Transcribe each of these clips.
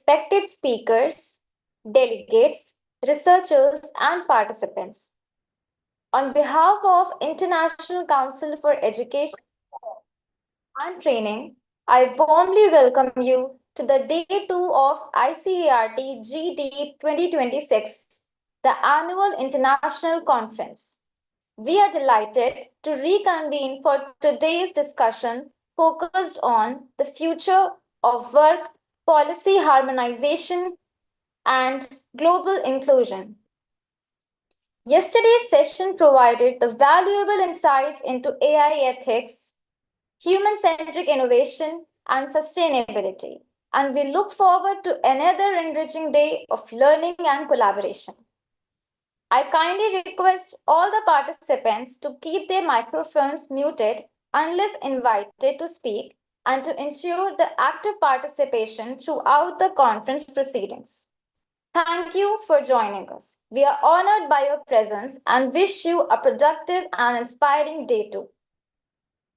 respected speakers, delegates, researchers, and participants. On behalf of International Council for Education and Training, I warmly welcome you to the Day 2 of ICERT GD 2026, the annual international conference. We are delighted to reconvene for today's discussion focused on the future of work, policy harmonization, and global inclusion. Yesterday's session provided the valuable insights into AI ethics, human centric innovation, and sustainability. And we look forward to another enriching day of learning and collaboration. I kindly request all the participants to keep their microphones muted unless invited to speak and to ensure the active participation throughout the conference proceedings. Thank you for joining us. We are honored by your presence and wish you a productive and inspiring day too.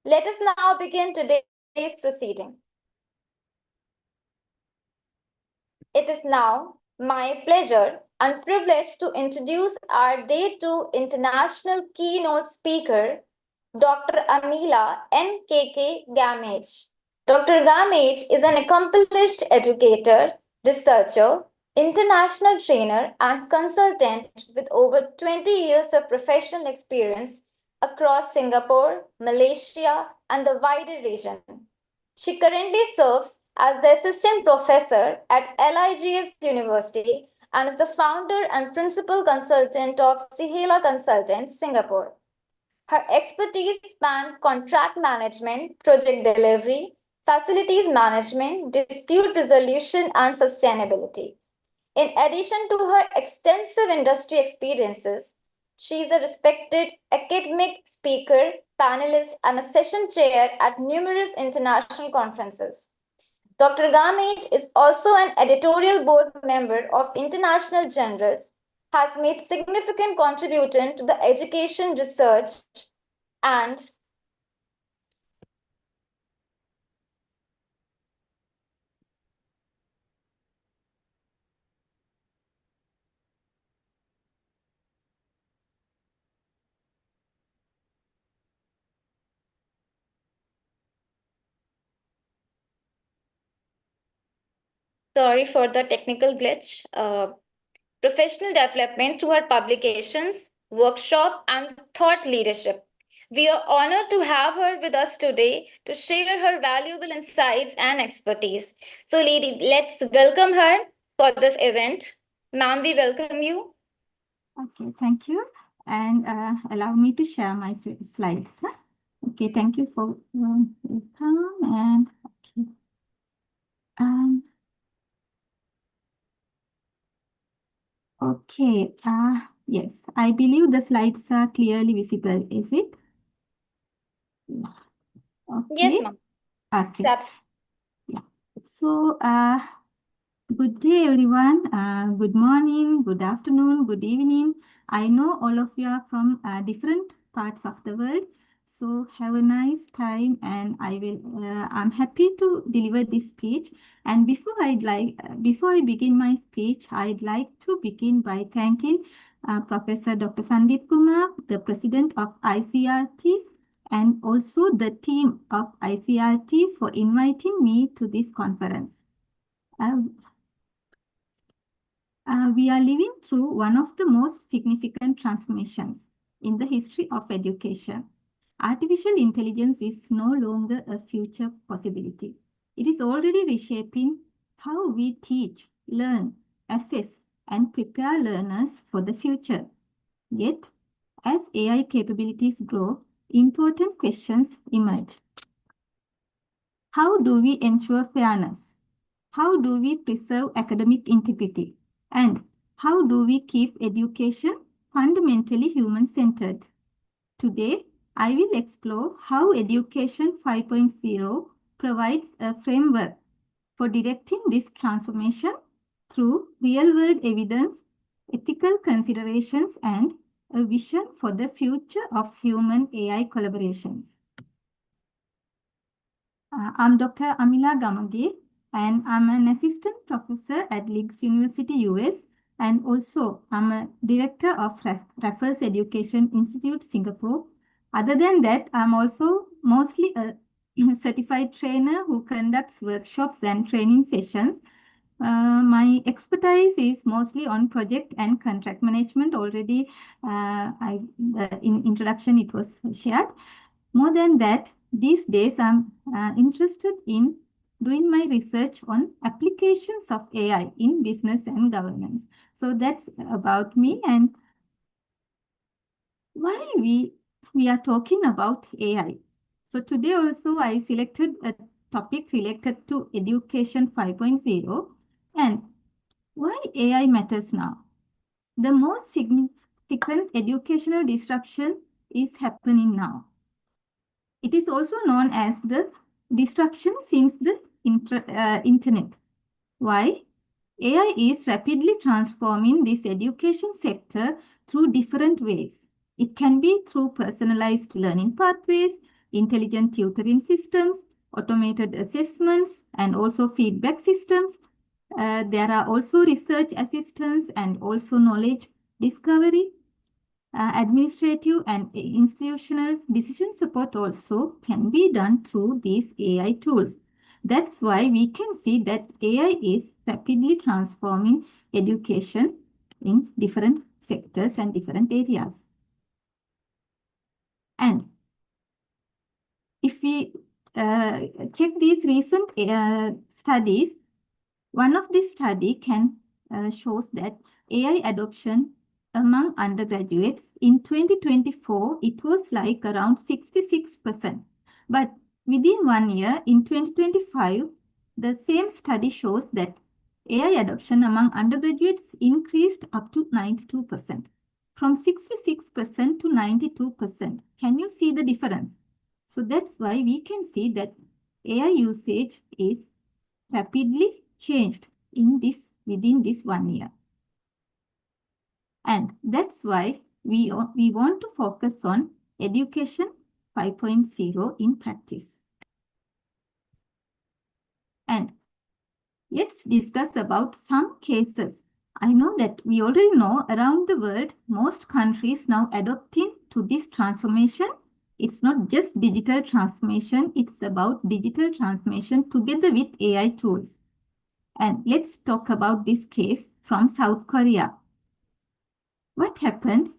Let us now begin today's proceeding. It is now my pleasure and privilege to introduce our Day 2 International Keynote Speaker, Dr. Amila N.K.K. Gamage. Dr. Gamage is an accomplished educator, researcher, international trainer, and consultant with over 20 years of professional experience across Singapore, Malaysia, and the wider region. She currently serves as the assistant professor at LIGS University and is the founder and principal consultant of Sihela Consultants, Singapore. Her expertise span contract management, project delivery, facilities management, dispute resolution, and sustainability. In addition to her extensive industry experiences, she is a respected academic speaker, panelist, and a session chair at numerous international conferences. Dr. Gamage is also an editorial board member of International Journals, has made significant contribution to the education research and sorry for the technical glitch. Professional development through her publications, workshop, and thought leadership. We are honored to have her with us today to share her valuable insights and expertise. So, lady, let's welcome her for this event. Ma'am, we welcome you. Okay, thank you. And allow me to share my slides. Okay, thank you for welcome and okay. Okay, yes, I believe the slides are clearly visible, is it? Okay. Yes, ma'am. Okay. That's yeah. So, good day, everyone. Good morning, good afternoon, good evening. I know all of you are from different parts of the world. So have a nice time, and I'm happy to deliver this speech. And before I begin my speech, I'd like to begin by thanking Professor Dr. Sandeep Kumar, the President of ICRT, and also the team of ICRT for inviting me to this conference. We are living through one of the most significant transformations in the history of education. Artificial intelligence is no longer a future possibility. It is already reshaping how we teach, learn, assess, and prepare learners for the future. Yet, as AI capabilities grow, important questions emerge. How do we ensure fairness? How do we preserve academic integrity? And how do we keep education fundamentally human-centered? Today, I will explore how Education 5.0 provides a framework for directing this transformation through real-world evidence, ethical considerations, and a vision for the future of human-AI collaborations. I'm Dr. Amila Gamage, and I'm an assistant professor at Leeds University, US, and also I'm a director of Raffles Education Institute, Singapore. Other than that, I'm also mostly a certified trainer who conducts workshops and training sessions. My expertise is mostly on project and contract management. Already, in introduction, it was shared. More than that, these days I'm interested in doing my research on applications of AI in business and governance. So that's about me. And why we are talking about AI. So today also I selected a topic related to Education 5.0 and why AI matters now. The most significant educational disruption is happening now. It is also known as the disruption since the internet. Why? AI is rapidly transforming this education sector through different ways. It can be through personalized learning pathways, intelligent tutoring systems, automated assessments, and also feedback systems. There are also research assistants and also knowledge discovery. Administrative and institutional decision support also can be done through these AI tools. That's why we can see that AI is rapidly transforming education in different sectors and different areas. And if we check these recent studies, one of these study can shows that AI adoption among undergraduates in 2024, it was like around 66%. But within 1 year, in 2025, the same study shows that AI adoption among undergraduates increased up to 92%. From 66% to 92%. Can you see the difference? So that's why we can see that AI usage is rapidly changed in this within this 1 year. And that's why we want to focus on education 5.0 in practice. And let's discuss about some cases. I know that we already know around the world, most countries now adopting to this transformation. It's not just digital transformation, it's about digital transformation together with AI tools. And let's talk about this case from South Korea. What happened?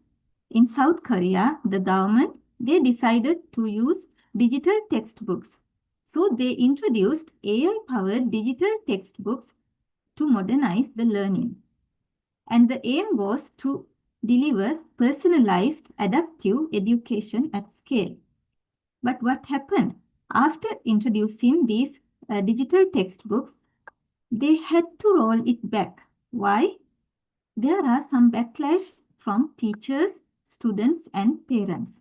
In South Korea, the government, they decided to use digital textbooks. So they introduced AI-powered digital textbooks to modernize the learning. And the aim was to deliver personalized adaptive education at scale. But what happened? After introducing these digital textbooks, they had to roll it back. Why? There are some backlash from teachers, students, and parents.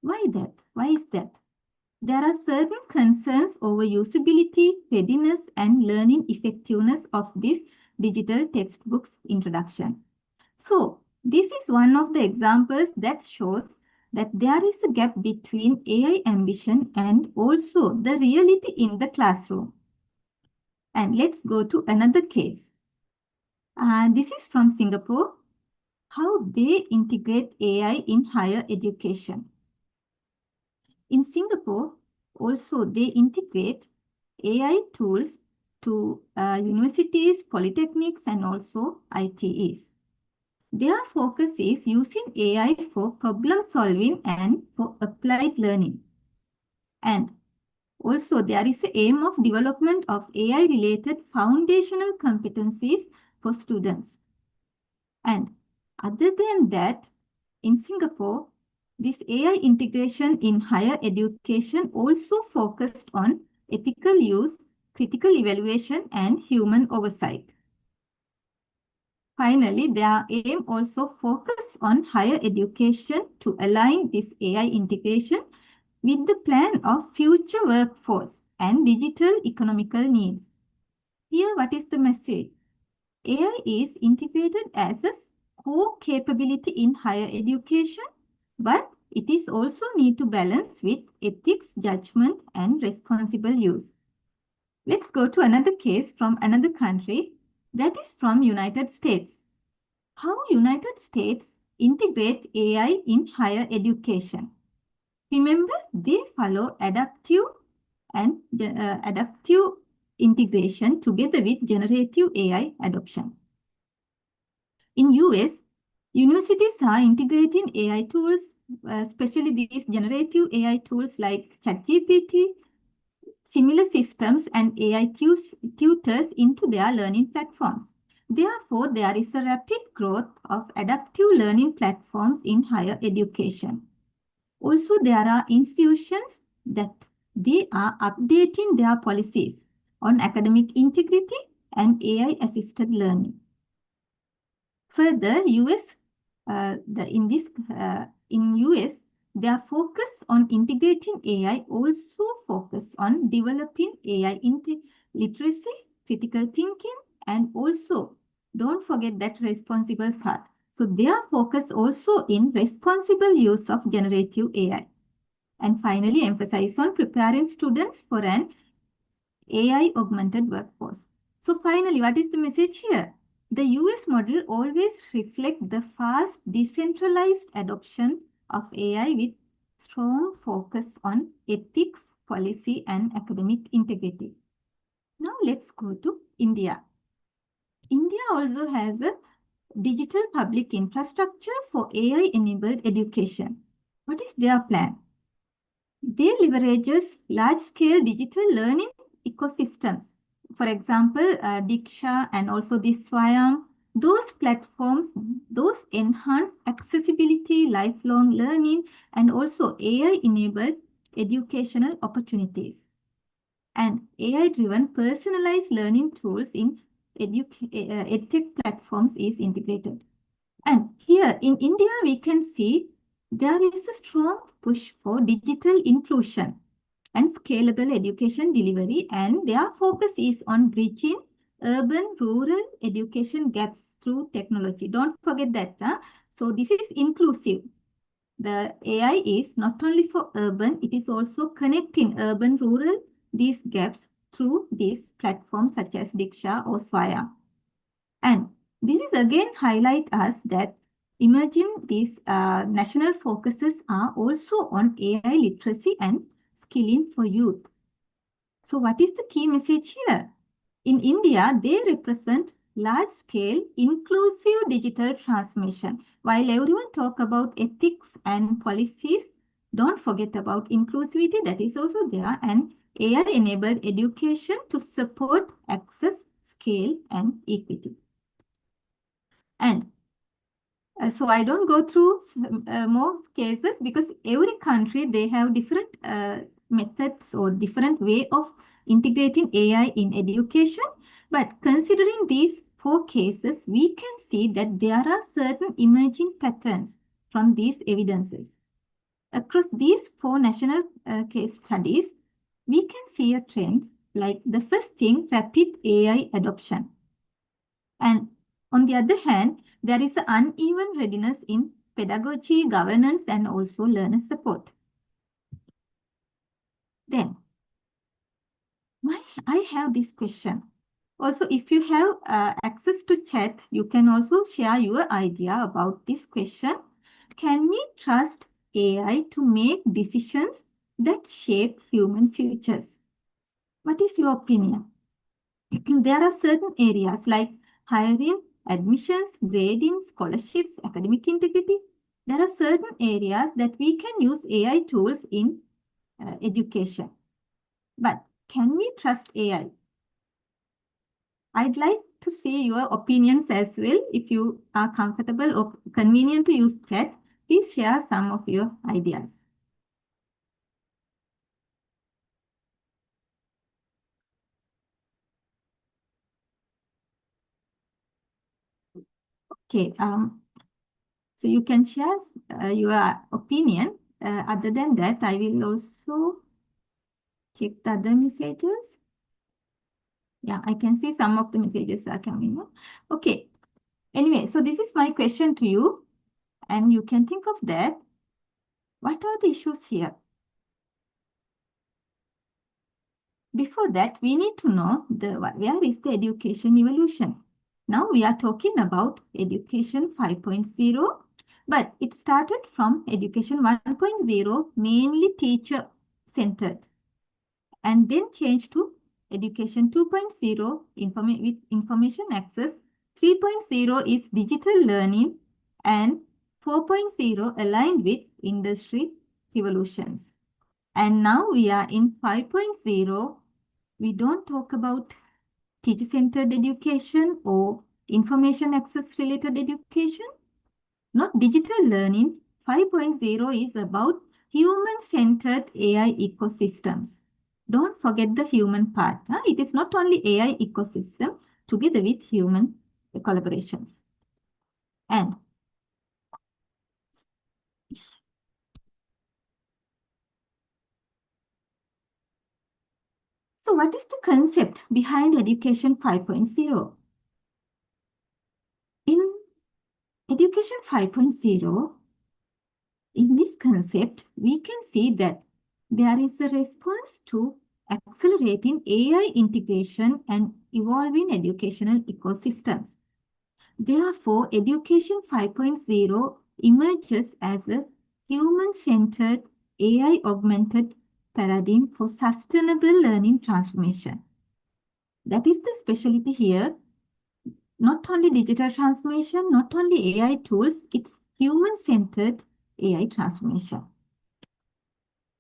Why that? Why is that? There are certain concerns over usability, readiness, and learning effectiveness of this digital textbooks introduction. So, this is one of the examples that shows that there is a gap between AI ambition and also the reality in the classroom. And let's go to another case. This is from Singapore, how they integrate AI in higher education. In Singapore, also they integrate AI tools to universities, polytechnics, and also ITEs. Their focus is using AI for problem solving and for applied learning. And also there is an aim of development of AI related foundational competencies for students. And other than that, in Singapore, this AI integration in higher education also focused on ethical use, critical evaluation, and human oversight. Finally, their aim also focus on higher education to align this AI integration with the plan of future workforce and digital economical needs. Here, what is the message? AI is integrated as a core capability in higher education, but it is also need to balance with ethics, judgment, and responsible use. Let's go to another case from another country, that is from United States. How United States integrate AI in higher education. Remember, they follow adaptive integration together with generative AI adoption. In US, universities are integrating AI tools, especially these generative AI tools like ChatGPT, similar systems and AI tutors into their learning platforms. Therefore, there is a rapid growth of adaptive learning platforms in higher education. Also, there are institutions that they are updating their policies on academic integrity and AI-assisted learning. Further, in US, their focus on integrating AI also focus on developing AI literacy, critical thinking, and also don't forget that responsible part. So their focus also in responsible use of generative AI. And finally, emphasize on preparing students for an AI augmented workforce. So finally, what is the message here? The US model always reflects the fast decentralized adoption of AI with strong focus on ethics, policy, and academic integrity. Now let's go to India. India also has a digital public infrastructure for AI-enabled education. What is their plan? They leverages large-scale digital learning ecosystems. For example, Diksha and also this Swayam, those platforms, those enhance accessibility, lifelong learning, and also AI-enabled educational opportunities. And AI-driven personalized learning tools in edtech platforms is integrated. And here in India, we can see there is a strong push for digital inclusion and scalable education delivery, and their focus is on bridging urban-rural education gaps through technology. Don't forget that. So this is inclusive. The AI is not only for urban, it is also connecting urban-rural these gaps through these platforms such as Diksha or Swaya. And this is again highlight us that emerging these national focuses are also on AI literacy and skilling for youth. So what is the key message here? In India, they represent large-scale inclusive digital transformation. While everyone talk about ethics and policies, don't forget about inclusivity that is also there, and AI-enabled education to support access, scale, and equity. And so I don't go through more cases because every country, they have different methods or different way of integrating AI in education. But considering these 4 cases, we can see that there are certain emerging patterns from these evidences. Across these 4 national case studies, we can see a trend like the first thing, rapid AI adoption. And on the other hand, there is an uneven readiness in pedagogy, governance, and also learner support. Then, I have this question. Also, if you have access to chat, you can also share your idea about this question. Can we trust AI to make decisions that shape human futures? What is your opinion? There are certain areas like hiring, admissions, grading, scholarships, academic integrity. There are certain areas that we can use AI tools in education. But can we trust AI? I'd like to see your opinions as well. If you are comfortable or convenient to use chat, please share some of your ideas. Okay, so you can share your opinion. Other than that, I will also check the other messages. Yeah, I can see some of the messages are coming up. Okay. Anyway, so this is my question to you, and you can think of that. What are the issues here? Before that, we need to know where is the education evolution. Now we are talking about education 5.0, but it started from education 1.0, mainly teacher centered, and then changed to education 2.0 with information access. 3.0 is digital learning, and 4.0 aligned with industry revolutions. And now we are in 5.0. We don't talk about teacher-centered education or information access related education, not digital learning. 5.0 is about human-centered AI ecosystems. Don't forget the human part. It is not only AI ecosystem together with human collaborations. And so what is the concept behind education 5.0? In education 5.0, in this concept, we can see that there is a response to accelerating AI integration and evolving educational ecosystems. Therefore, Education 5.0 emerges as a human-centered, AI-augmented paradigm for sustainable learning transformation. That is the specialty here. Not only digital transformation, not only AI tools, it's human-centered AI transformation.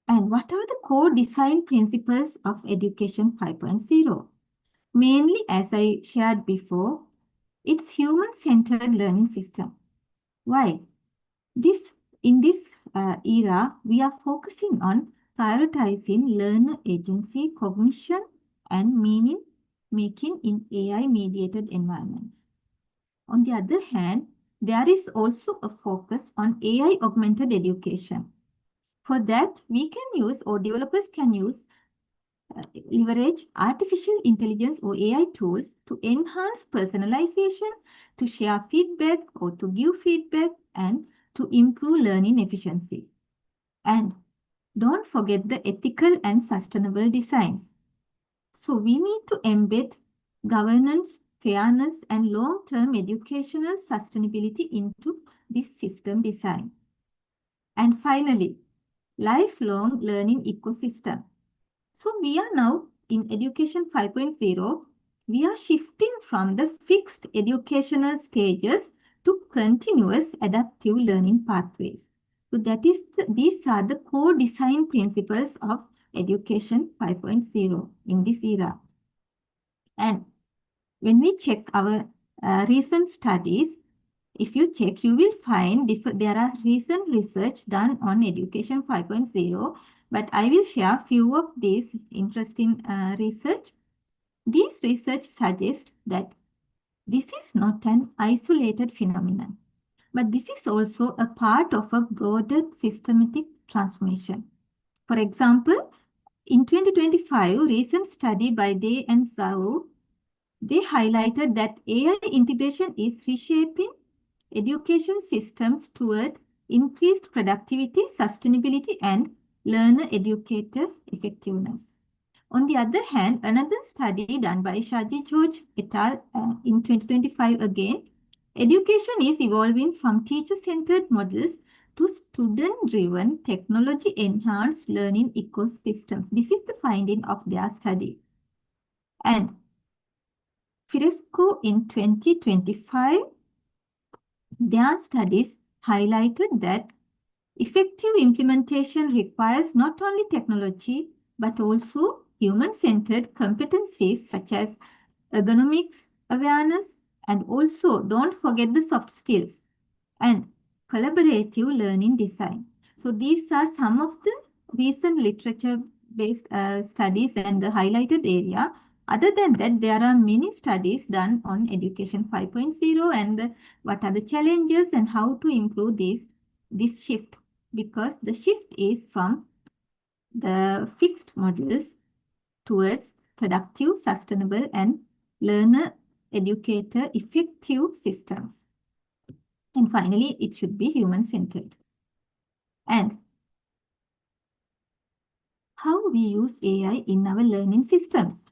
And what are the core design principles of Education 5.0? Mainly, as I shared before, it's human-centered learning system. Why? In this era, we are focusing on prioritizing learner agency, cognition, and meaning making in AI-mediated environments. On the other hand, there is also a focus on AI-augmented education. For that, we can use, or developers can use, leverage artificial intelligence or AI tools to enhance personalization, to share feedback or to give feedback, and to improve learning efficiency. And don't forget the ethical and sustainable designs. So we need to embed governance, fairness, and long-term educational sustainability into this system design. And finally, lifelong learning ecosystem. So we are now in Education 5.0. We are shifting from the fixed educational stages to continuous adaptive learning pathways. So these are the core design principles of Education 5.0 in this era. And when we check our recent studies, if you check, you will find there are recent research done on Education 5.0, but I will share few of these interesting research. These research suggest that this is not an isolated phenomenon, but this is also a part of a broader systematic transformation. For example, in 2025, recent study by Day and Zhao, they highlighted that AI integration is reshaping education systems toward increased productivity, sustainability, and learner-educator effectiveness. On the other hand, another study done by Shaji George et al. In 2025 again, education is evolving from teacher-centered models to student-driven, technology-enhanced learning ecosystems. This is the finding of their study. And Firesco in 2025, their studies highlighted that effective implementation requires not only technology but also human-centered competencies such as ergonomics, awareness, and also don't forget the soft skills and collaborative learning design. So these are some of the recent literature-based studies and the highlighted area. Other than that, there are many studies done on Education 5.0 and what are the challenges and how to improve this shift, because the shift is from the fixed models towards productive, sustainable, and learner-educator effective systems. And finally, it should be human-centered. And how we use AI in our learning systems.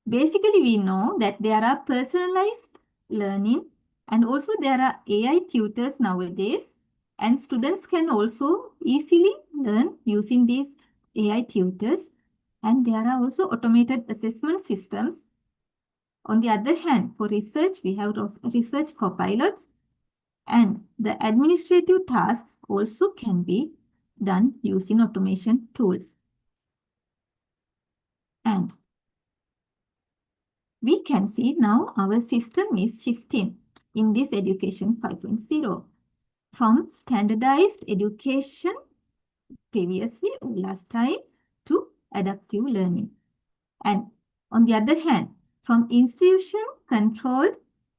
Basically, we know that there are personalized learning and also there are AI tutors nowadays, and students can also easily learn using these AI tutors, and there are also automated assessment systems. On the other hand, for research, we have research copilots, and the administrative tasks also can be done using automation tools. And we can see now our system is shifting in this education 5.0 from standardized education previously last time to adaptive learning. And on the other hand, from institution controlled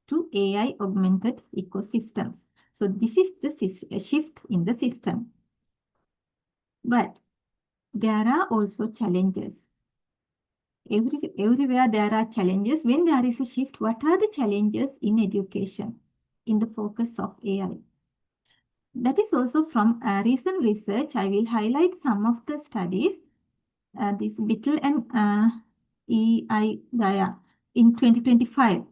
to AI augmented ecosystems. So this is the shift in the system. But there are also challenges. Everywhere there are challenges. When there is a shift, what are the challenges in education in the focus of AI? That is also from recent research. I will highlight some of the studies. This Bittel and E.I. Gaya in 2025.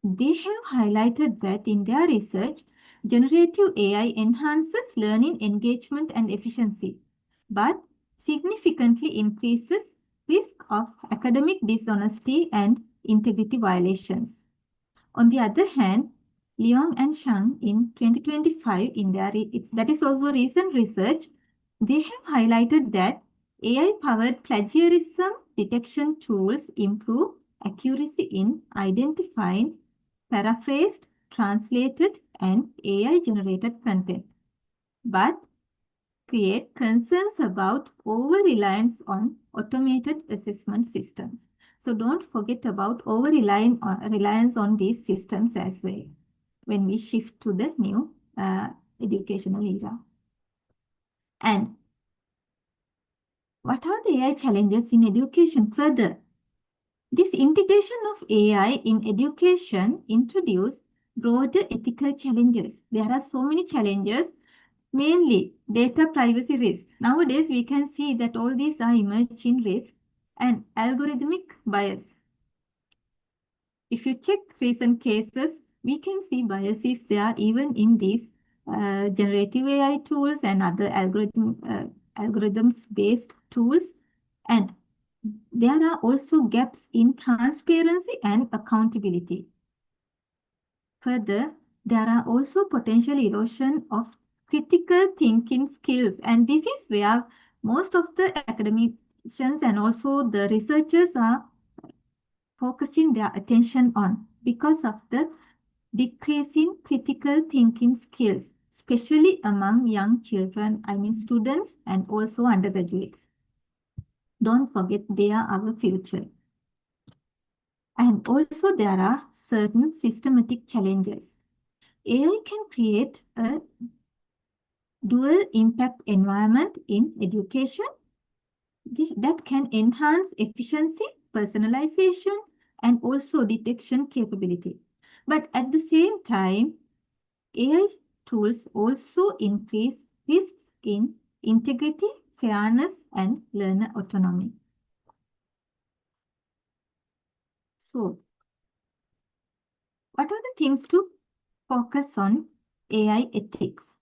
They have highlighted that in their research, generative AI enhances learning engagement and efficiency, but significantly increases risk of academic dishonesty and integrity violations. On the other hand, Leong and Shang in 2025, in their that is also recent research, they have highlighted that AI-powered plagiarism detection tools improve accuracy in identifying paraphrased, translated, and AI-generated content, but create concerns about over-reliance on automated assessment systems. So don't forget about reliance on these systems as well when we shift to the new educational era. And what are the AI challenges in education further? This integration of AI in education introduce broader ethical challenges. There are so many challenges, mainly data privacy risk. Nowadays, we can see that all these are emerging risks and algorithmic bias. If you check recent cases, we can see biases there even in these generative AI tools and other algorithms-based tools. And there are also gaps in transparency and accountability. Further, there are also potential erosion of critical thinking skills, and this is where most of the academicians and also the researchers are focusing their attention on because of the decreasing critical thinking skills, especially among young children, I mean students and also undergraduates. Don't forget they are our future. And also there are certain systematic challenges. AI can create a dual impact environment in education that can enhance efficiency, personalization, and also detection capability. But at the same time, AI tools also increase risks in integrity, fairness, and learner autonomy. So, what are the things to focus on AI ethics?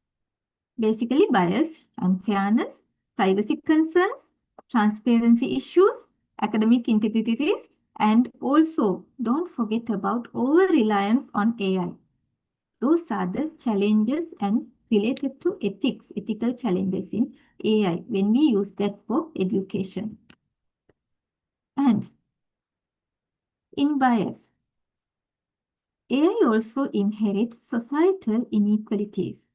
Basically, bias and fairness, privacy concerns, transparency issues, academic integrity risks, and also don't forget about over-reliance on AI. Those are the challenges and related to ethics, ethical challenges in AI when we use that for education. And in bias, AI also inherits societal inequalities.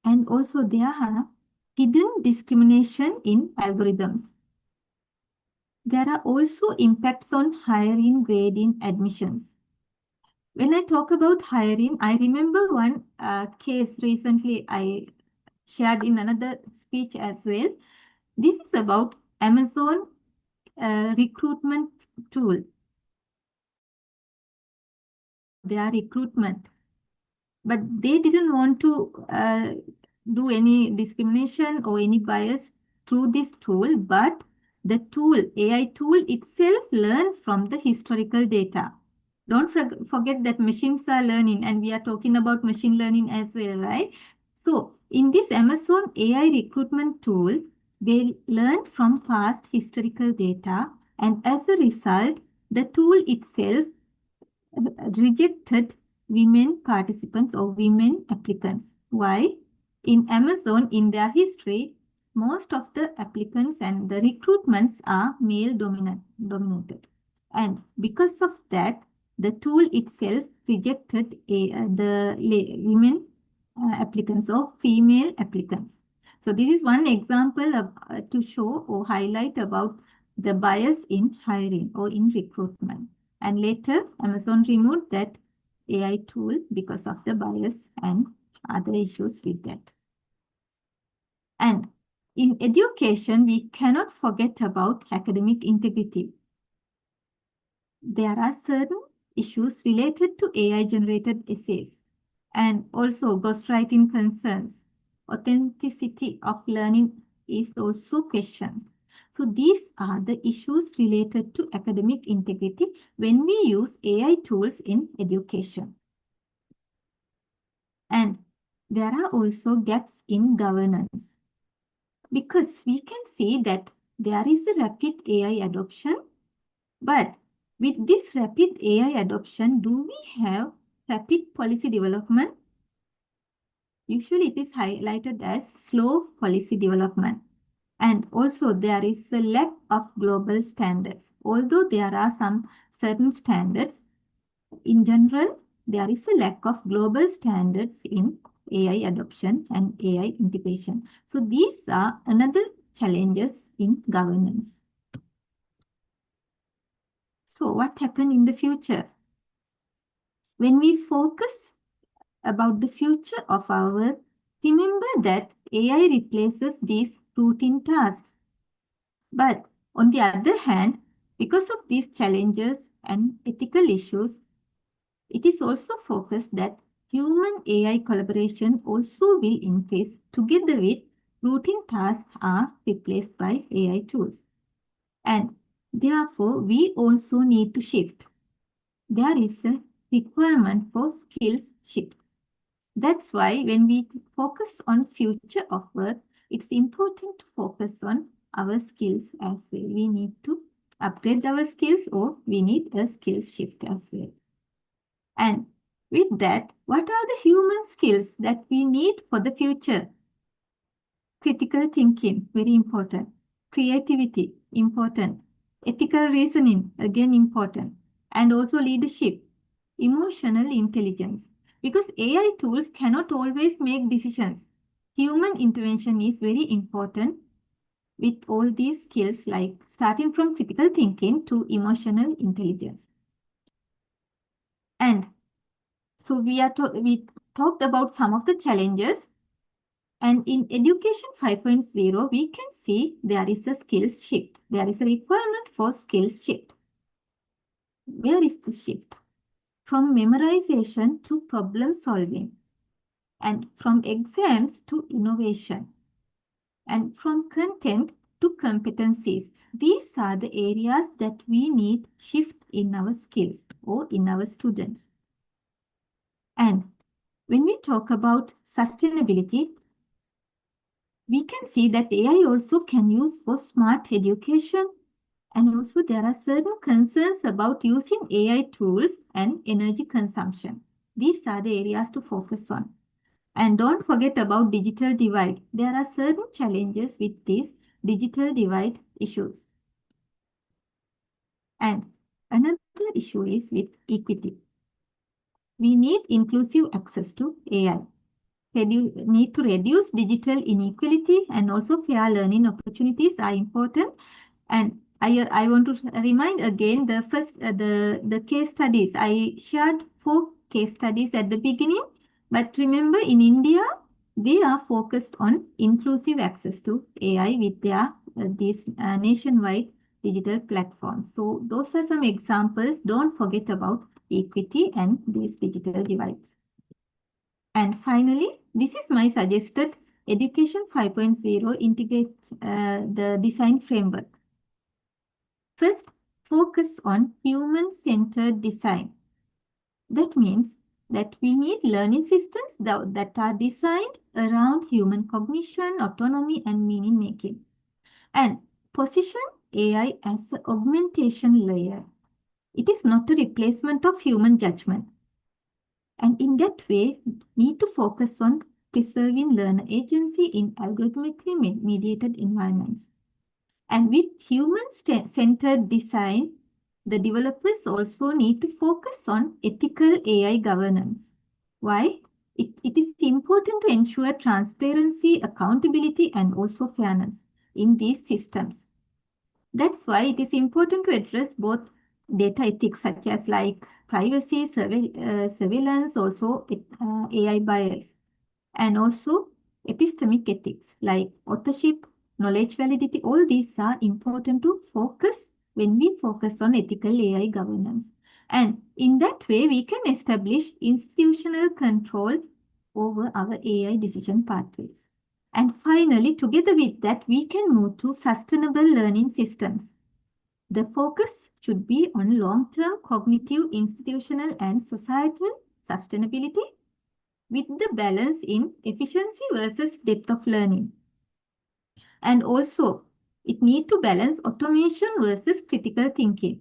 And also there are hidden discrimination in algorithms. There are also impacts on hiring, grading, admissions. When I talk about hiring, I remember one case recently I shared in another speech as well. This is about Amazon recruitment tool. Their recruitment. But they didn't want to do any discrimination or any bias through this tool, but the tool, AI tool itself learn from the historical data. Don't forget that machines are learning, and we are talking about machine learning as well, right? So in this Amazon AI recruitment tool, they learn from past historical data, and as a result, the tool itself rejected women participants or women applicants. Why? In Amazon, in their history, most of the applicants and the recruitments are male dominated. And because of that, the tool itself rejected the women applicants or female applicants. So this is one example of, to show or highlight about the bias in hiring or in recruitment. And later, Amazon removed that AI tool because of the bias and other issues with that. And in education, we cannot forget about academic integrity. There are certain issues related to AI-generated essays and also ghostwriting concerns. Authenticity of learning is also questioned. So these are the issues related to academic integrity when we use AI tools in education. And there are also gaps in governance because we can see that there is a rapid AI adoption, but with this rapid AI adoption, do we have rapid policy development? Usually it is highlighted as slow policy development. And also there is a lack of global standards. Although there are some certain standards, in general, there is a lack of global standards in AI adoption and AI integration. So these are another challenges in governance. So what happened in the future? When we focus about the future of our work, remember that AI replaces these routine tasks. But on the other hand, because of these challenges and ethical issues, it is also focused that human AI collaboration also will increase together with routine tasks are replaced by AI tools. And therefore, we also need to shift. There is a requirement for skills shift. That's why when we focus on future of work, it's important to focus on our skills as well. We need to upgrade our skills or we need a skills shift as well. And with that, what are the human skills that we need for the future? Critical thinking, very important. Creativity, important. Ethical reasoning, again important. And also leadership, emotional intelligence. Because AI tools cannot always make decisions. Human intervention is very important with all these skills like starting from critical thinking to emotional intelligence. And so we talked about some of the challenges. And in Education 5.0, we can see there is a skills shift. There is a requirement for skills shift. Where is the shift? From memorization to problem solving, and from exams to innovation, and from content to competencies. These are the areas that we need shift in our skills or in our students. And when we talk about sustainability, we can see that AI also can use for smart education. And also there are certain concerns about using AI tools and energy consumption. These are the areas to focus on. And don't forget about digital divide. There are certain challenges with these digital divide issues. And another issue is with equity. We need inclusive access to AI. Need to reduce digital inequality and also fair learning opportunities are important. And I want to remind again the case studies. I shared 4 case studies at the beginning, but remember in India, they are focused on inclusive access to AI with their these nationwide digital platforms. So those are some examples. Don't forget about equity and these digital divides. And finally, this is my suggested Education 5.0 integrate the design framework. First, focus on human-centered design. That means that we need learning systems that are designed around human cognition, autonomy, and meaning making. And position AI as an augmentation layer. It is not a replacement of human judgment. And in that way, need to focus on preserving learner agency in algorithmically mediated environments. And with human-centered design, the developers also need to focus on ethical AI governance. Why? It is important to ensure transparency, accountability, and also fairness in these systems. That's why it is important to address both data ethics such as like privacy, surveillance, also AI bias, and also epistemic ethics like authorship, knowledge validity. All these are important to focus when we focus on ethical AI governance. And in that way, we can establish institutional control over our AI decision pathways. And finally, together with that, we can move to sustainable learning systems. The focus should be on long-term cognitive, institutional, and societal sustainability with the balance in efficiency versus depth of learning. And also, it need to balance automation versus critical thinking.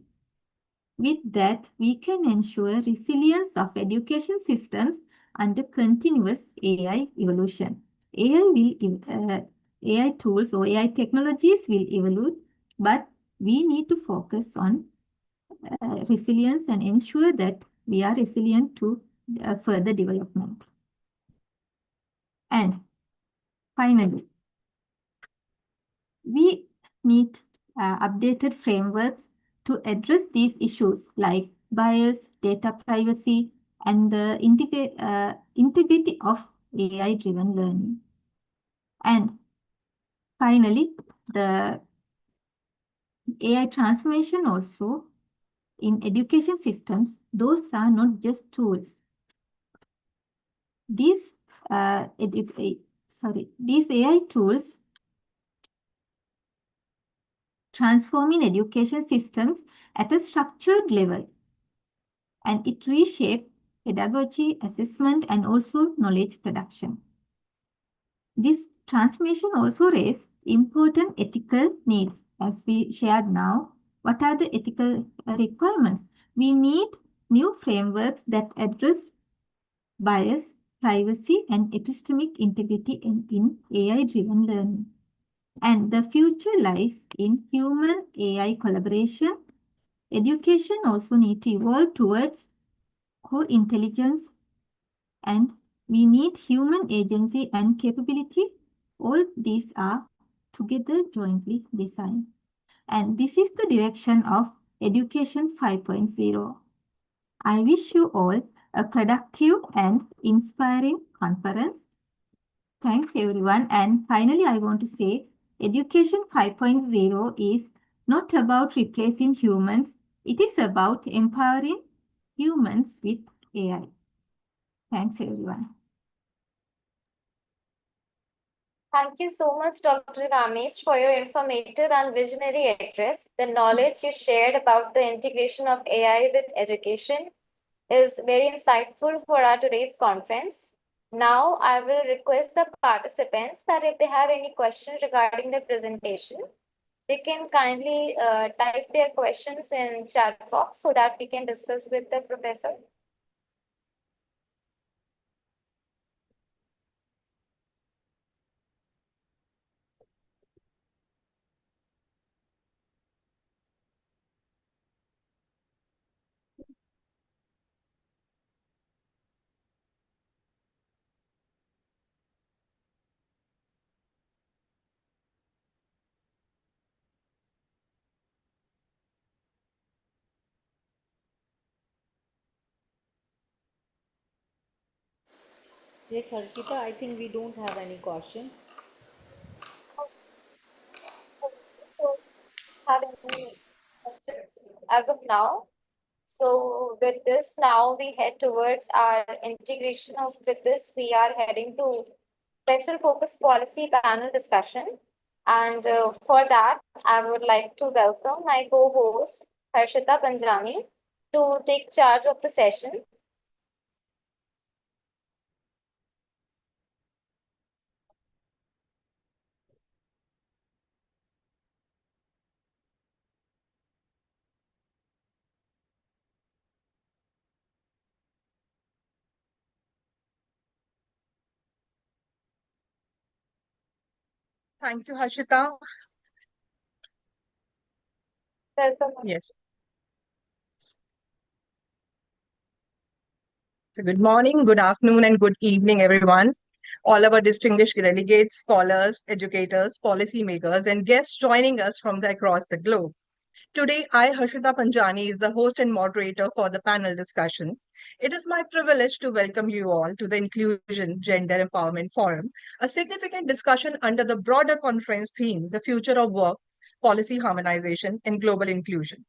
With that, we can ensure resilience of education systems under continuous AI evolution. AI tools or AI technologies will evolve, but we need to focus on resilience and ensure that we are resilient to further development. And finally, we need updated frameworks to address these issues like bias, data privacy, and the integrity of AI-driven learning. And finally, the AI transformation also in education systems, those are not just tools. These these AI tools transforming education systems at a structured level, and it reshaped pedagogy, assessment, and also knowledge production. This transformation also raised important ethical needs, as we shared now. What are the ethical requirements? We need new frameworks that address bias, privacy, and epistemic integrity in AI-driven learning. And the future lies in human AI collaboration. Education also need to evolve towards co-intelligence, and we need human agency and capability. All these are together jointly designed. And this is the direction of Education 5.0. I wish you all a productive and inspiring conference. Thanks everyone. And finally, I want to say Education 5.0 is not about replacing humans. It is about empowering humans with AI. Thanks everyone. Thank you so much, Dr. Ramesh, for your informative and visionary address. The knowledge you shared about the integration of AI with education is very insightful for our today's conference. Now, I will request the participants that if they have any questions regarding the presentation, they can kindly type their questions in chat box so that we can discuss with the professor. Yes, Harshita, I think we don't have any questions. So, have any questions as of now? So with this, now we head towards our integration of with this, we are heading to special focus policy panel discussion. And for that, I would like to welcome my co host, Harshita Panjami, to take charge of the session. Thank you, Harshita. Welcome. Yes. So good morning, good afternoon, and good evening, everyone. All our distinguished delegates, scholars, educators, policymakers, and guests joining us from across the globe. Today, I, Harshita Panjani, is the host and moderator for the panel discussion. It is my privilege to welcome you all to the Inclusion Gender Empowerment Forum, a significant discussion under the broader conference theme, The Future of Work, Policy Harmonization, and Global Inclusion.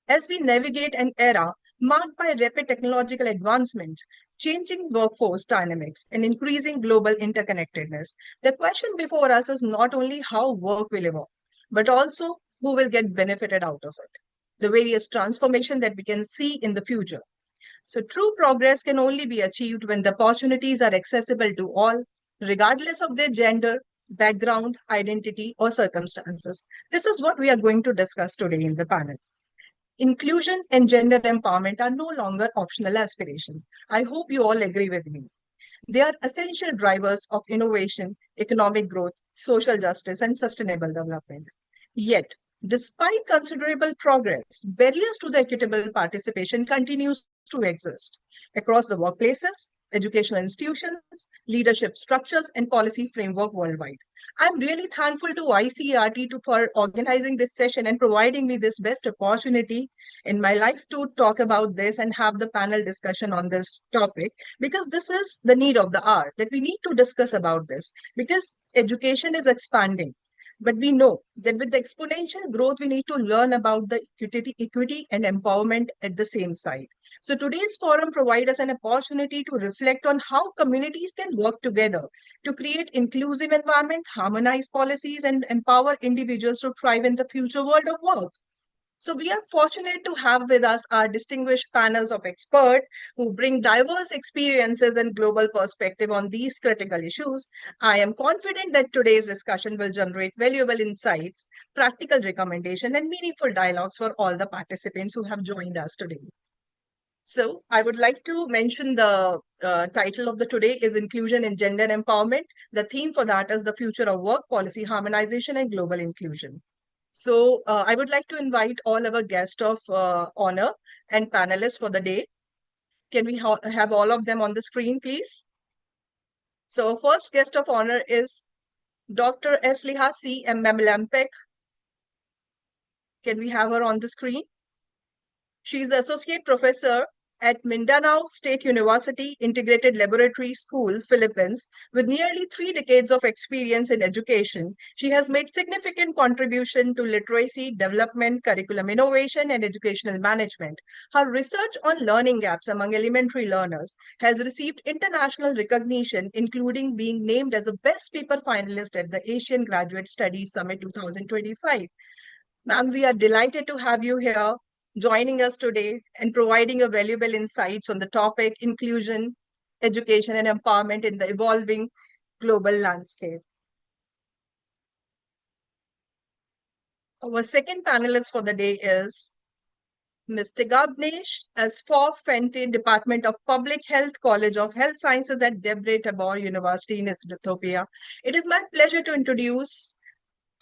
As we navigate an era marked by rapid technological advancement, changing workforce dynamics, and increasing global interconnectedness, the question before us is not only how work will evolve, but also who will get benefited out of it, the various transformation that we can see in the future. So true progress can only be achieved when the opportunities are accessible to all, regardless of their gender, background, identity, or circumstances. This is what we are going to discuss today in the panel. Inclusion and gender empowerment are no longer optional aspirations. I hope you all agree with me. They are essential drivers of innovation, economic growth, social justice, and sustainable development. Yet, despite considerable progress, barriers to the equitable participation continues to exist across the workplaces, educational institutions, leadership structures, and policy framework worldwide. I'm really thankful to ICERT for organizing this session and providing me this best opportunity in my life to talk about this and have the panel discussion on this topic, because this is the need of the hour, that we need to discuss about this because education is expanding, but we know that with the exponential growth we need to learn about the equity and empowerment at the same side. So today's forum provides us an opportunity to reflect on how communities can work together to create inclusive environment, harmonize policies, and empower individuals to thrive in the future world of work. So we are fortunate to have with us our distinguished panels of experts who bring diverse experiences and global perspective on these critical issues. I am confident that today's discussion will generate valuable insights, practical recommendations, and meaningful dialogues for all the participants who have joined us today. So I would like to mention the title of the today is Inclusion and Gender Empowerment. The theme for that is the future of work, policy harmonization, and global inclusion. So I would like to invite all our guests of honor and panelists for the day. Can we have all of them on the screen, please? So first guest of honor is Dr. Esliha C. M. Memelampek. Can we have her on the screen? She is the Associate Professor at Mindanao State University Integrated Laboratory School, Philippines. With nearly 3 decades of experience in education, she has made significant contribution to literacy development, curriculum innovation, and educational management. Her research on learning gaps among elementary learners has received international recognition, including being named as a Best Paper finalist at the Asian Graduate Studies Summit 2025. Ma'am, we are delighted to have you here joining us today and providing a valuable insights on the topic inclusion, education, and empowerment in the evolving global landscape. Our second panelist for the day is Ms. Tigabnesh Asfour Fenty, Department of Public Health, College of Health Sciences at Debre Tabor University in Ethiopia. It is my pleasure to introduce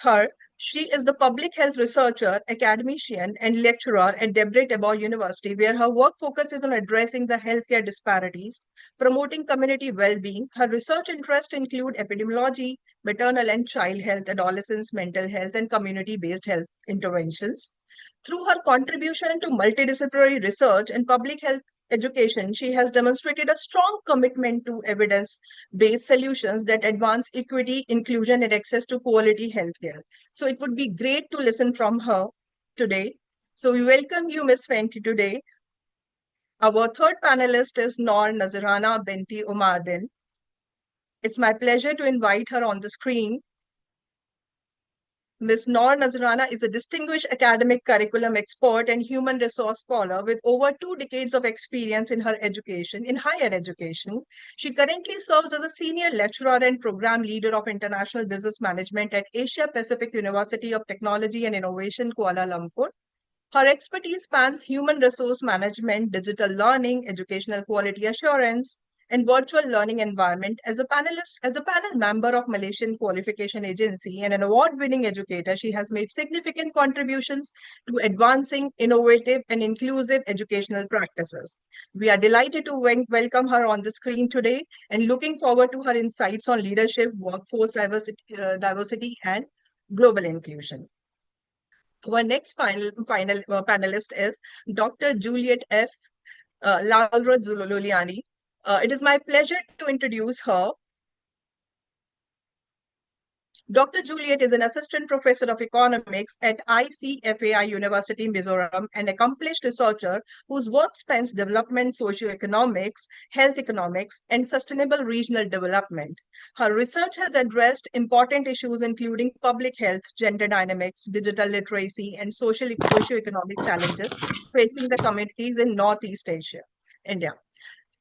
her. She is the public health researcher, academician, and lecturer at Debre Tabor University, where her work focuses on addressing the healthcare disparities, promoting community well-being. Her research interests include epidemiology, maternal and child health, adolescents, mental health, and community-based health interventions. Through her contribution to multidisciplinary research and public health education, she has demonstrated a strong commitment to evidence-based solutions that advance equity, inclusion, and access to quality healthcare. So it would be great to listen from her today. So we welcome you, Ms. Fenty, today. Our third panelist is Noor Nazirana Binti Umadin. It's my pleasure to invite her on the screen. Ms. Noor Nazrana is a distinguished academic curriculum expert and human resource scholar with over 2 decades of experience in her education, in higher education. She currently serves as a senior lecturer and program leader of international business management at Asia Pacific University of Technology and Innovation, Kuala Lumpur. Her expertise spans human resource management, digital learning, educational quality assurance, and virtual learning environment. As a panel member of Malaysian Qualification Agency and an award-winning educator, she has made significant contributions to advancing innovative and inclusive educational practices. We are delighted to welcome her on the screen today and looking forward to her insights on leadership, workforce diversity and global inclusion. Our next panelist is Dr. Juliet F. Laura Zuloliani. It is my pleasure to introduce her. Dr. Juliet is an assistant professor of economics at ICFAI University, Mizoram, an accomplished researcher whose work spans development, socioeconomics, health economics, and sustainable regional development. Her research has addressed important issues including public health, gender dynamics, digital literacy, and socioeconomic challenges facing the communities in Northeast Asia, India.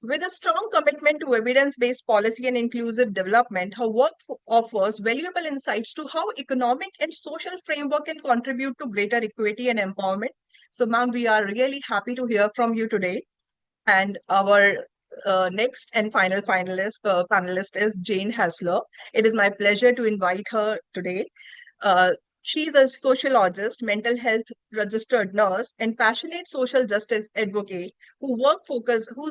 With a strong commitment to evidence-based policy and inclusive development, her work offers valuable insights to how economic and social framework can contribute to greater equity and empowerment. So, ma'am, we are really happy to hear from you today. And our next and final panelist is Jane Hassler. It is my pleasure to invite her today. Uh, she's a sociologist, mental health registered nurse, and passionate social justice advocate whose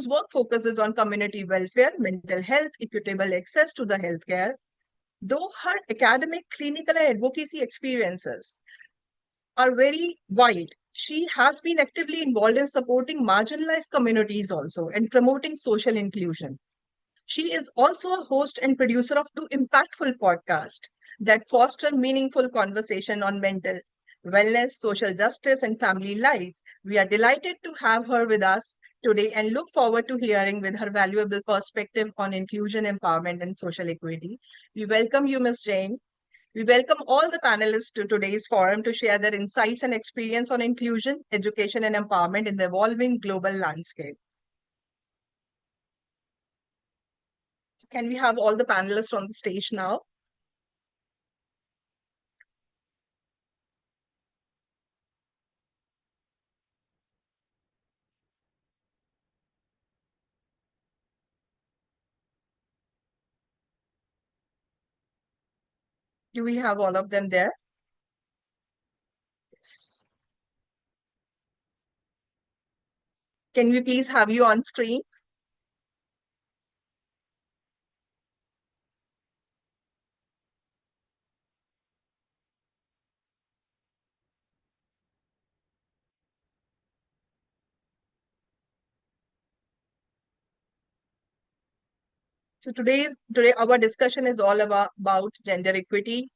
work focuses on community welfare, mental health, equitable access to the healthcare. Though her academic, clinical, and advocacy experiences are very wide, she has been actively involved in supporting marginalized communities also and promoting social inclusion. She is also a host and producer of 2 impactful podcasts that foster meaningful conversation on mental wellness, social justice, and family life. We are delighted to have her with us today and look forward to hearing with her valuable perspective on inclusion, empowerment, and social equity. We welcome you, Ms. Jane. We welcome all the panelists to today's forum to share their insights and experience on inclusion, education, and empowerment in the evolving global landscape. So can we have all the panelists on the stage now? Do we have all of them there? Yes. Can we please have you on screen? So today our discussion is all about gender equity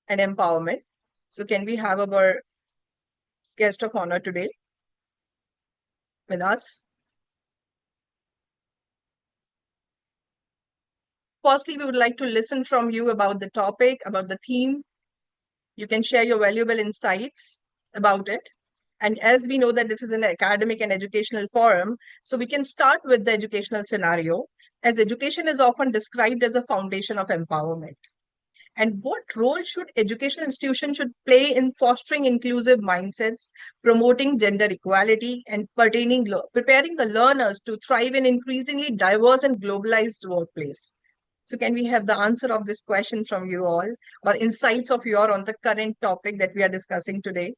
and empowerment. So can we have our guest of honor today with us? Firstly, we would like to listen from you about the topic, about the theme. You can share your valuable insights about it. And as we know that this is an academic and educational forum, so we can start with the educational scenario, as education is often described as a foundation of empowerment. And what role should educational institutions should play in fostering inclusive mindsets, promoting gender equality, and preparing the learners to thrive in increasingly diverse and globalized workplace? So can we have the answer of this question from you all, or insights of your on the current topic that we are discussing today?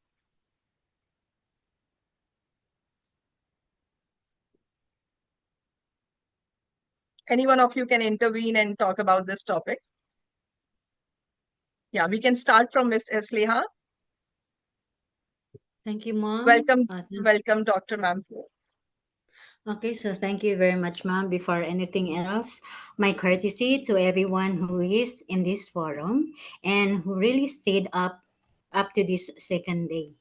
Any one of you can intervene and talk about this topic. Yeah, we can start from Ms. Esliha. Thank you, Mom. Welcome, Dr. Ma'am. Okay, so thank you very much, Mom. Before anything else, my courtesy to everyone who is in this forum and who really stayed up to this second day.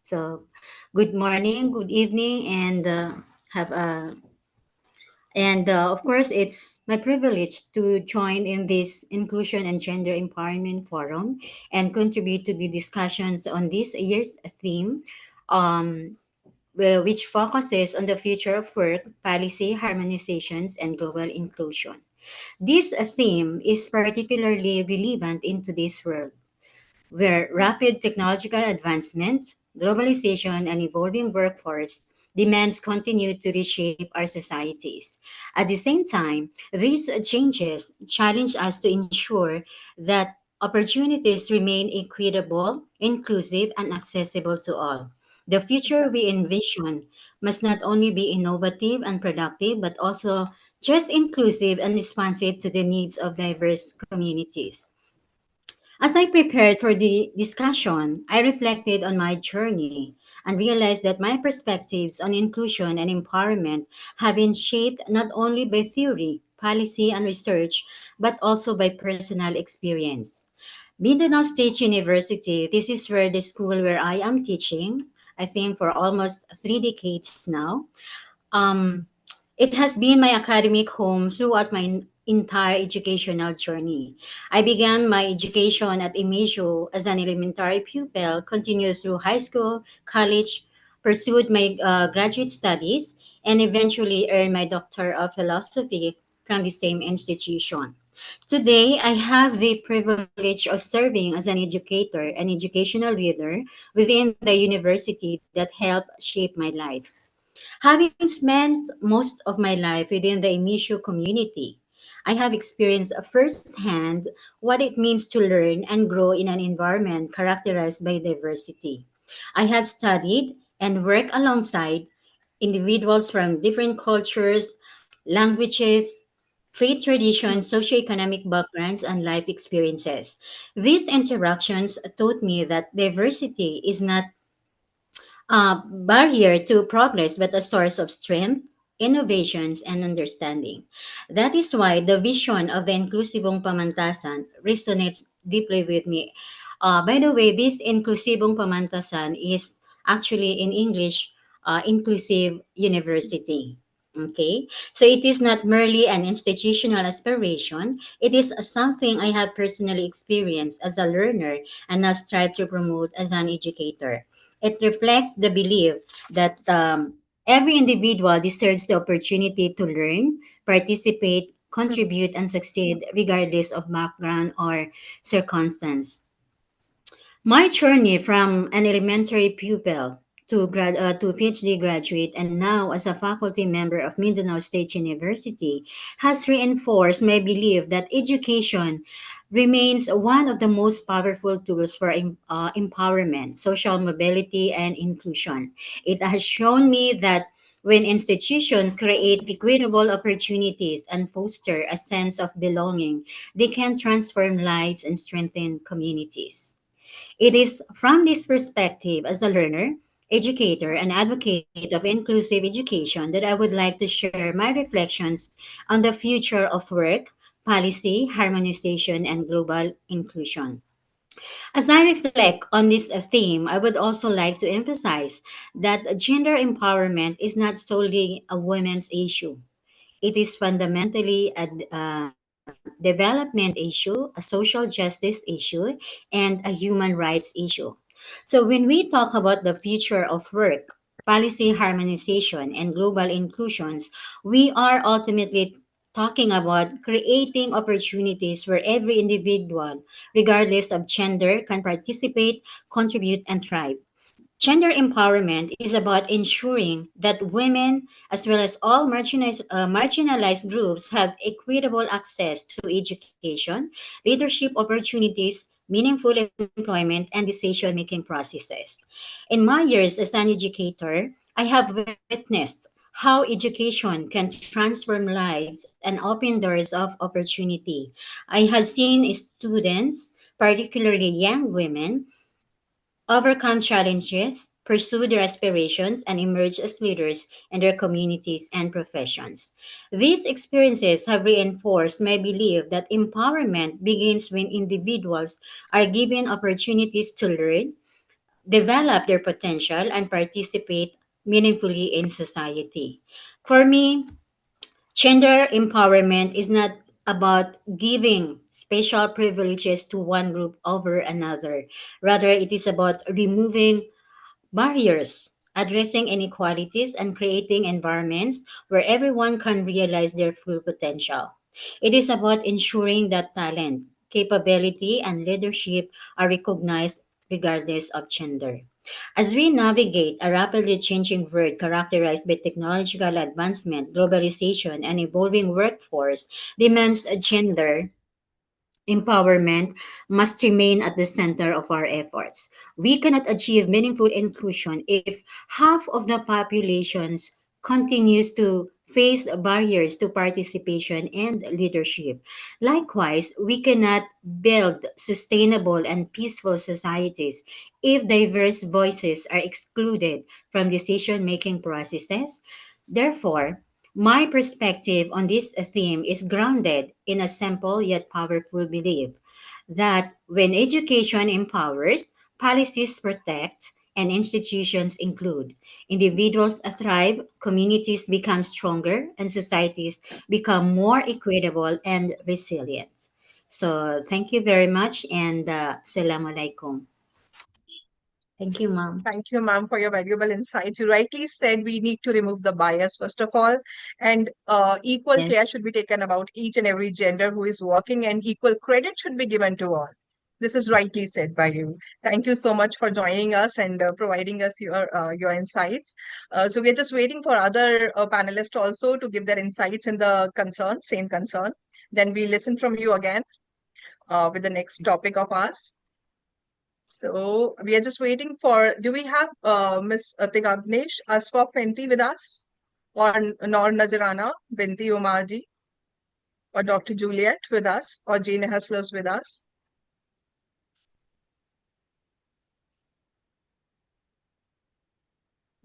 So, good morning, good evening, and have And of course, it's my privilege to join in this Inclusion and Gender Empowerment Forum and contribute to the discussions on this year's theme, um, which focuses on the future of work, policy harmonizations, and global inclusion. This theme is particularly relevant in today's world where rapid technological advancements, globalization, and evolving workforce demands continue to reshape our societies. At the same time, these changes challenge us to ensure that opportunities remain equitable, inclusive, and accessible to all. The future we envision must not only be innovative and productive, but also just inclusive and responsive to the needs of diverse communities. As I prepared for the discussion, I reflected on my journey and realized that my perspectives on inclusion and empowerment have been shaped not only by theory, policy, and research, but also by personal experience. Mindanao State University, this is where the school where I am teaching, I think for almost 3 decades now. Um, it has been my academic home throughout my entire educational journey. I began my education at Emesio as an elementary pupil, continued through high school, college, pursued my graduate studies, and eventually earned my Doctor of Philosophy from the same institution. Today, I have the privilege of serving as an educator and educational leader within the university that helped shape my life. Having spent most of my life within the Emisio community, I have experienced firsthand what it means to learn and grow in an environment characterized by diversity. I have studied and worked alongside individuals from different cultures, languages, faith traditions, socioeconomic backgrounds, and life experiences. These interactions taught me that diversity is not barrier to progress, but a source of strength, innovations, and understanding. That is why the vision of the Inclusibong Pamantasan resonates deeply with me. By the way, this Inclusibong Pamantasan is actually in English, Inclusive University. Okay, so it is not merely an institutional aspiration, it is something I have personally experienced as a learner and now strive to promote as an educator. It reflects the belief that every individual deserves the opportunity to learn, participate, contribute, and succeed regardless of background or circumstance. My journey from an elementary pupil to PhD graduate and now as a faculty member of Mindanao State University has reinforced my belief that education remains one of the most powerful tools for empowerment, social mobility, and inclusion. It has shown me that when institutions create equitable opportunities and foster a sense of belonging, they can transform lives and strengthen communities. It is from this perspective, as a learner, educator, and advocate of inclusive education, that I would like to share my reflections on the future of work, policy, harmonization, and global inclusion. As I reflect on this theme, I would also like to emphasize that gender empowerment is not solely a women's issue. It is fundamentally a development issue, a social justice issue, and a human rights issue. So, when we talk about the future of work, policy harmonization, and global inclusions, we are ultimately talking about creating opportunities where every individual, regardless of gender, can participate, contribute, and thrive. Gender empowerment is about ensuring that women, as well as all marginalized groups, have equitable access to education, leadership opportunities, meaningful employment, and decision making processes. In my years as an educator, I have witnessed how education can transform lives and open doors of opportunity. I have seen students, particularly young women, overcome challenges, pursue their aspirations, and emerge as leaders in their communities and professions. These experiences have reinforced my belief that empowerment begins when individuals are given opportunities to learn, develop their potential, and participate meaningfully in society. For me, Gender empowerment is not about giving special privileges to one group over another. Rather, it is about removing barriers, addressing inequalities, and creating environments where everyone can realize their full potential. It is about ensuring that talent, capability, and leadership are recognized regardless of gender. As we navigate a rapidly changing world characterized by technological advancement, globalization, and evolving workforce, demands a gender empowerment must remain at the center of our efforts. We cannot achieve meaningful inclusion if half of the populations continues to face barriers to participation and leadership. Likewise, we cannot build sustainable and peaceful societies if diverse voices are excluded from decision-making processes. Therefore, my perspective on this theme is grounded in a simple yet powerful belief that when education empowers, policies protect, and institutions include, individuals thrive, communities become stronger, and societies become more equitable and resilient. So, thank you very much, and Assalamu alaikum. Thank you, Mom. Thank you, ma'am, for your valuable insights. You rightly said we need to remove the bias, first of all, and equal Yes. care should be taken about each and every gender who is working, and equal credit should be given to all. This is rightly said by you. Thank you so much for joining us and providing us your insights. So we are just waiting for other panelists also to give their insights in the concern, same concern. Then we listen from you again with the next topic of ours. So we are just waiting for, do we have Miss Tigagnesh Asfa Fenty with us? Or Nor Nazirana Binti Umarji? Or Dr. Juliet with us? Or Jane Hustlers with us?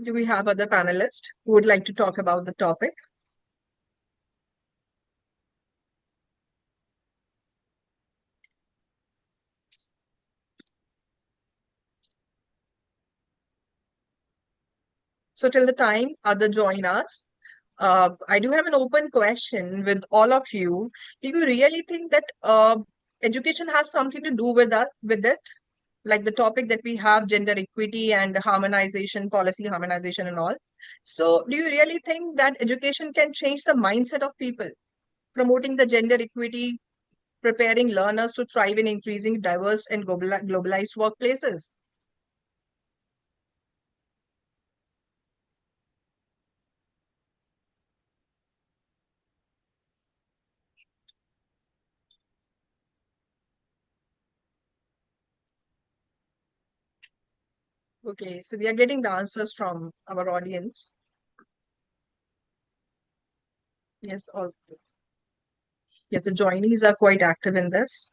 Do we have other panelists who would like to talk about the topic? So till the time other join us, I do have an open question with all of you. Do you really think that education has something to do with us, with it? Like the topic that we have, gender equity and harmonization, policy harmonization and all. So do you really think that education can change the mindset of people, promoting the gender equity, preparing learners to thrive in increasing diverse and globalized workplaces? Okay, so we are getting the answers from our audience. Yes, all. Yes, the joinees are quite active in this.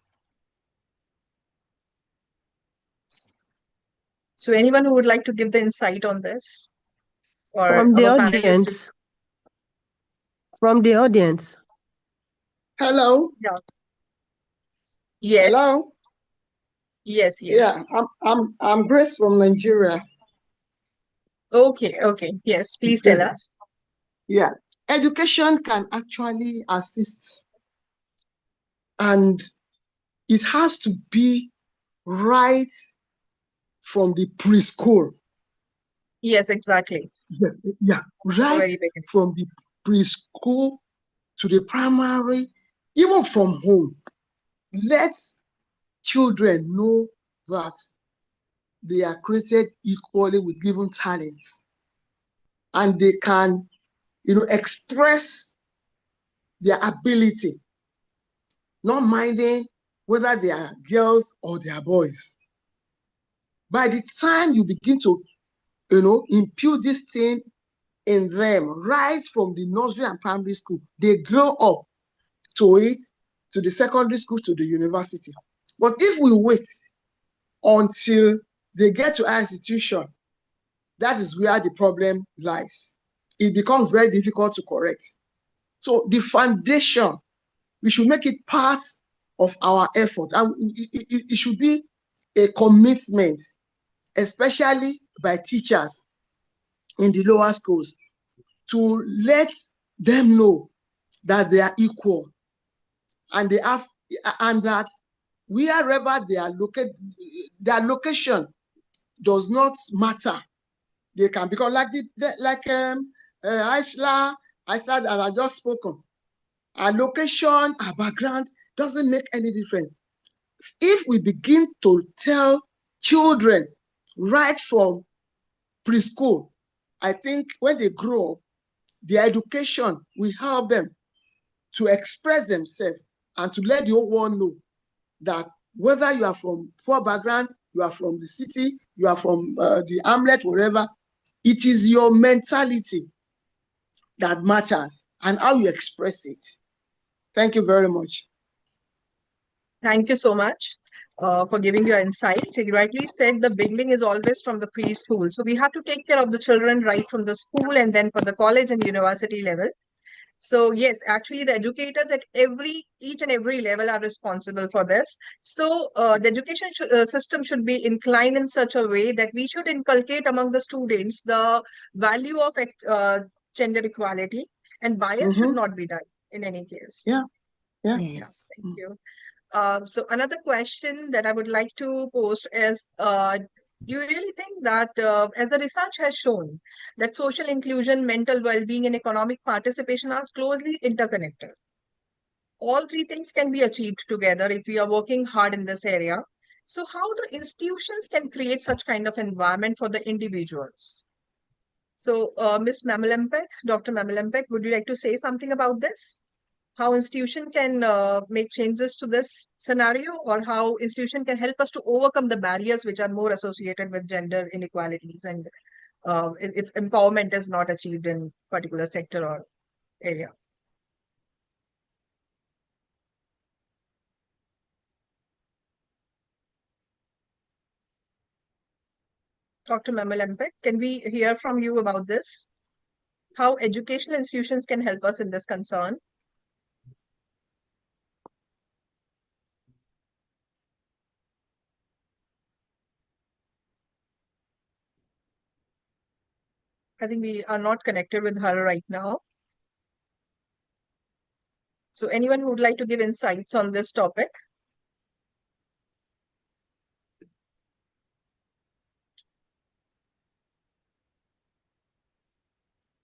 So anyone who would like to give the insight on this, or From the our panelists? audience. From the audience. Hello. Yeah. Yes. Hello. Yes, Yeah, yes. I'm Grace from Nigeria. Okay, okay. Yes, please tell us. Yeah, education can actually assist, and it has to be right from the preschool. Yes, exactly. Yes, yeah, right Very beginning. from the preschool to the primary, even from home. Let children know that they are created equally with given talents, and they can, express their ability, not minding whether they are girls or they are boys. By the time you begin to, impute this thing in them right from the nursery and primary school, they grow up to it, to the secondary school, to the university. But if we wait until they get to our institution, that is where the problem lies. It becomes very difficult to correct. So the foundation, we should make it part of our effort. And it should be a commitment, especially by teachers in the lower schools, to let them know that they are equal, and that wherever they are located, their location does not matter. They can become like Aisha and I just spoken. Our location, our background doesn't make any difference. If we begin to tell children right from preschool, I think when they grow up, their education will help them to express themselves and to let the whole world know that whether you are from poor background, you are from the city, you are from the hamlet, wherever, it is your mentality that matters and how you express it. Thank you very much. Thank you so much for giving your insights. You rightly said the beginning is always from the preschool. So we have to take care of the children right from the school and then for the college and university level. So yes, actually the educators at each and every level are responsible for this. So the education system should be inclined in such a way that we should inculcate among the students the value of gender equality, and bias should not be done in any case. Yeah. Yes. Thank you. So another question that I would like to post is, do you really think that, as the research has shown, that social inclusion, mental well-being, and economic participation are closely interconnected? All three things can be achieved together if we are working hard in this area. So how the institutions can create such kind of environment for the individuals? So, Ms. Mamalempek, Dr. Mamalempek, would you like to say something about this? How institution can make changes to this scenario, or how institution can help us to overcome the barriers which are more associated with gender inequalities, and if empowerment is not achieved in particular sector or area. Dr. Mamalempek, can we hear from you about this? How educational institutions can help us in this concern? I think we are not connected with her right now. So anyone who would like to give insights on this topic?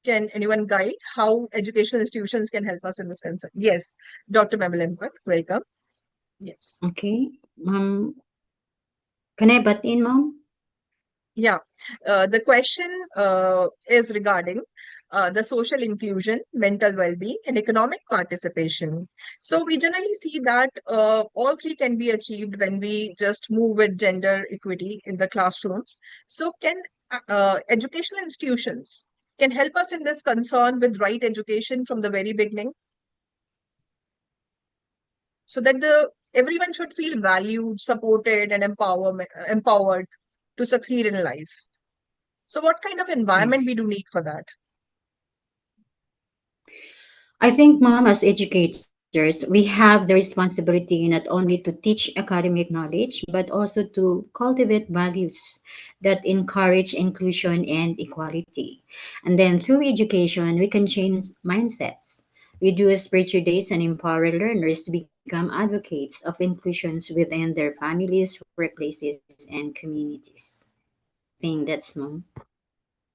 Can anyone guide how educational institutions can help us in this concern? Yes, Dr. Mamalempek, welcome. Yes. Okay. Can I butt in, Mom? Yeah, the question is regarding the social inclusion, mental well-being, and economic participation. So we generally see that all three can be achieved when we just move with gender equity in the classrooms. So can educational institutions can help us in this concern with right education from the very beginning, so that everyone should feel valued, supported, and empowered to succeed in life. So what kind of environment we Yes. do need for that? I think, Mom, as educators, we have the responsibility not only to teach academic knowledge, but also to cultivate values that encourage inclusion and equality. And then through education, we can change mindsets, reduce prejudice, and empower learners to become advocates of inclusions within their families, workplaces, and communities. I think that's, Mom.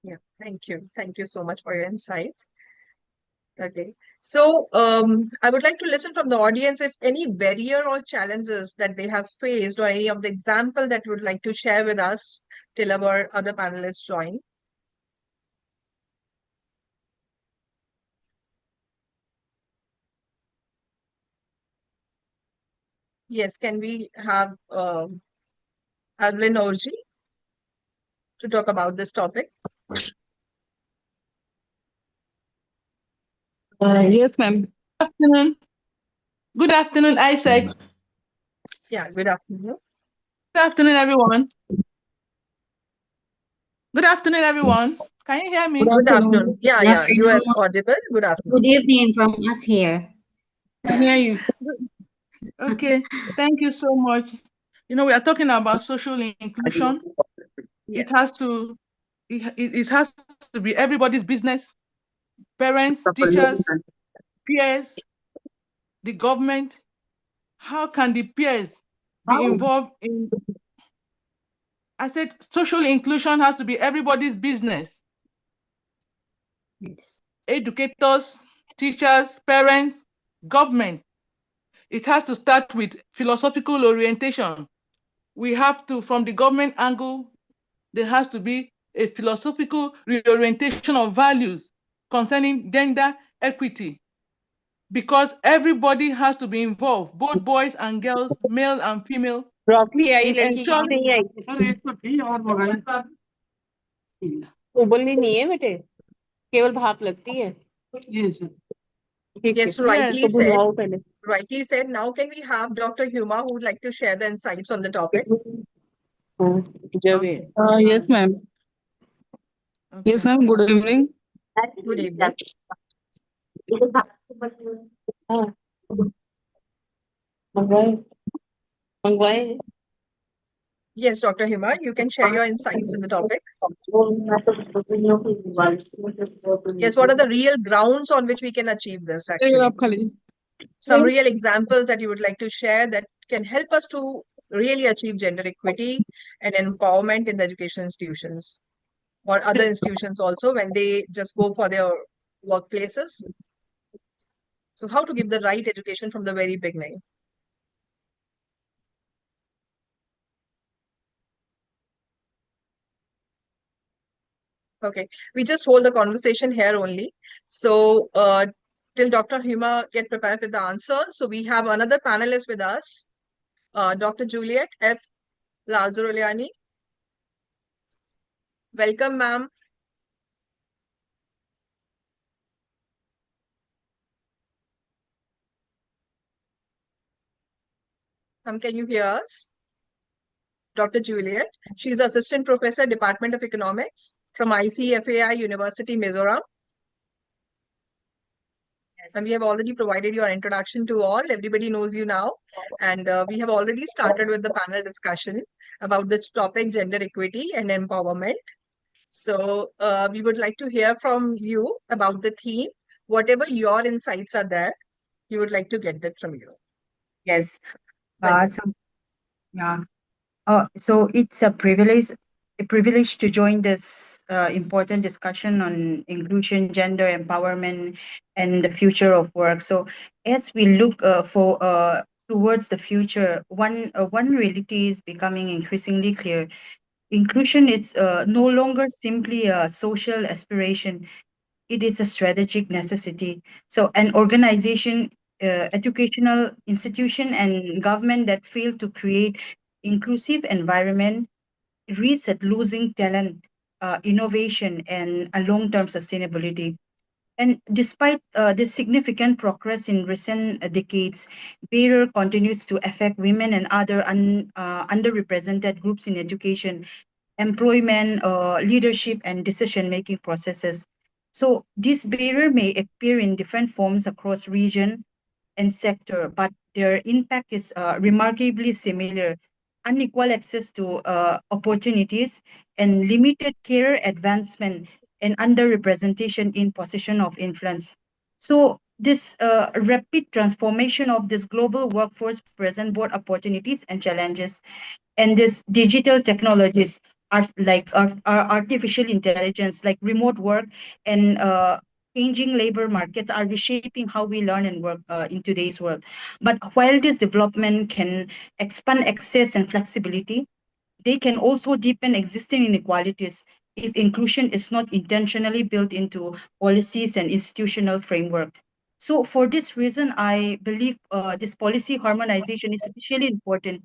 Yeah, thank you. Thank you so much for your insights. Okay. So I would like to listen from the audience if any barrier or challenges that they have faced, or any of the example that you would like to share with us till our other panelists join. Yes, can we have Adeline Orji to talk about this topic? Yes, ma'am. Good afternoon. Good afternoon, ICERT. Yeah, good afternoon. Good afternoon, everyone. Good afternoon, everyone. Can you hear me? Good afternoon. Yeah, Good yeah, you are afternoon. audible. Good Good afternoon. evening from us here. I can hear you. Okay. Thank you so much. You know, we are talking about social inclusion. It has Yes. to it has to be everybody's business. Parents, teachers, peers, the government? How can the peers be involved in? I said social inclusion has to be everybody's business. Yes. Educators, teachers, parents, government. It has to start with philosophical orientation. We have to, from the government angle, there has to be a philosophical reorientation of values concerning gender equity, because everybody has to be involved, both boys and girls, male and female, broccoli I in लड़की की ensuring नहीं आई उबलनी नहीं है बेटे केवल भाप लगती है ठीक है Yes, yes, इसको भुनवाओ पहले rightly said. Now, can we have Dr. Huma who would like to share the insights on the topic? हाँ, जब okay, yes ma'am okay. Yes ma'am good evening Good evening. हाँ मंगवाए मंगवाए Yes, Dr. Hima, you can share your insights on the topic. Yes, what are the real grounds on which we can achieve this actually? आप खा लीजिए Some real examples that you would like to share that can help us to really achieve gender equity and empowerment in the education institutions or other institutions also when they just go for their workplaces. So how to give the right education from the very beginning? Okay, we just hold the conversation here only. So till Dr. Hima get prepared with the answer. So we have another panelist with us, Dr. Juliet F. Lazaruliani. Welcome, ma'am. Can you hear us? Dr. Juliet. She's Assistant Professor, Department of Economics from ICFAI University, Mizoram. And we have already provided your introduction to all. Everybody knows you now. And we have already started with the panel discussion about the topic gender equity and empowerment. So we would like to hear from you about the theme. Whatever your insights are there, we would like to get that from you. Yes. Welcome. So yeah. So it's a privilege to join this important discussion on inclusion, gender empowerment, and the future of work. So as we look for towards the future, one reality is becoming increasingly clear. Inclusion is no longer simply a social aspiration, it is a strategic necessity. So an organization, educational institution, and government that fail to create inclusive environment risk at losing talent, innovation, and a long-term sustainability. And despite this significant progress in recent decades, barrier continues to affect women and other underrepresented groups in education, employment, leadership, and decision-making processes. So this barrier may appear in different forms across region and sector, but their impact is remarkably similar. Unequal access to opportunities and limited career advancement and underrepresentation in position of influence. So this rapid transformation of this global workforce present both opportunities and challenges. And this digital technologies are like our artificial intelligence, like remote work and changing labor markets are reshaping how we learn and work in today's world. But while this development can expand access and flexibility, they can also deepen existing inequalities if inclusion is not intentionally built into policies and institutional framework. So for this reason, I believe this policy harmonization is especially important,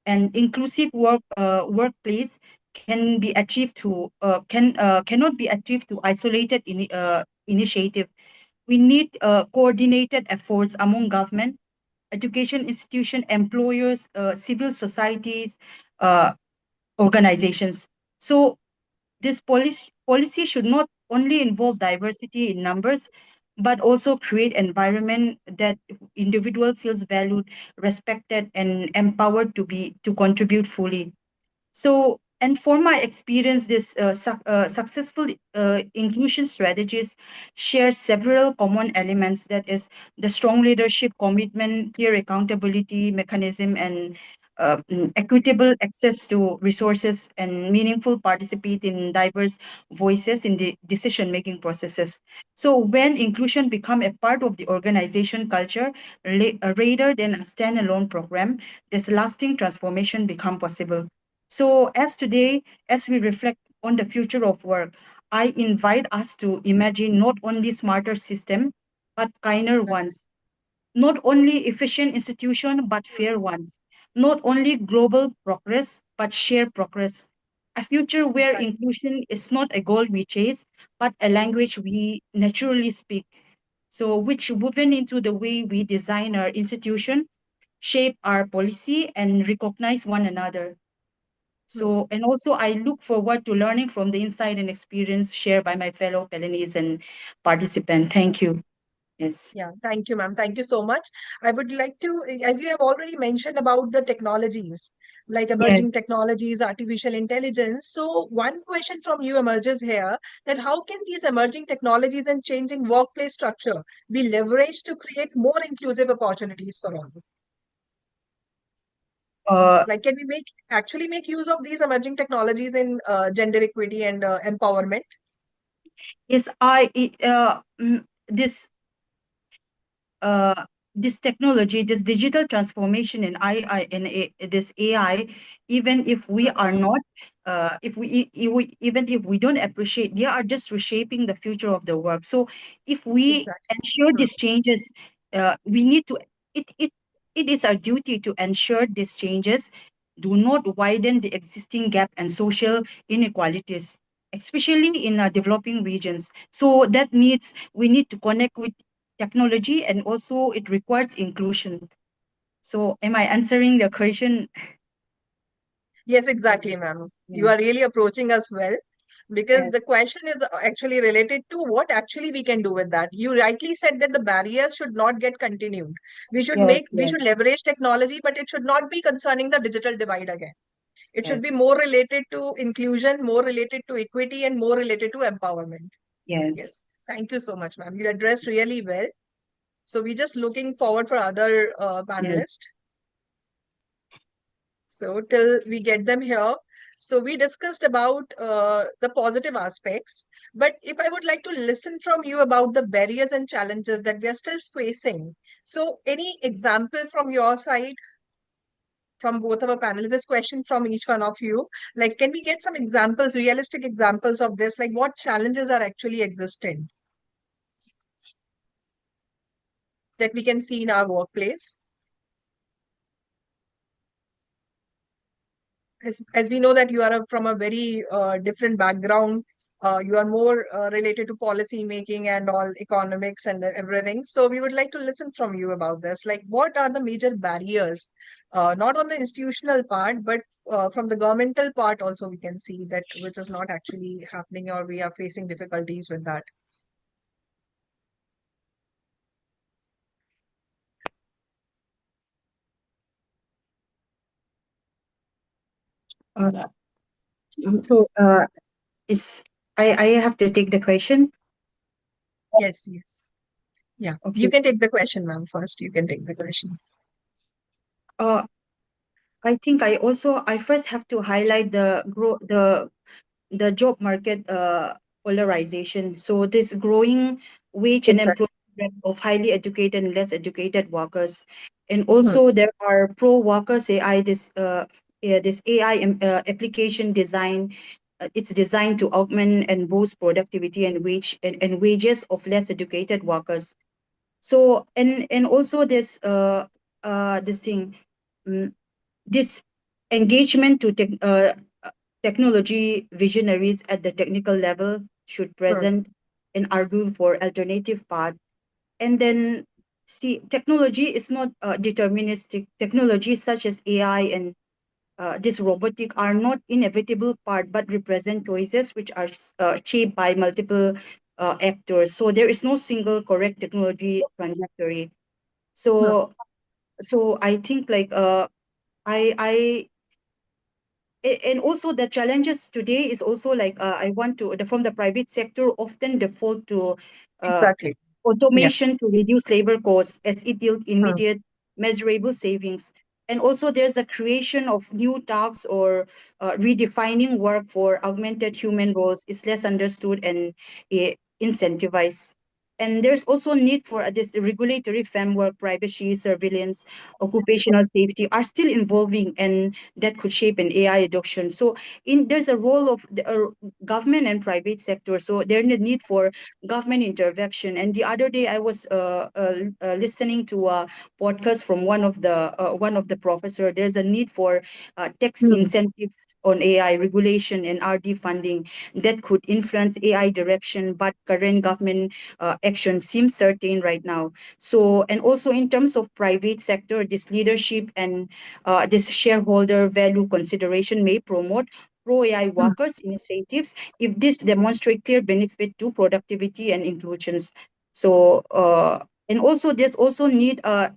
and inclusive workplace can be achieved to cannot be achieved to isolated initiative. We need coordinated efforts among government, education institution, employers, civil societies, uh, organizations. So this policy should not only involve diversity in numbers, but also create environment that individual feels valued, respected, and empowered to contribute fully. So And for my experience, this successful inclusion strategies share several common elements. That is the strong leadership, commitment, clear accountability mechanism, and equitable access to resources and meaningful participate in diverse voices in the decision-making processes. So when inclusion become a part of the organization culture rather than a standalone program, this lasting transformation become possible. So as we reflect on the future of work, I invite us to imagine not only smarter system, but kinder ones, not only efficient institution, but fair ones, not only global progress, but shared progress. A future where Exactly. inclusion is not a goal we chase, but a language we naturally speak. So which woven into the way we design our institution, shape our policy, and recognize one another. So, and also I look forward to learning from the insight and experience shared by my fellow Pelenese and participant. Thank you. Yes. Yeah, thank you, ma'am. Thank you so much. I would like to, as you have already mentioned about the technologies, like emerging Yes. technologies, artificial intelligence. So, one question from you emerges here that how can these emerging technologies and changing workplace structure be leveraged to create more inclusive opportunities for all? Uh, Like, can we actually make use of these emerging technologies in gender equity and empowerment? yes, this uh, this technology, this digital transformation in this AI, even if we Hmm. are not, even if we don't appreciate, they are just reshaping the future of the work. So if we Exactly. ensure Hmm. these changes, we need to, it, it, it is our duty to ensure these changes do not widen the existing gap and social inequalities, especially in developing regions. So we need to connect with technology, and also it requires inclusion. So am I answering the question? Yes, exactly, ma'am. You are Yes, really approaching us well because yes, the question is actually related to what actually we can do with that. You rightly said that the barriers should not get continued. yes, We yes, should leverage technology, but it should not be concerning the digital divide again. It should be yes, more related to inclusion, more related to equity, and more related to empowerment. yes, Yes. Thank you so much, ma'am. You addressed really well. So we're just looking forward for other yes. panelists. So till we get them here. So we discussed about the positive aspects, but if I would like to listen from you about the barriers and challenges that we are still facing. So any example from your side, from both of our panelists, this question from each one of you, like can we get some examples, realistic examples of this, like what challenges are actually existing that we can see in our workplace? As we know that you are from a very different background, you are more related to policy making and all economics and everything. So we would like to listen from you about this. Like, what are the major barriers, not on the institutional part, but from the governmental part also we can see that which is not actually happening or we are facing difficulties with that. Uh, so is I have to take the question. Yes, yes. Yeah, you Okay. can take the question, ma'am. First, you can take the question. Uh, I think I first have to highlight the job market polarization. So this growing wage and Exactly. employment gap of highly educated and less educated workers, and Hmm. also there are pro workers AI. This AI application design. It's designed to augment and boost productivity and wages of less educated workers. So and also this thing. mm, this engagement to technology visionaries at the technical level should Hmm. present and argue for alternative path. And then see, technology is not deterministic. Technologies such as AI and this robotic are not inevitable part, but represent choices which are shaped by multiple actors. So there is no single correct technology trajectory. Hmm. So I think like I and also the challenges today is also like from the private sector often default to Exactly. Yeah. automation to reduce labor costs as it yields Hmm. immediate measurable savings. And also there's a creation of new tasks or redefining work for augmented human roles is less understood and incentivized. And there's also need for this regulatory framework, privacy, surveillance, occupational safety are still evolving, and that could shape an AI adoption. So there's a role of the government and private sector. So there's a need for government intervention. And the other day, I was listening to a podcast from one of the professor. There's a need for tax Hmm. incentive on AI regulation and RD funding that could influence AI direction, but current government action seems certain right now. So, and also in terms of private sector, this leadership and this shareholder value consideration may promote pro AI Hmm. workers initiatives if this demonstrate clear benefit to productivity and inclusions. So, and also there's also need a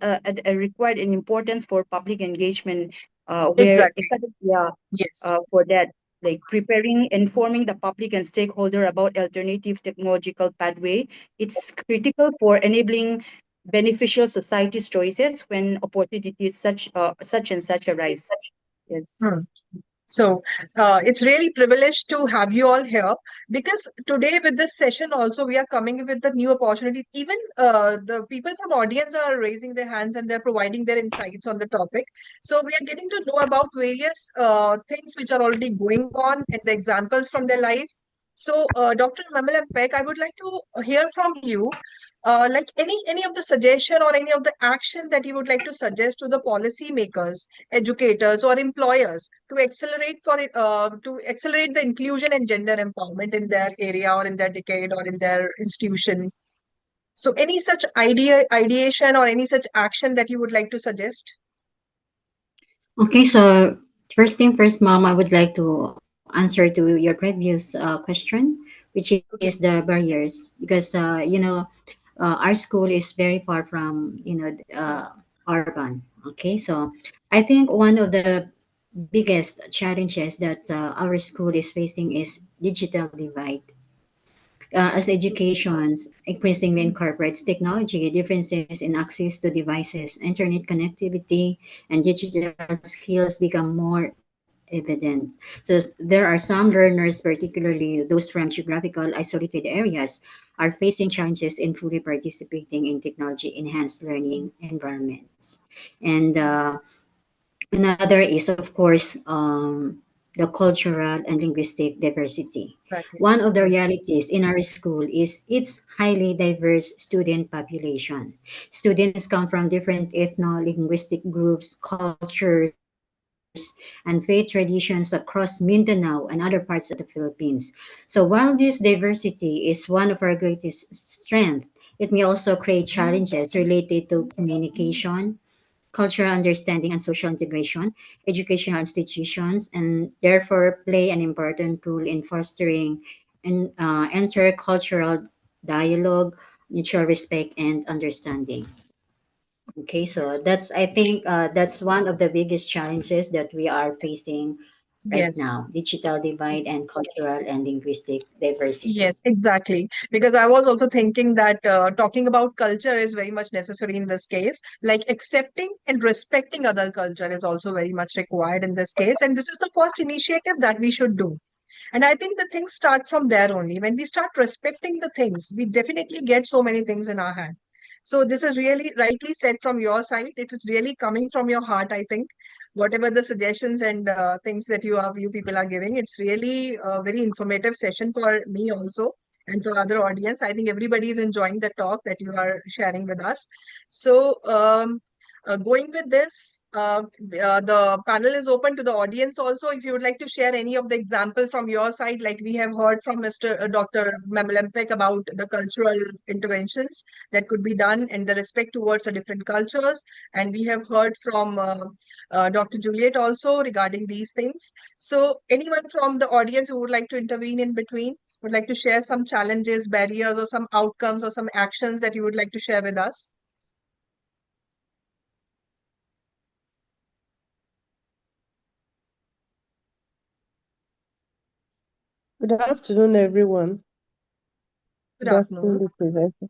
required an importance for public engagement, where Exactly. yeah, Yes. for that, like preparing, informing the public and stakeholder about alternative technological pathway. It's critical for enabling beneficial society's choices when opportunities such and such arise. Yes. Hmm. So it's really privileged to have you all here because today with this session also we are coming with the new opportunities. Even the people from audience are raising their hands and they're providing their insights on the topic. So we are getting to know about various things which are already going on and the examples from their life. So Dr. Mamala Peck, I would like to hear from you. Like any of the suggestion or any of the action that you would like to suggest to the policymakers, educators, or employers to accelerate the inclusion and gender empowerment in their area or in their decade or in their institution. So, any such ideation, or any such action that you would like to suggest? Okay, so first thing first, Mom, I would like to answer to your previous question, which is the Okay. barriers, because our school is very far from urban. Okay, so I think one of the biggest challenges that our school is facing is digital divide. As educations increasingly incorporates technology, differences in access to devices, internet connectivity, and digital skills become more evident. So there are some learners, particularly those from geographical isolated areas, are facing challenges in fully participating in technology-enhanced learning environments. And another is, of course, the cultural and linguistic diversity. Exactly. One of the realities in our school is its highly diverse student population. Students come from different ethno-linguistic groups, cultures, and faith traditions across Mindanao and other parts of the Philippines. So while this diversity is one of our greatest strengths, it may also create challenges related to communication, cultural understanding, and social integration. Educational institutions and therefore play an important role in fostering intercultural dialogue, mutual respect, and understanding. Okay, so Yes. that's I think that's one of the biggest challenges that we are facing right Yes. now: digital divide and cultural and linguistic diversity. Yes, exactly. Because I was also thinking that talking about culture is very much necessary in this case. Like accepting and respecting other culture is also very much required in this case. And this is the first initiative that we should do. And I think the things start from there only. When we start respecting the things, we definitely get so many things in our hand. So this is really rightly said from your side. It is really coming from your heart, I think. Whatever the suggestions and things that you people are giving, it's really a very informative session for me also and for other audience. I think everybody is enjoying the talk that you are sharing with us. So going with this, the panel is open to the audience also. If you would like to share any of the example from your side, like we have heard from Mr. Dr. Mamalempek about the cultural interventions that could be done and the respect towards the different cultures. And we have heard from Dr. Juliet also regarding these things. So anyone from the audience who would like to intervene in between, would like to share some challenges, barriers, or some outcomes or some actions that you would like to share with us? Good afternoon, everyone. Good afternoon. the presenter.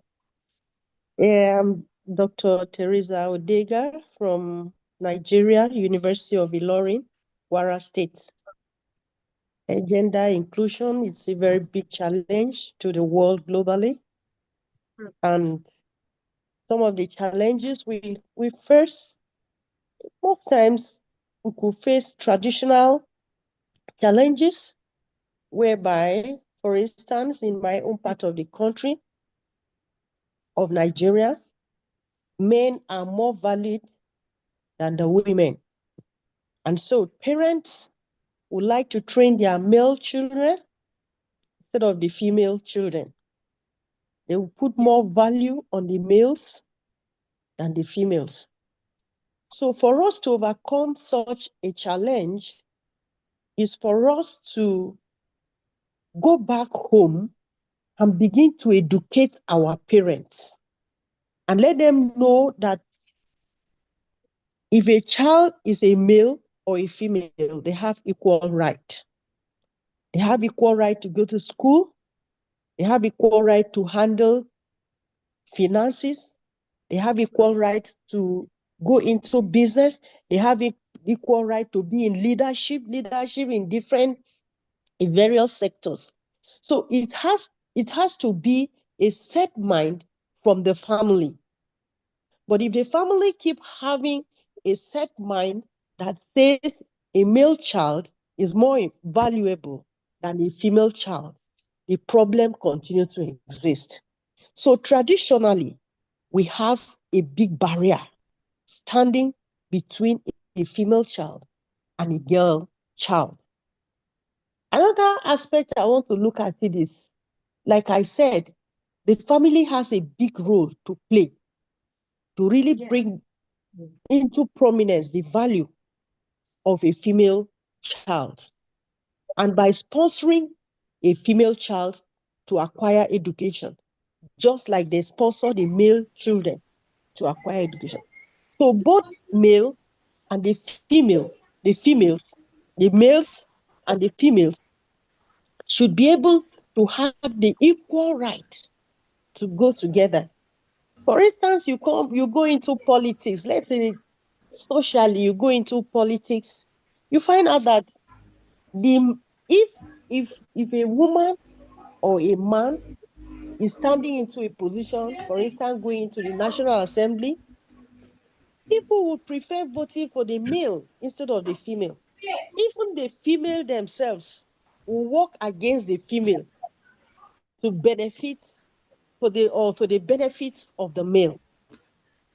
Yeah, I'm Dr. Teresa Odega from Nigeria, University of Ilorin, Kwara State. Gender inclusion, it's a very big challenge to the world globally. And some of the challenges we first, most times we could face traditional challenges whereby, for instance, in my own part of the country of Nigeria, men are more valued than the women. And so parents would like to train their male children instead of the female children. They will put more value on the males than the females. So for us to overcome such a challenge is for us to go back home and begin to educate our parents and let them know that if a child is a male or a female, they have equal right. They have equal right to go to school. They have equal right to handle finances. They have equal right to go into business. They have equal right to be in leadership in various sectors. So it has to be a set mind from the family. But if the family keep having a set mind that says a male child is more valuable than a female child, the problem continues to exist. So traditionally, we have a big barrier standing between a female child and a girl child. Another aspect I want to look at it is, like I said, the family has a big role to play to really bring into prominence the value of a female child. And by sponsoring a female child to acquire education, just like they sponsor the male children to acquire education. So both male and the females, the males and the females should be able to have the equal right to go together. For instance, you go into politics, let's say socially, you go into politics, you find out that if a woman or a man is standing into a position, for instance, going into the National Assembly, people would prefer voting for the male instead of the female. Even the female themselves will work against the female to benefit for the benefits of the male.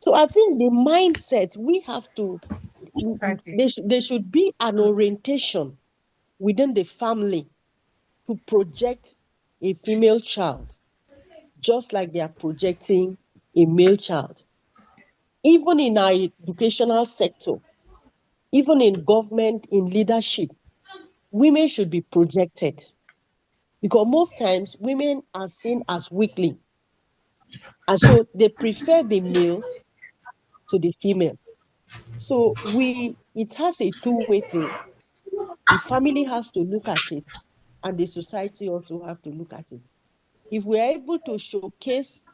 So I think the mindset we have to, there should be an orientation within the family to project a female child, just like they are projecting a male child. Even in our educational sector, even in government, in leadership, women should be projected. Because most times women are seen as weakling. And so they prefer the male to the female. So it has a two-way thing. The family has to look at it, and the society also have to look at it. If we are able to showcase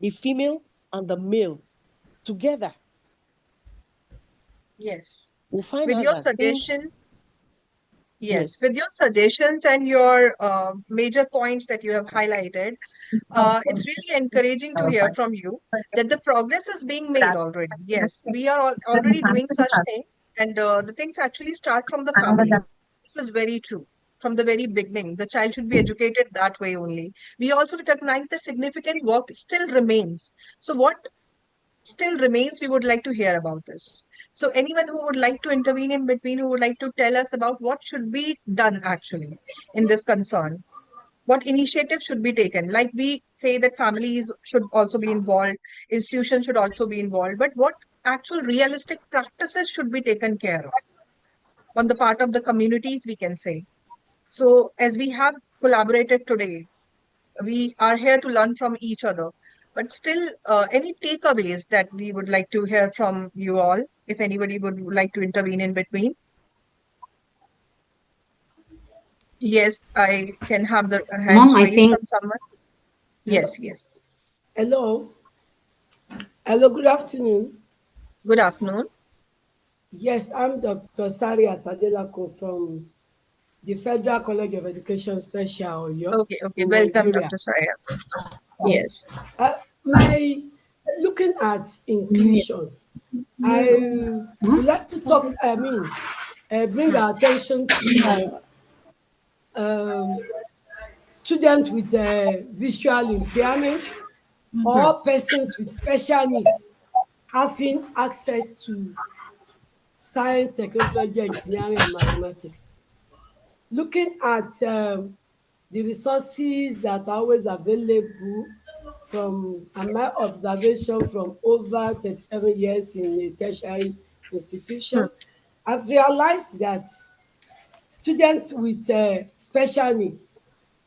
the female and the male together, Yes. we'll find With out your that things, suggestion, yes, with your suggestions and your major points that you have highlighted, it's really encouraging to hear from you that the progress is being made already. Yes, we are already doing such things, and the things actually start from the family. This is very true. From the very beginning, the child should be educated that way only. We also recognize that significant work still remains. So, what still remains, we would like to hear about this. So, anyone who would like to intervene in between, who would like to tell us about what should be done actually in this concern, what initiatives should be taken? Like we say that families should also be involved, institutions should also be involved, but what actual realistic practices should be taken care of on the part of the communities, we can say. So, as we have collaborated today, we are here to learn from each other. But still, any takeaways that we would like to hear from you all, if anybody would like to intervene in between? Yes, I can have the Mom, hands I raised think from someone. Hello. Yes, yes. Hello. Hello, good afternoon. Good afternoon. Yes, I'm Dr. Sari Atadelako from the Federal College of Education Special Oyo Okay, okay. in Welcome, Nigeria. Dr. Saya. Yes. Yes. My looking at inclusion, I would like to talk, bring Hmm. our attention to students with visual impairment Hmm. or persons with special needs having access to science, technology, engineering, and mathematics. Looking at the resources that are always available from my Yes. observation from over 37 years in a tertiary Hmm. institution, I've realized that students with special needs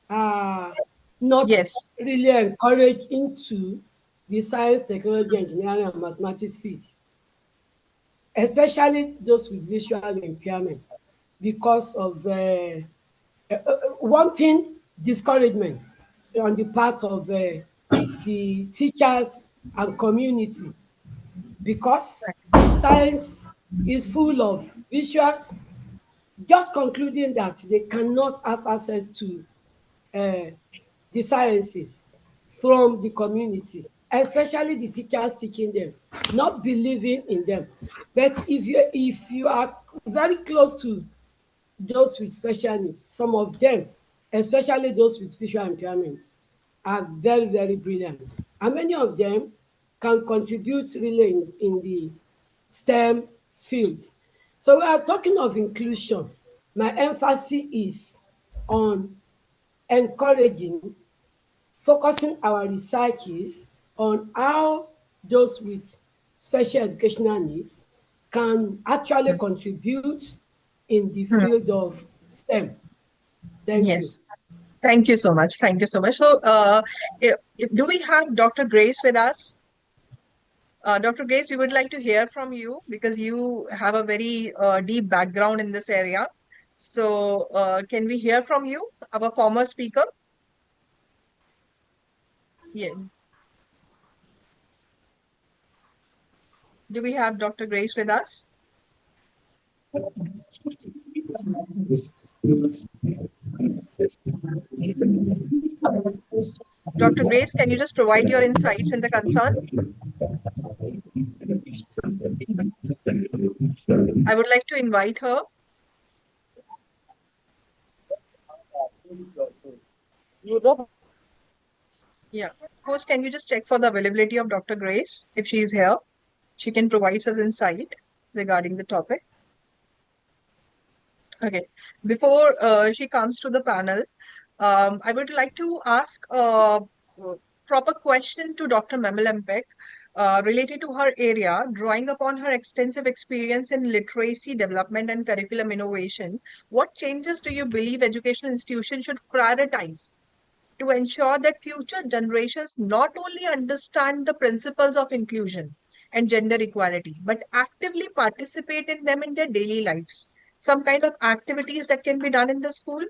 are not Yes. really encouraged into the science, technology, engineering, and mathematics field, especially those with visual impairment, because of wanting discouragement on the part of the teachers and community, because science is full of visuals, just concluding that they cannot have access to uh, the sciences from the community, especially the teachers teaching them, not believing in them. But if you are very close to those with special needs, some of them, especially those with visual impairments, are very, very brilliant. And many of them can contribute really in the STEM field. So we are talking of inclusion. My emphasis is on encouraging, focusing our researches on how those with special educational needs can actually Hmm. contribute in the Hmm. field of STEM. Thank you. Yes. Thank you so much. Thank you so much. So, do we have Dr. Grace with us? Dr. Grace, we would like to hear from you because you have a very deep background in this area. So, can we hear from you, our former speaker? Yeah. Do we have Dr. Grace with us? Dr. Grace, can you just provide your insights in the concern? I would like to invite her. Yeah. Host, can you just check for the availability of Dr. Grace if she is here? She can provide us insight regarding the topic. Okay. Before she comes to the panel, I would like to ask a proper question to Dr. Memelempek related to her area, drawing upon her extensive experience in literacy development and curriculum innovation. What changes do you believe educational institutions should prioritize to ensure that future generations not only understand the principles of inclusion and gender equality, but actively participate in them in their daily lives? Some kind of activities that can be done in the school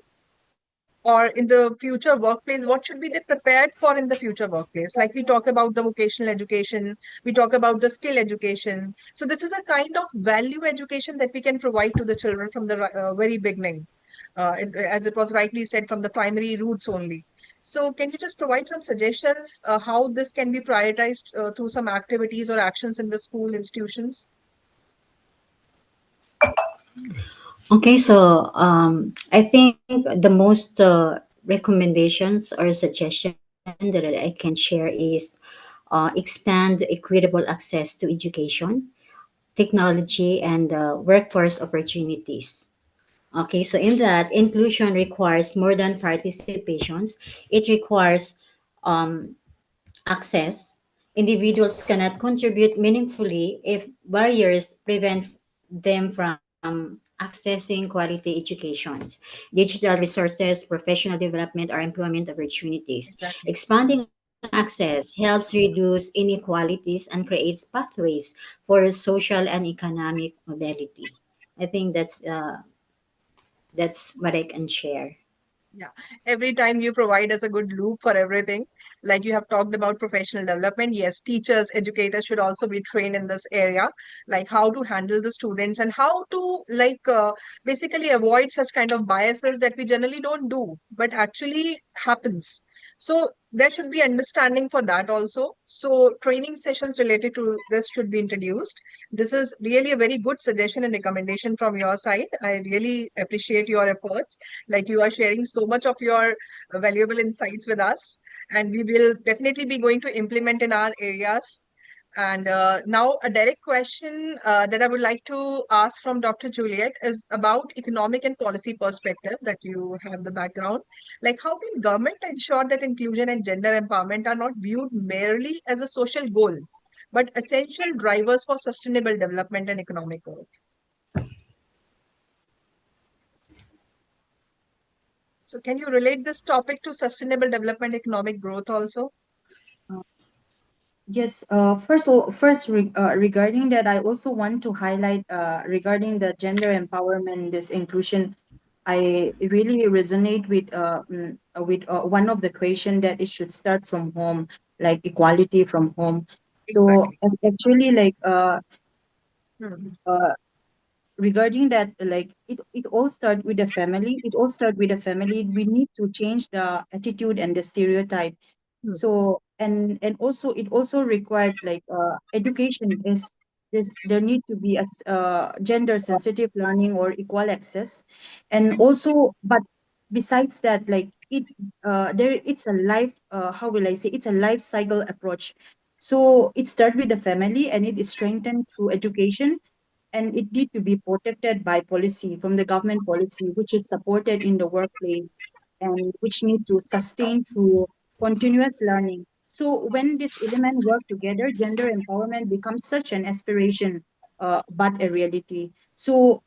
or in the future workplace. What should be they prepared for in the future workplace? Like we talk about the vocational education, we talk about the skill education. So this is a kind of value education that we can provide to the children from the very beginning, as it was rightly said, from the primary roots only. So can you just provide some suggestions how this can be prioritized through some activities or actions in the school institutions? okay. So I think the most recommendations or suggestion that I can share is expand equitable access to education, technology, and workforce opportunities. Okay, so in that, inclusion requires more than participations. It requires um, access. Individuals cannot contribute meaningfully if barriers prevent them from accessing quality educations, digital resources, professional development, or employment opportunities. Exactly. Expanding access helps reduce inequalities and creates pathways for social and economic mobility. I think that's what I can share. Yeah, every time you provide us a good loop for everything, like you have talked about professional development. Yes, teachers, educators should also be trained in this area, like how to handle the students and how to basically avoid such kind of biases that we generally don't do, but actually happens. So there should be understanding for that also. So training sessions related to this should be introduced. This is really a very good suggestion and recommendation from your side. I really appreciate your efforts, like you are sharing so much of your valuable insights with us, and we will definitely be going to implement in our areas. And now a direct question that I would like to ask from Dr. Juliet is about economic and policy perspective, that you have the background. Like, how can government ensure that inclusion and gender empowerment are not viewed merely as a social goal, but essential drivers for sustainable development and economic growth? So can you relate this topic to sustainable development, economic growth also? Yes, regarding that, I also want to highlight regarding the gender empowerment, this inclusion. I really resonate with one of the question that it should start from home, like equality from home. So Exactly. actually, like Hmm. uh, regarding that, like it all start with the family. It all start with the family. We need to change the attitude and the stereotype. Hmm. So and also it also required like education is there need to be a gender sensitive learning or equal access. And also, but besides that, like there it's a life, how will I say, it's a life cycle approach. So it start with the family and it is strengthened through education, and it need to be protected by policy from the government policy, which is supported in the workplace and which need to sustain through continuous learning. So when this element work together, gender empowerment becomes such an aspiration, but a reality. So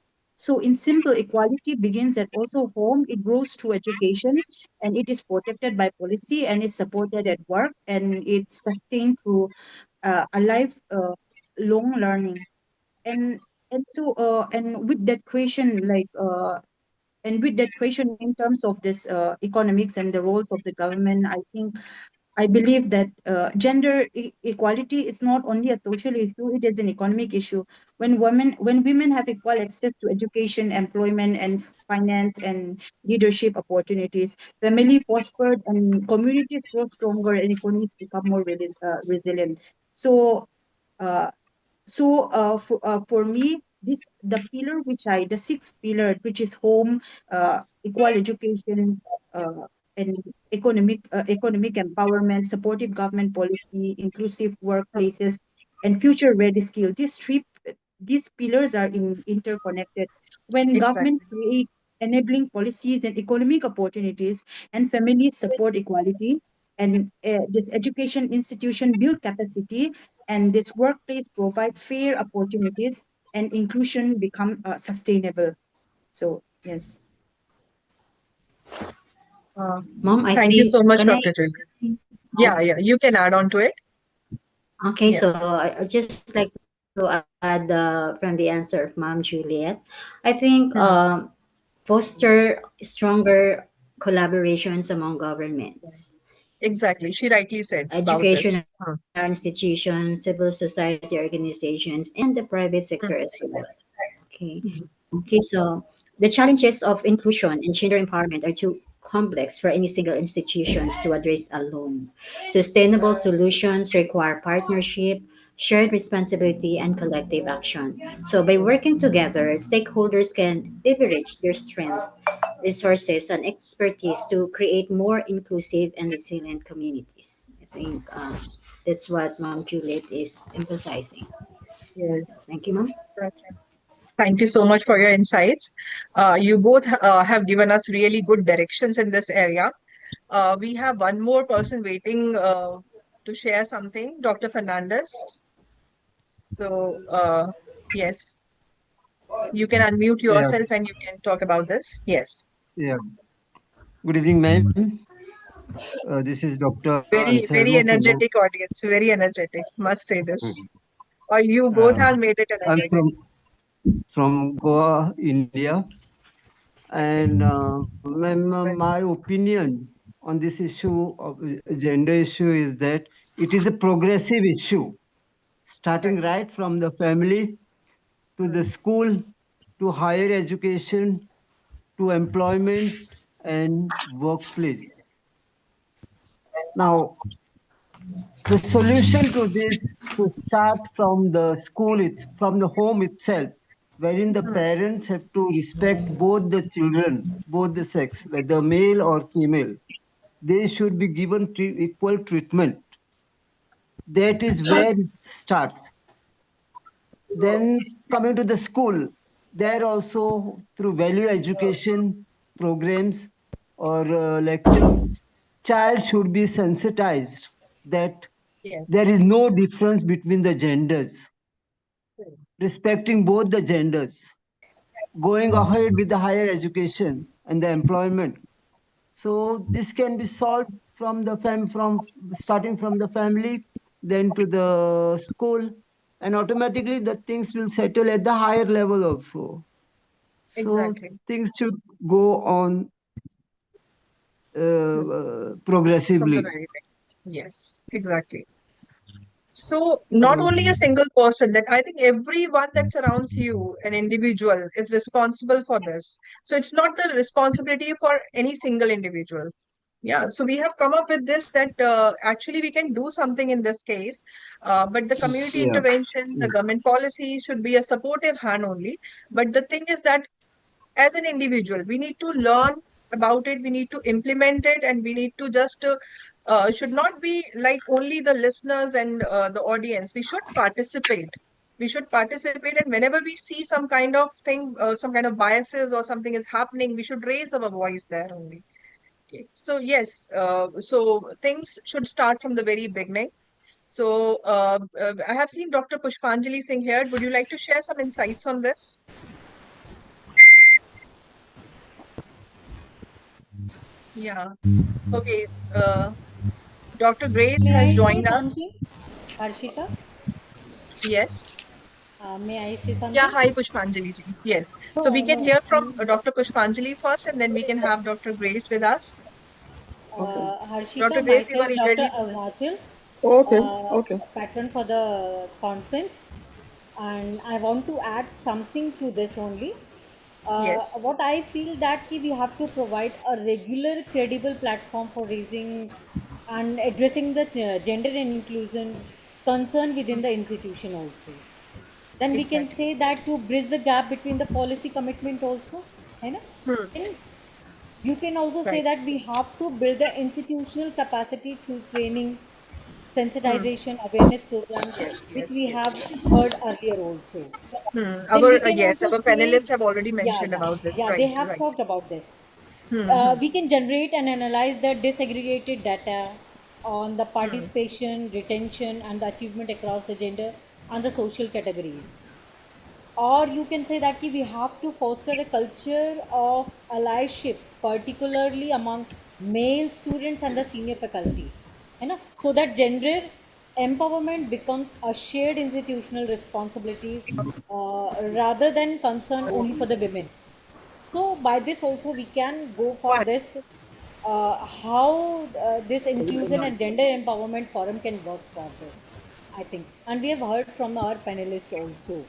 in simple, equality begins at also home. It grows through education, and it is protected by policy, and it's supported at work, and it's sustained through a life long learning. And and so uh and with that question, in terms of this economics and the roles of the government, I believe that gender equality is not only a social issue, it is an economic issue. When women have equal access to education, employment, and finance and leadership opportunities, family prospered and communities grow stronger and economies become more resilient. So uh, for me, the sixth pillar, which is home, equal education, and economic empowerment, supportive government policy, inclusive workplaces, and future ready skill. These pillars are interconnected. When government Exactly. create enabling policies and economic opportunities, and families support equality, and this education institution build capacity, and this workplace provide fair opportunities, and inclusion become sustainable. So yes. Uh, Mom, I Thank you think so much, can I? Dr. Juliet. Yeah, yeah, you can add on to it. Okay, Yeah, so I just like to add from the answer of Mom Juliet. I think hmm, foster stronger collaborations among governments, exactly. She rightly said about educational this. Hmm, institutions, civil society organizations, and the private sector as hmm, well. Okay. hmm. Okay, so the challenges of inclusion and gender empowerment are too complex for any single institutions to address alone. Sustainable solutions require partnership, shared responsibility, and collective action. So by working together, stakeholders can leverage their strengths, resources, and expertise to create more inclusive and resilient communities. I think that's what Mom Juliet is emphasizing. Yes. Thank you, Mom. Okay. Thank you so much for your insights. You both have given us really good directions in this area. We have one more person waiting to share something, Dr. Fernandez. So, yes, you can unmute Yeah, yourself and you can talk about this. Yes. yeah. Good evening, ma'am. This is Dr. Very, Anselmo very from energetic audience, very energetic, must say Mhm. this. Or you both uh, have made it I'm energetic. from Goa, India, And my opinion on this issue of gender issue is that it is a progressive issue, starting right from the family to the school to higher education to employment and workplace. Now, the solution to this to start from the school, it's from the home itself, wherein the parents have to respect both the children, both the sex, whether male or female. They should be given equal treatment. That is where it starts. Then coming to the school, there also through value education programs or lecture, child should be sensitized that there is no difference between the genders, respecting both the genders, going ahead with the higher education and the employment. So this can be solved from the from starting from the family, then to the school, and automatically the things will settle at the higher level also. So things should go on progressively. Yes, exactly. So not only a single person, that I think everyone that surrounds you, an individual, is responsible for this. So it's not the responsibility for any single individual. Yeah, so we have come up with this that actually we can do something in this case, but the community Yeah. intervention, the government policy should be a supportive hand only. But the thing is that as an individual, we need to learn about it, we need to implement it, and we need to just should not be like only the listeners and the audience. We should participate. We should participate, and whenever we see some kind of thing, some kind of biases or something is happening, we should raise our voice there only. Okay. So yes, so things should start from the very beginning. So I have seen Dr. Pushpanjali Singh here. Would you like to share some insights on this? Yeah. Okay. Dr. Grace May has I say joined something, us. Harshita? Yes. May I say Yeah. something? Hi, Pushpanjali ji. Yes. So we No, can no. hear from Dr. Pushpanjali first, and then we can have Dr. Grace with us. Okay. Dr. Harshita, Grace, you myself, are Dr. eagerly. Arunachal, Okay. Okay. patron for the conference, and I want to add something to this only. Yes. What I feel that we have to provide a regular, credible platform for raising and addressing the gender and inclusion concern within the institution also. Then we can Exactly. say that to bridge the gap between the policy commitment also, है ना? Hmm. And you can also say Right. that we have to build the institutional capacity through training, Hmm. sensitization, awareness programs, Yes. which Yes. we have Yes. heard earlier also. Then Our we can yes, also our say, panelists have already yeah, mentioned yeah, about this. yeah, they Right. have Right. talked about this. Hmm. We can generate and analyze the disaggregated data on the Hmm. participation, retention, and the achievement across the gender and the social categories. Or you can say that we have to foster a culture of allyship, particularly among male students and the senior faculty, so that gender empowerment becomes a shared institutional responsibilities rather than concern only for the women. So by this also we can go for this, how this inclusion and gender empowerment forum can work further, I think. And we have heard from our panelists also.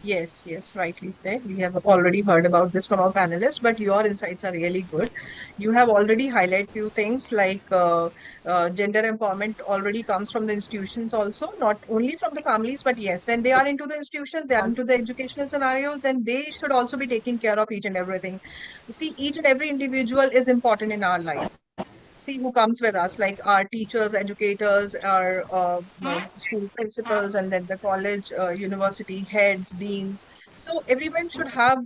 Yes, yes, rightly said. We have already heard about this from our panelists, but your insights are really good. You have already highlighted few things like gender empowerment already comes from the institutions also, not only from the families, but yes, when they are into the institutions, they are into the educational scenarios, then they should also be taking care of each and everything. You see, each and every individual is important in our life. See who comes with us, like our teachers, educators, our school principals, and then the college, university heads, deans. So everyone should have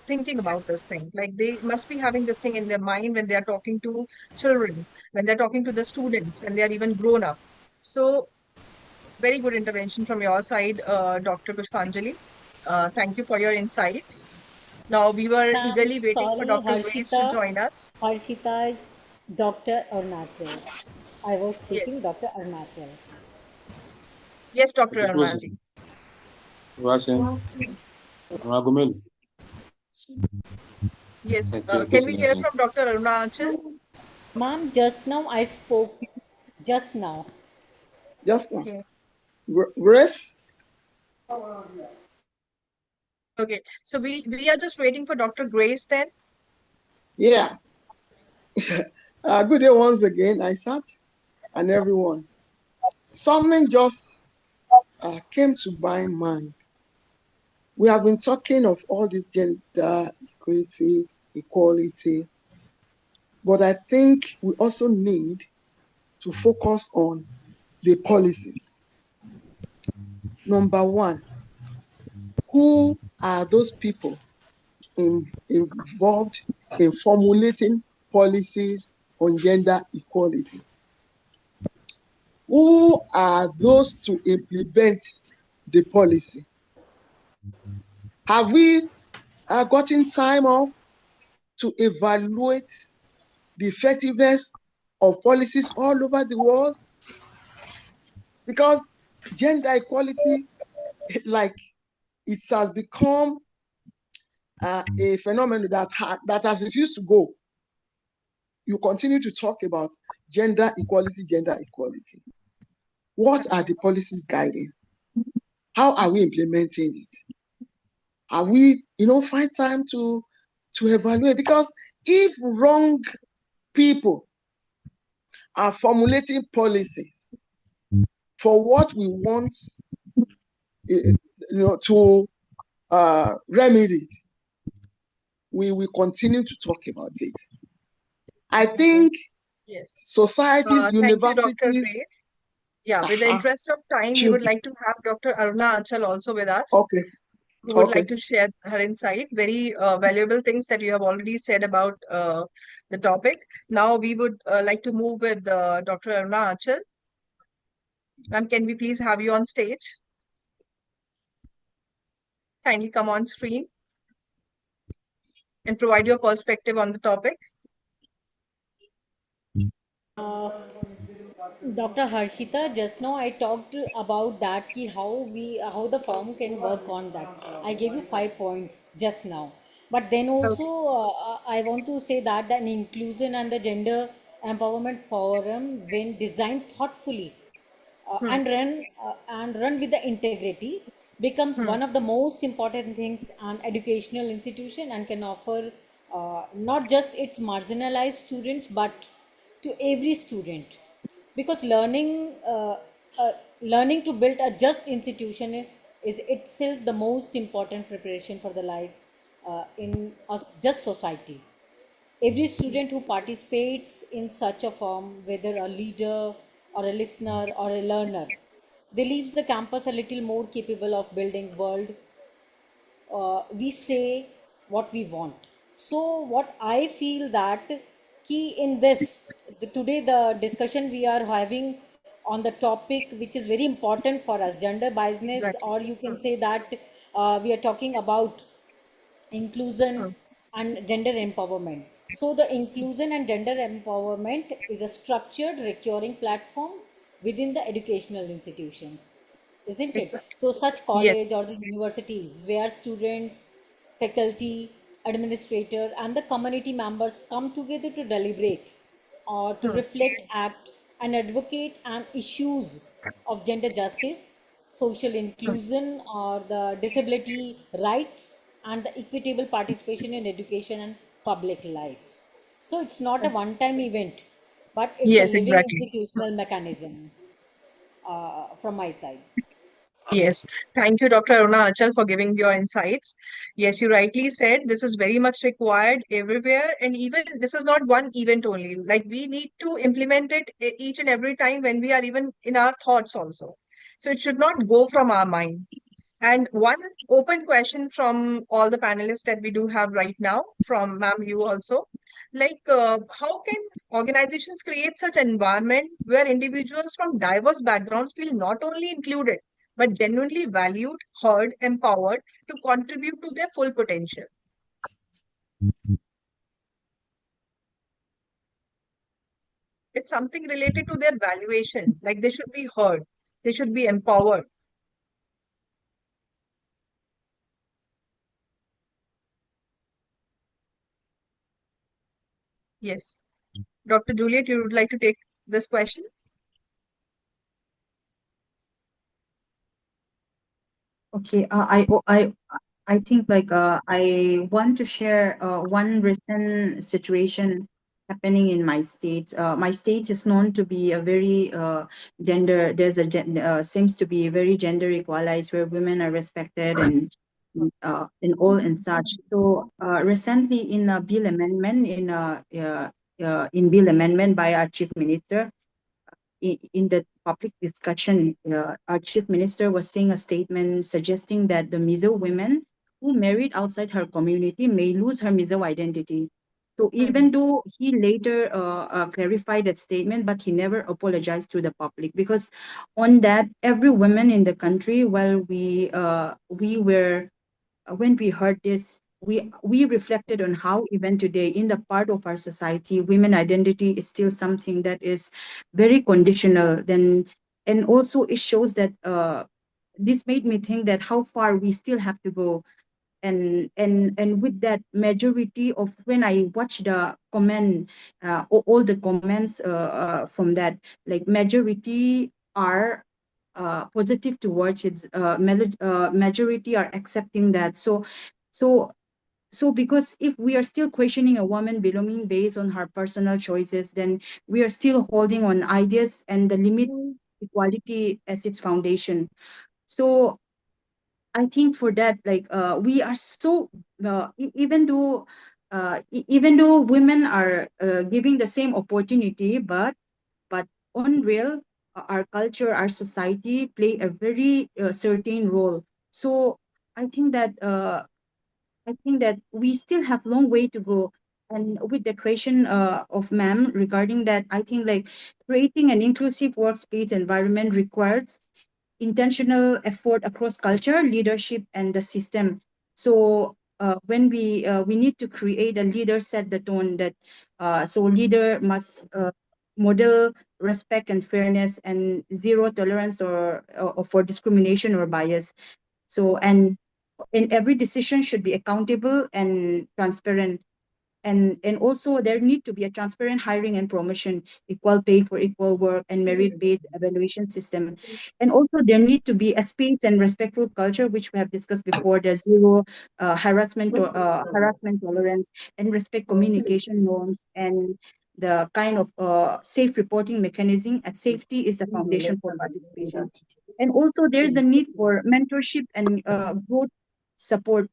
thinking about this thing. Like they must be having this thing in their mind when they are talking to children, when they're talking to the students, when they are even grown up. So very good intervention from your side, Dr. Pushpanjali. Thank you for your insights. Now we were I'm eagerly waiting for sorry, Dr. Grace to join us. Harshita, Dr. Arunachal. I was speaking Yes, Dr. Arunachal. yes, Dr. Tutukoze. Armaji. Lwaki? Lwagomelu. Yes. Can we hear from Dr. Arunachal? Ma'am, just now I spoke, just now. Just now. Okay. Grace? Okay. So we are just waiting for Dr. Grace then. Yeah. Good day once again, ICERT and everyone. Something just came to my mind. We have been talking of all this gender equality, but I think we also need to focus on the policies. Number one, who are those people involved in formulating policies on gender equality? Who are those to implement the policy? Have we gotten time off to evaluate the effectiveness of policies all over the world? Because gender equality, like it has become a phenomenon that has refused to go. You continue to talk about gender equality, gender equality. What are the policies guiding? How are we implementing it? Are we, find time to evaluate? Because if wrong people are formulating policy for what we want, to remedy it, we will continue to talk about it. I think Yes. societies, Thank you, Dr. universities. Grace. Yeah, with the interest of time, we would like to have Dr. Aruna Achal also with us, Okay. who would Okay. like to share her insight. Very valuable things that you have already said about the topic. Now we would like to move with Dr. Aruna Achal. Ma'am, can we please have you on stage? Kindly come on screen and provide your perspective on the topic. Dr. Harshita, just now I talked about that ki how the firm can work on that. I gave you 5 points just now. But then also Okay. I want to say that an inclusion and the gender empowerment forum, when designed thoughtfully Hmm. and run with the integrity, becomes Hmm. one of the most important things an educational institution and can offer not just its marginalized students but to every student, because learning to build a just institution is itself the most important preparation for the life in a just society. Every student who participates in such a form, whether a leader or a listener or a learner, they leave the campus a little more capable of building world we say what we want. So what I feel that key in this, today the discussion we are having on the topic which is very important for us, gender biasness, Exactly. or you can say that we are talking about inclusion Hmm. and gender empowerment. So the inclusion and gender empowerment is a structured recurring platform within the educational institutions, isn't it? Exactly. So such Yes. college or the universities where students, faculty, administrator and the community members come together to deliberate or to Hmm. reflect, act and advocate on issues of gender justice, social Hmm. inclusion or the disability rights and the equitable participation in education and public life. So it's not a Okay. one-time event, but it's a Yes, living exactly. institutional mechanism from my side. Yes, thank you, Dr. Aruna Achal, for giving your insights. Yes, you rightly said this is very much required everywhere, and even this is not one event only. Like we need to implement it each and every time when we are even in our thoughts also. So it should not go from our mind. And one open question from all the panelists that we do have right now, from ma'am, you also, like how can organizations create such environment where individuals from diverse backgrounds feel not only included, but genuinely valued, heard, empowered to contribute to their full potential? It's something related to their valuation, like they should be heard, they should be empowered. Yes. Dr. Juliet, you would like to take this question? Okay, I think like I want to share one recent situation happening in my state. My state is known to be a very gender. There's a seems to be very gender equalized where women are respected and all and such. So recently in a bill amendment in bill amendment by our chief minister, in the public discussion, our chief minister was saying a statement suggesting that the Mizo women who married outside her community may lose her Mizo identity. So even though he later clarified that statement, but he never apologized to the public because on that, every woman in the country, while we were when we heard this, we reflected on how even today in the part of our society, women identity is still something that is very conditional. Then, and also it shows that this made me think that how far we still have to go. And with that majority of when I watch the comment, all the comments from that, like majority are positive towards it. Majority are accepting that. So so because if we are still questioning a woman belonging based on her personal choices, then we are still holding on ideas and the limit equality as its foundation. So I think for that, like we are so even though women are giving the same opportunity, but on real, our culture, our society play a very certain role. So I think that we still have long way to go. And with the question of ma'am regarding that, I think like creating an inclusive workspace environment requires intentional effort across culture, leadership, and the system. So when we need to create a leader, set the tone that so leader must model respect and fairness and zero tolerance or for discrimination or bias. So and every decision should be accountable and transparent, and also there need to be a transparent hiring and promotion, equal pay for equal work, and merit-based evaluation system. And also there need to be a space and respectful culture, which we have discussed before. There's zero harassment tolerance and respect communication norms, and the kind of safe reporting mechanism. And safety is the foundation for participation. And also there's a need for mentorship and growth support,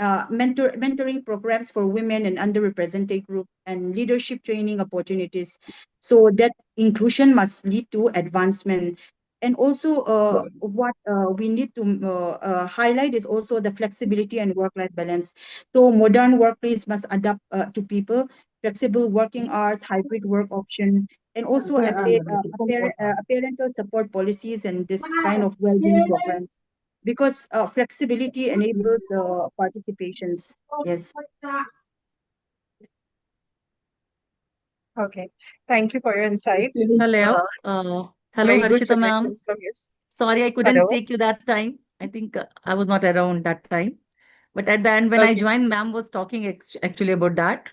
mentoring programs for women and underrepresented group, and leadership training opportunities. So that inclusion must lead to advancement. And also what we need to highlight is also the flexibility and work-life balance. So modern workplace must adapt to people, flexible working hours, hybrid work option, and also a parental support policies and this kind of well-being programs, because flexibility enables participations. Yes. Okay. Thank you for your insight. Hello. Hello, Very good Harshita ma'am. suggestions from you. Sorry, I couldn't Hello. take you that time. I think I was not around that time. But at the end, when I Okay. joined, ma'am was talking actually about that.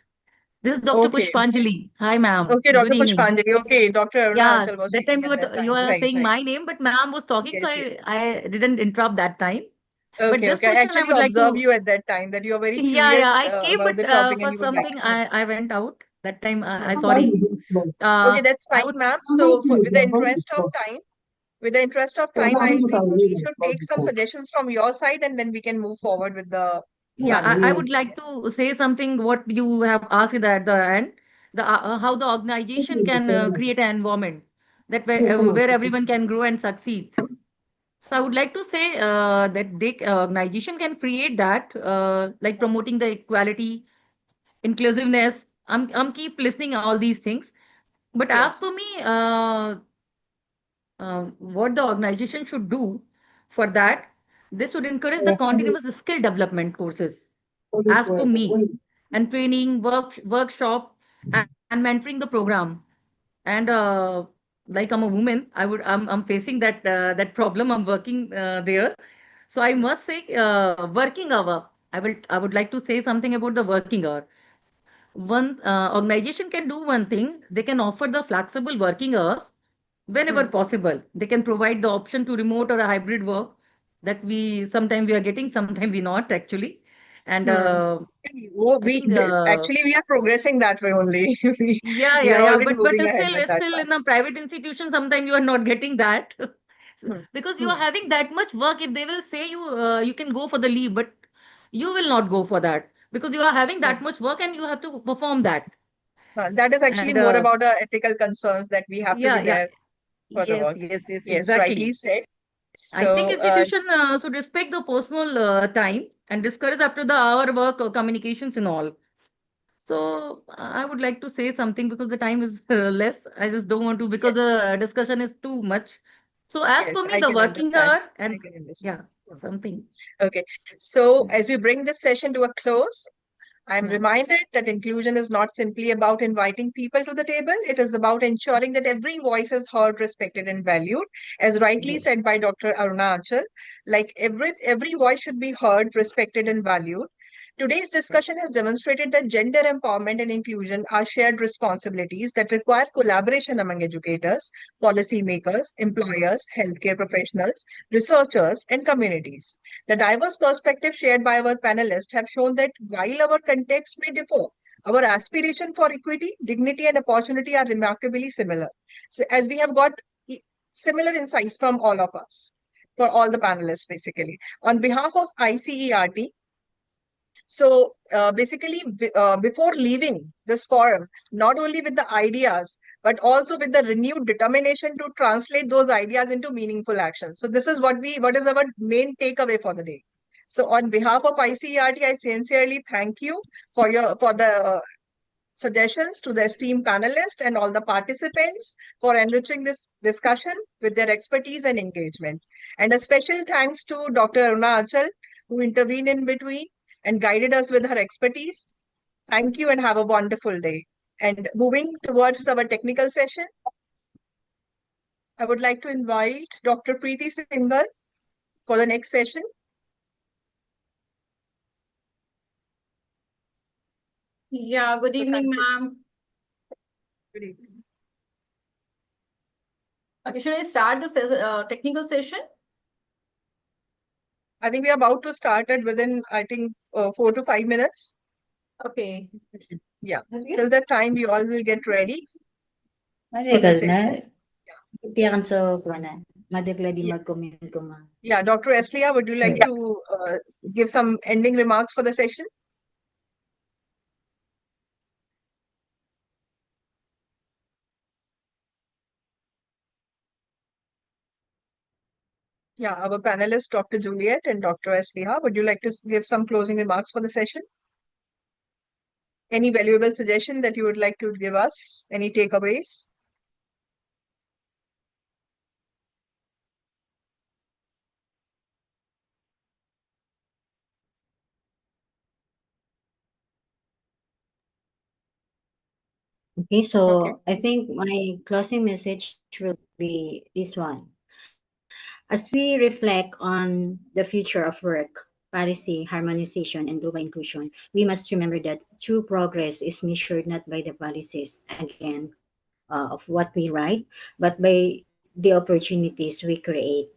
This is Dr. Okay. Pushpanjali. Hi, ma'am. Okay, Good Dr. evening. Pushpanjali. Okay, Dr. Aruna Yeah, Anchal was that time speaking at that you time. are Right, saying right. my name, but ma'am was talking, so Yes, yes. I didn't interrupt that time. But Okay, this okay. I question I actually would like observed to, you at that time that you are very yeah, curious I came, about but the topic and for you would like something to know. I went out that time. I sorry. Okay, that's I fine, would, ma'am. So, with the interest of time, I think we should take some suggestions from your side and then we can move forward with the yeah, panel. I would like to say something what you have asked at the end, the how the organization can create an environment that where everyone can grow and succeed. So I would like to say that the organization can create that, like promoting the equality, inclusiveness. I'm keep listening all these things. But as Yes, per me, what the organization should do for that, they should encourage the continuous skill development courses, as per me, and training, workshop, and mentoring the program. And like I'm a woman, I'm facing that problem. I'm working there, so I must say working hour. I would like to say something about the working hour. one organization can do one thing. They can offer the flexible working hours whenever possible. They can provide the option to remote or a hybrid work that we sometimes we are getting, sometimes we not actually. And Oh, I think actually we are progressing that way only. we, yeah, we yeah, are yeah. already But moving ahead with that still part. in a private institution, sometimes you are not getting that. Hmm. Because you are having that much work. If they will say you you can go for the leave, but you will not go for that because you are having Hmm. that much work and you have to perform that. That is actually And more about the ethical concerns that we have to be yeah, yeah, there for the yes, work. yes, yes, Yes, rightly exactly. said. I think So, institution should respect the personal time and discourage after the hour work communications and all. So yes, I would like to say something because the time is less. I just don't want to because yes, the discussion is too much. So as yes, per me, I the can working understand. hour I and can understand. yeah, something. Okay. So, Yeah, as we bring this session to a close, I'm yeah, reminded that inclusion is not simply about inviting people to the table. It is about ensuring that every voice is heard, respected, and valued. As rightly yes. said by Dr. Aruna Achal, like every voice should be heard, respected, and valued. Today's discussion has demonstrated that gender empowerment and inclusion are shared responsibilities that require collaboration among educators, policymakers, employers, healthcare professionals, researchers, and communities. The diverse perspectives shared by our panelists have shown that while our contexts may differ, our aspiration for equity, dignity, and opportunity are remarkably similar. So, as we have got similar insights from all of us, for all the panelists, basically. On behalf of ICERT, so basically, before leaving this forum, not only with the ideas, but also with the renewed determination to translate those ideas into meaningful action. So this is what is our main takeaway for the day. So on behalf of ICERT, I sincerely thank you for the suggestions to the esteemed panelists and all the participants for enriching this discussion with their expertise and engagement. And a special thanks to Dr. Aruna Achal, who intervened in between and guided us with her expertise. Thank you and have a wonderful day. And moving towards our technical session, I would like to invite Dr. Preeti Singhal for the next session. Yeah, good So evening, thank you. ma'am. Good evening. Okay, should I start the technical session? I think we are about to start it within, I think, 4 to 5 minutes. Okay. Yeah. Till that time, we all will get ready for the Difficult na. session. Tiyakan sa kuana. Madagla di Yeah. mag-comment ko ma. Yeah, Dr. Eslia, would you like Sorry. to give some ending remarks for the session? Yeah, our panelists, Dr. Juliet and Dr. Eslia, would you like to give some closing remarks for the session? Any valuable suggestion that you would like to give us? Any takeaways? Okay, so Okay. I think my closing message will be this one. As we reflect on the future of work, policy, harmonization, and global inclusion, we must remember that true progress is measured not by the policies, again, of what we write, but by the opportunities we create.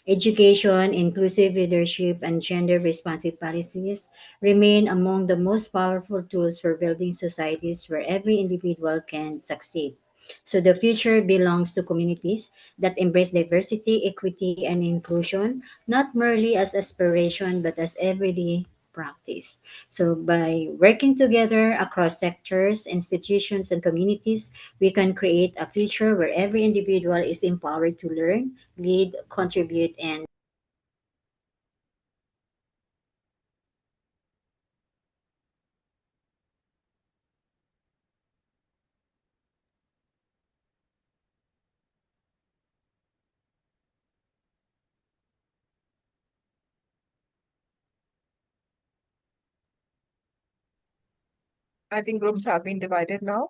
Education, inclusive leadership, and gender responsive policies remain among the most powerful tools for building societies where every individual can succeed. So the future belongs to communities that embrace diversity, equity, and inclusion, not merely as aspiration, but as everyday practice. So by working together across sectors, institutions, and communities, we can create a future where every individual is empowered to learn, lead, contribute, and I think groups have been divided now.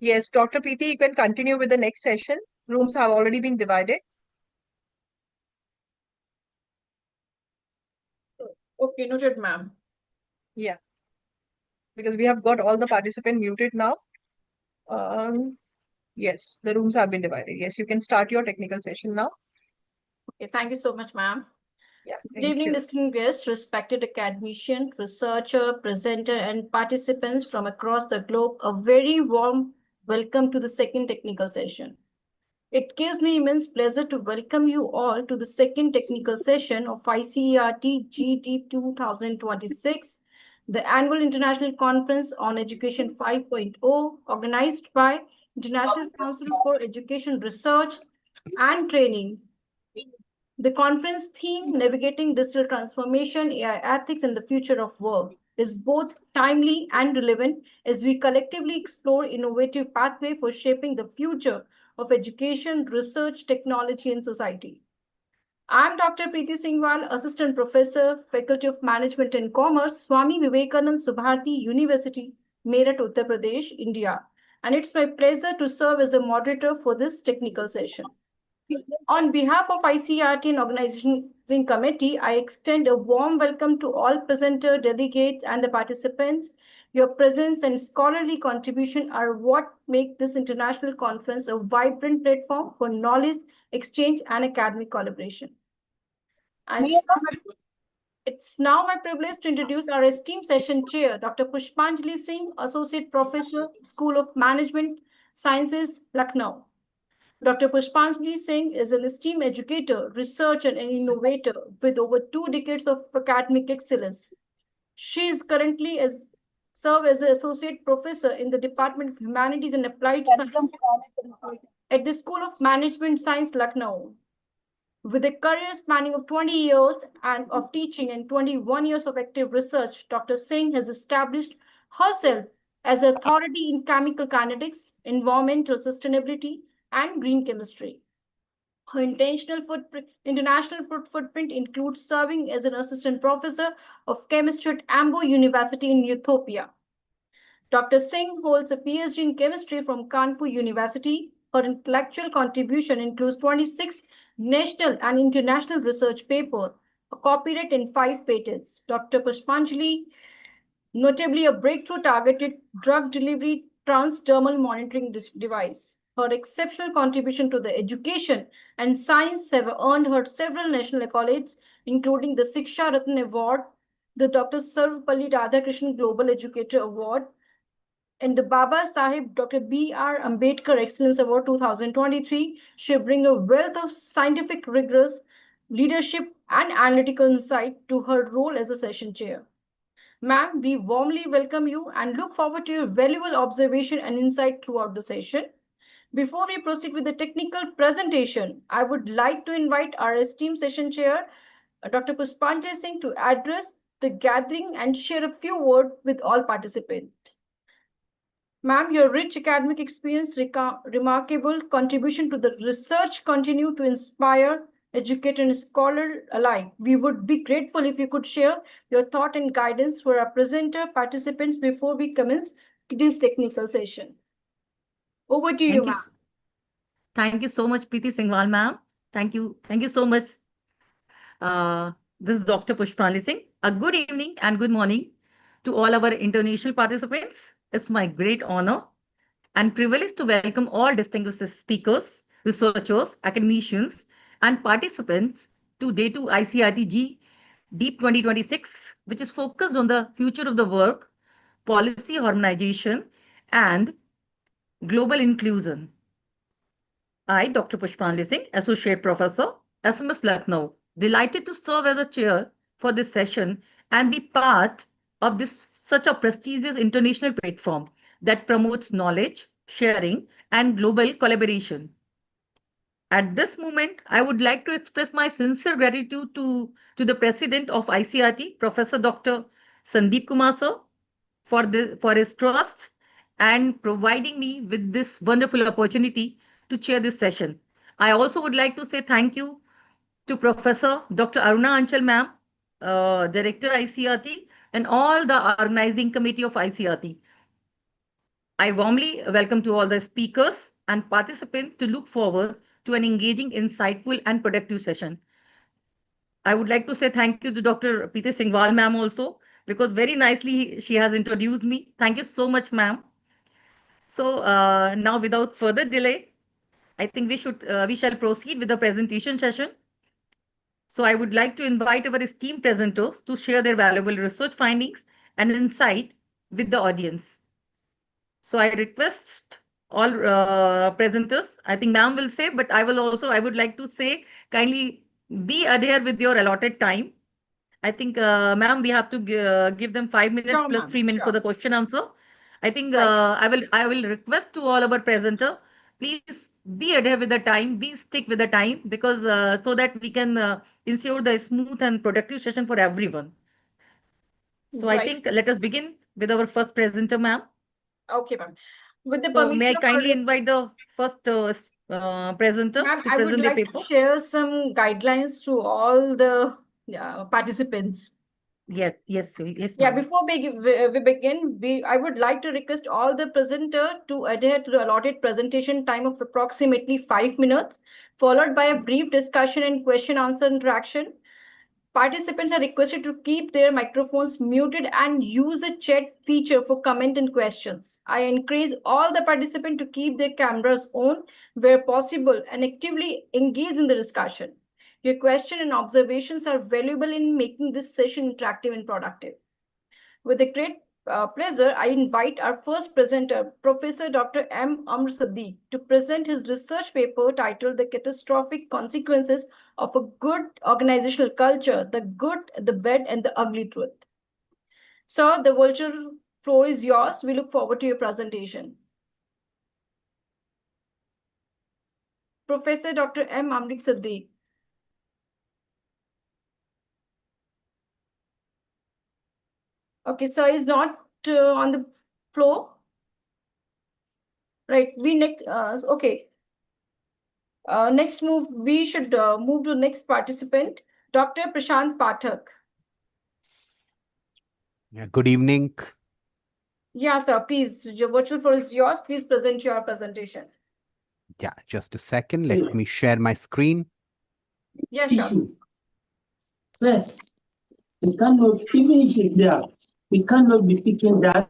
Yes, Dr. Preeti, you can continue with the next session. Rooms have already been divided. Okay, noted, ma'am. Yeah, because we have got all the participants muted now. Um, yes, the rooms have been divided. Yes, you can start your technical session now. Okay, thank you so much, ma'am. Yeah, Good thank evening, you. distinguished guests, respected academician, researcher, presenter, and participants from across the globe. A very warm welcome to the second technical session. It gives me immense pleasure to welcome you all to the second technical session of ICERT GD 2026, the annual international conference on education 5.0, organized by International Council for Education Research and Training. The conference theme, Navigating Digital Transformation, AI Ethics, and the Future of Work, is both timely and relevant as we collectively explore innovative pathway for shaping the future of education, research, technology, and society. I'm Dr. Preeti Singhwal, Assistant Professor, Faculty of Management and Commerce, Swami Vivekanand Subharati University, Meerut, Uttar Pradesh, India. And it's my pleasure to serve as the moderator for this technical session. On behalf of ICERT and Organizing Committee, I extend a warm welcome to all presenter, delegates, and the participants. Your presence and scholarly contribution are what make this international conference a vibrant platform for knowledge exchange and academic collaboration. And it's now my privilege to introduce our esteemed session chair, Dr. Pushpanjali Singh, Associate Professor, School of Management Sciences, Lucknow. Dr. Pushpanjali Singh is an esteemed educator, researcher, and innovator with over 2 decades of academic excellence. She is currently serves as an associate professor in the Department of Humanities and Applied Science at the School of Management Science, Lucknow. With a career spanning of 20 years and of teaching and 21 years of active research, Dr. Singh has established herself as an authority in chemical kinetics, environmental sustainability, and green chemistry. Her international footprint includes serving as an assistant professor of chemistry at Ambo University in Ethiopia. Dr. Singh holds a PhD in chemistry from Kanpur University. Her intellectual contribution includes 26 national and international research papers, a copyright and 5 patents. Dr. Pushpanjali, notably a breakthrough targeted drug delivery transdermal monitoring device. Her exceptional contribution to the education and science have earned her several national accolades, including the Siksha Ratna Award, the Dr. Sarvapalli Radhakrishnan Global Educator Award, and the Baba Sahib Dr. B.R. Ambedkar Excellence Award 2023. She brings a wealth of scientific rigorous leadership and analytical insight to her role as a session chair. Ma'am, we warmly welcome you and look forward to your valuable observation and insight throughout the session. Before we proceed with the technical presentation, I would like to invite our esteemed session chair, Dr. Pushpanjali Singh, to address the gathering and share a few words with all participants. Ma'am, your rich academic experience, remarkable contribution to the research continue to inspire, educate, and scholar alike. We would be grateful if you could share your thought and guidance for our presenter participants before we commence today's technical session. Over to you, ma'am. Thank you so much, Preeti Singhwal, ma'am. Thank you. Thank you so much. This is Dr. Pushpanjali Singh. A good evening and good morning to all our international participants. It's my great honor and privilege to welcome all distinguished speakers, researchers, academicians, and participants to Day 2 ICRT Deep 2026, which is focused on the future of the work, policy harmonization, and global inclusion. I, Dr. Pushpanjali Singh, Associate Professor, SMS Lucknow, delighted to serve as a chair for this session and be part of this such a prestigious international platform that promotes knowledge, sharing, and global collaboration. At this moment, I would like to express my sincere gratitude to the President of ICRT, Professor Dr. Sandeep Kumar Sir, for his trust and providing me with this wonderful opportunity to chair this session. I also would like to say thank you to Professor Dr. Aruna Anchal ma'am, Director ICRT, and all the organizing committee of ICRT. I warmly welcome to all the speakers and participants to look forward to an engaging, insightful, and productive session. I would like to say thank you to Dr. Preeti Singhwal ma'am also, because very nicely she has introduced me. Thank you so much, ma'am. So now without further delay, I think we shall proceed with the presentation session. So I would like to invite our esteemed presenters to share their valuable research findings and insight with the audience. So I request all presenters, I think ma'am will say, but I would like to say, kindly be adhere with your allotted time. I think, ma'am, we have to give them 5 minutes Sure, plus ma'am. 3 minutes for Sure. the question answer. I think Right. I will request to all our presenter, please be adhere with the time, be stick with the time, because so that we can ensure the smooth and productive session for everyone. So I Right. think let us begin with our first presenter, ma'am. Okay, ma'am. With the So may I permission of our kindly invite the first presenter ma'am, to I would present their like to paper? share some guidelines to all the participants. Yes, yes, yes, Yeah, ma'am. before we begin, I would like to request all the presenter to adhere to the allotted presentation time of approximately 5 minutes, followed by a brief discussion and question answer interaction. Participants are requested to keep their microphones muted and use the chat feature for comment and questions. I encourage all the participants to keep their cameras on where possible and actively engage in the discussion. Your questions and observations are valuable in making this session interactive and productive. With a great pleasure, I invite our first presenter, Professor Dr. M. Amr Sadiq, to present his research paper titled The Catastrophic Consequences of a Good Organizational Culture, the Good, the Bad, and the Ugly Truth. Sir, the virtual floor is yours. We look forward to your presentation. Professor Dr. M. Amr Sadiq. Okay, sir is not on the floor. Right, we next, okay. We should move to the next participant, Dr. Prashant Pathak. Yeah, good evening. Yeah, sir, please, your virtual floor is yours. Please present your presentation. Yeah, just a second. Let me share my screen. Yeah, sure. First, we cannot, even if it's there, we cannot be picking that.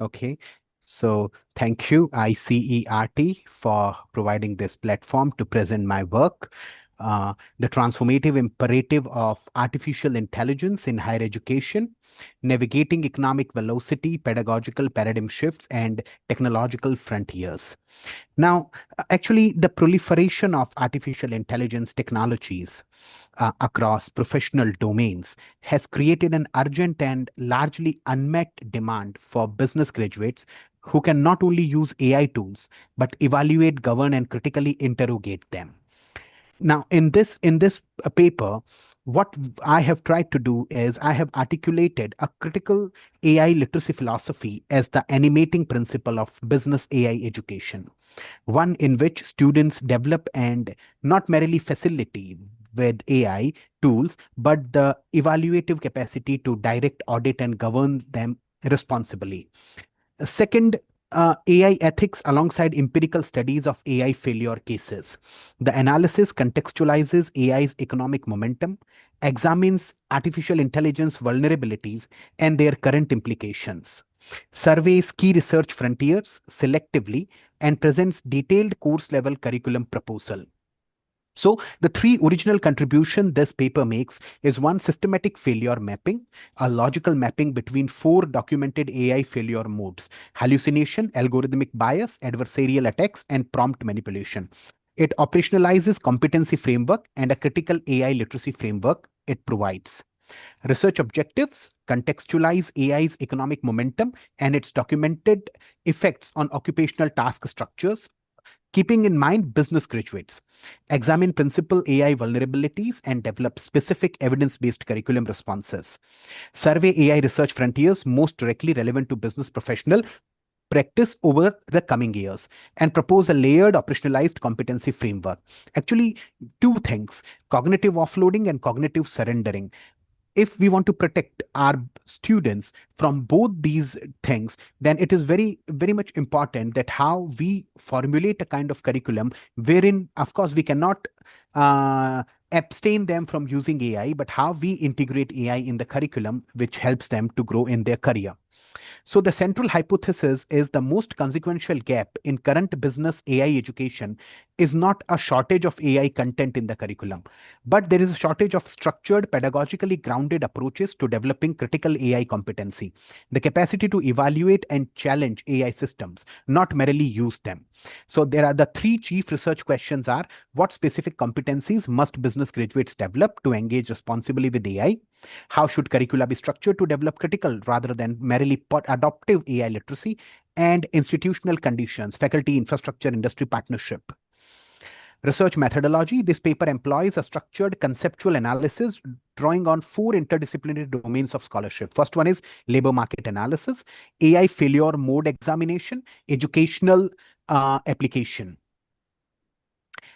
Okay, so thank you, ICERT, for providing this platform to present my work. The transformative imperative of artificial intelligence in higher education, navigating economic velocity, pedagogical paradigm shifts, and technological frontiers. Now, actually, the proliferation of artificial intelligence technologies across professional domains has created an urgent and largely unmet demand for business graduates who can not only use AI tools, but evaluate, govern, and critically interrogate them. Now, in this paper, what I have tried to do is I have articulated a critical AI literacy philosophy as the animating principle of business AI education, one in which students develop and not merely facilitate with AI tools, but the evaluative capacity to direct, audit, and govern them responsibly. Second, AI ethics alongside empirical studies of AI failure cases. The analysis contextualizes AI's economic momentum, examines artificial intelligence vulnerabilities and their current implications, surveys key research frontiers selectively, and presents detailed course level curriculum proposal. So the three original contribution this paper makes is one, systematic failure mapping, a logical mapping between four documented AI failure modes: hallucination, algorithmic bias, adversarial attacks, and prompt manipulation. It operationalizes competency framework and a critical AI literacy framework it provides. Research objectives contextualize AI's economic momentum and its documented effects on occupational task structures, keeping in mind business graduates. Examine principal AI vulnerabilities and develop specific evidence-based curriculum responses. Survey AI research frontiers most directly relevant to business professional practice over the coming years, and propose a layered operationalized competency framework. Actually, two things: cognitive offloading and cognitive surrendering. if we want to protect our students from both these things, then it is very, very much important that how we formulate a kind of curriculum wherein, of course, we cannot abstain them from using AI, but how we integrate AI in the curriculum, which helps them to grow in their career. So the central hypothesis is the most consequential gap in current business AI education is not a shortage of AI content in the curriculum, but there is a shortage of structured, pedagogically grounded approaches to developing critical AI competency, the capacity to evaluate and challenge AI systems, not merely use them. So there are the three chief research questions are: what specific competencies must business graduates develop to engage responsibly with AI? How should curricula be structured to develop critical rather than merely adoptive AI literacy? And institutional conditions, faculty, infrastructure, industry partnership. Research methodology. This paper employs a structured conceptual analysis drawing on four interdisciplinary domains of scholarship. First one is labor market analysis, AI failure mode examination, educational application.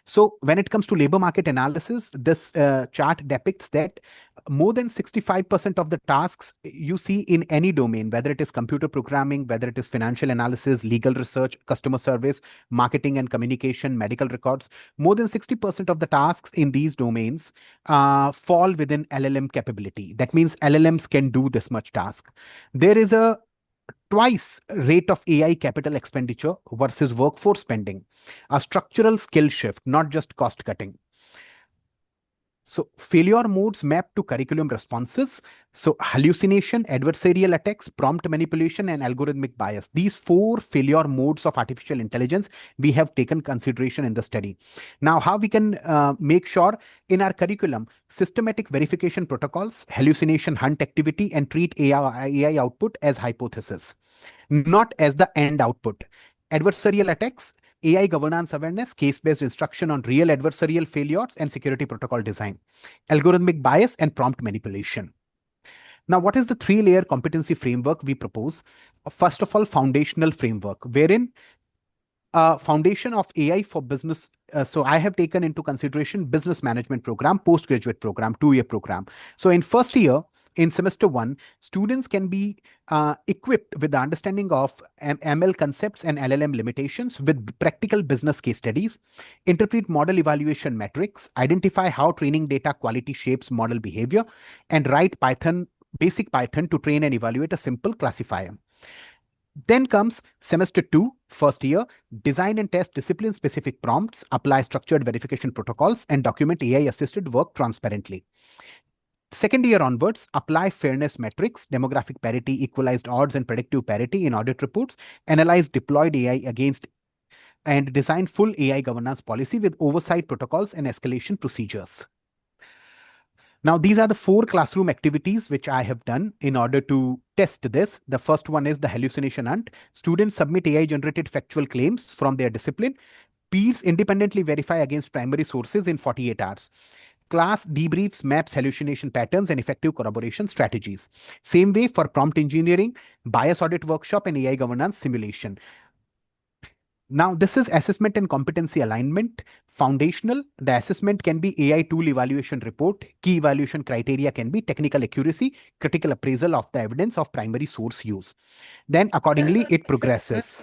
So when it comes to labor market analysis, this chart depicts that more than 65% of the tasks you see in any domain, whether it is computer programming, whether it is financial analysis, legal research, customer service, marketing and communication, medical records, more than 60% of the tasks in these domains fall within LLM capability. That means LLMs can do this much task. There is a twice rate of AI capital expenditure versus workforce spending, a structural skill shift, not just cost cutting. So failure modes map to curriculum responses. So hallucination, adversarial attacks, prompt manipulation, and algorithmic bias. These four failure modes of artificial intelligence we have taken consideration in the study. Now, how we can make sure in our curriculum, systematic verification protocols, hallucination hunt activity, and treat AI output as hypothesis, not as the end output. Adversarial attacks, AI governance awareness, case-based instruction on real adversarial failures, and security protocol design. Algorithmic bias and prompt manipulation. Now, what is the three-layer competency framework we propose? First of all, foundational framework, wherein foundation of AI for business. So I have taken into consideration business management program, postgraduate program, 2-year program. So in first year, in semester 1, students can be equipped with the understanding of ML concepts and LLM limitations with practical business case studies, interpret model evaluation metrics, identify how training data quality shapes model behavior, and write basic Python to train and evaluate a simple classifier. Then comes semester 2, first year, design and test discipline-specific prompts, apply structured verification protocols, and document AI-assisted work transparently. Second year onwards, apply fairness metrics, demographic parity, equalized odds, and predictive parity in audit reports, analyze deployed AI against, and design full AI governance policy with oversight protocols and escalation procedures. Now, these are the 4 classroom activities which I have done in order to test this. The first one is the hallucination hunt. Students submit AI-generated factual claims from their discipline. Peers independently verify against primary sources in 48 hours. Class debriefs maps hallucination patterns and effective corroboration strategies. Same way for prompt engineering, bias audit workshop, and AI governance simulation. Now, this is assessment and competency alignment. Foundational, the assessment can be AI tool evaluation report. Key evaluation criteria can be technical accuracy, critical appraisal of the evidence of primary source use. Then accordingly, it progresses.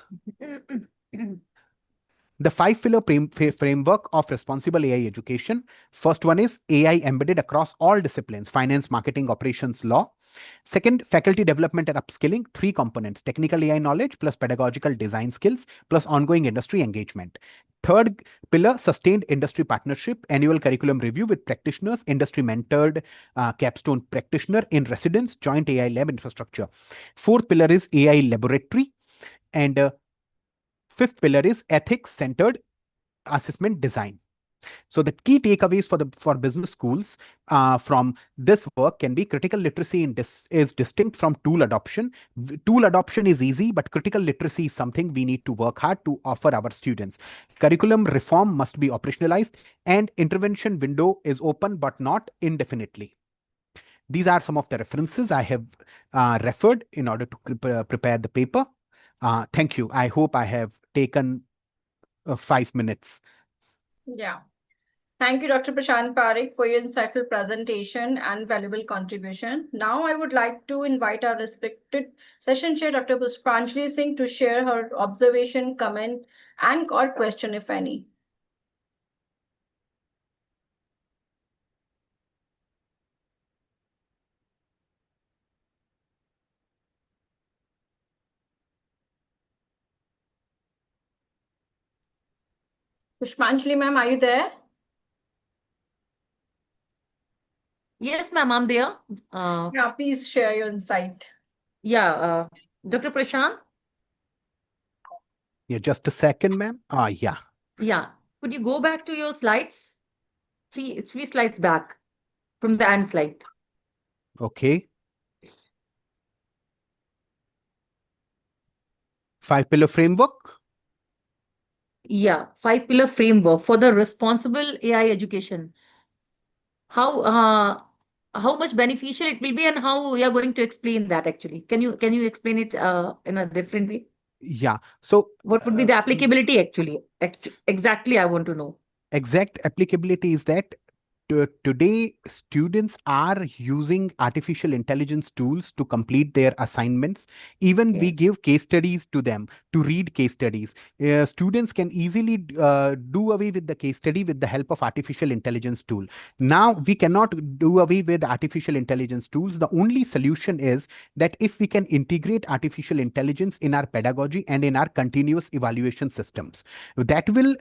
The 5-pillar framework of responsible AI education. First one is AI embedded across all disciplines: finance, marketing, operations, law. Second, faculty development and upskilling, 3 components: technical AI knowledge plus pedagogical design skills plus ongoing industry engagement. Third pillar, sustained industry partnership, annual curriculum review with practitioners, industry mentored capstone practitioner in residence, joint AI lab infrastructure. Fourth pillar is AI laboratory. And fifth pillar is ethics centered assessment design. So the key takeaways for business schools from this work can be: critical literacy is distinct from tool adoption. Tool adoption is easy, but critical literacy is something we need to work hard to offer our students. Curriculum reform must be operationalized, and intervention window is open but not indefinitely. These are some of the references I have referred in order to prepare the paper. Thank you. I hope I have taken 5 minutes. Yeah. Thank you, Dr. Prashant Parekh, for your insightful presentation and valuable contribution. Now, I would like to invite our respected session chair, Dr. Pushpanjali Singh, to share her observation, comment, and or question, if any. Pushpanjali ma'am, are you there? Yes, ma'am, I'm there. Yeah, please share your insight. Yeah, Dr. Prashant? Yeah, just a second, ma'am. Yeah. Yeah. Could you go back to your slides? Three slides back from the end slide. Okay. 5-pillar framework. Yeah, 5-pillar framework for the responsible AI education. How much beneficial it will be, and how we are going to explain that actually? Can you explain it in a different way? Yeah. So What would be the applicability actually? Exactly, I want to know. exact applicability is that today students are using artificial intelligence tools to complete their assignments. Even we Yes. give case studies to them to read case studies. Students can easily do away with the case study with the help of artificial intelligence tool. Now we cannot do away with artificial intelligence tools. The only solution is that if we can integrate artificial intelligence in our pedagogy and in our continuous evaluation systems, that will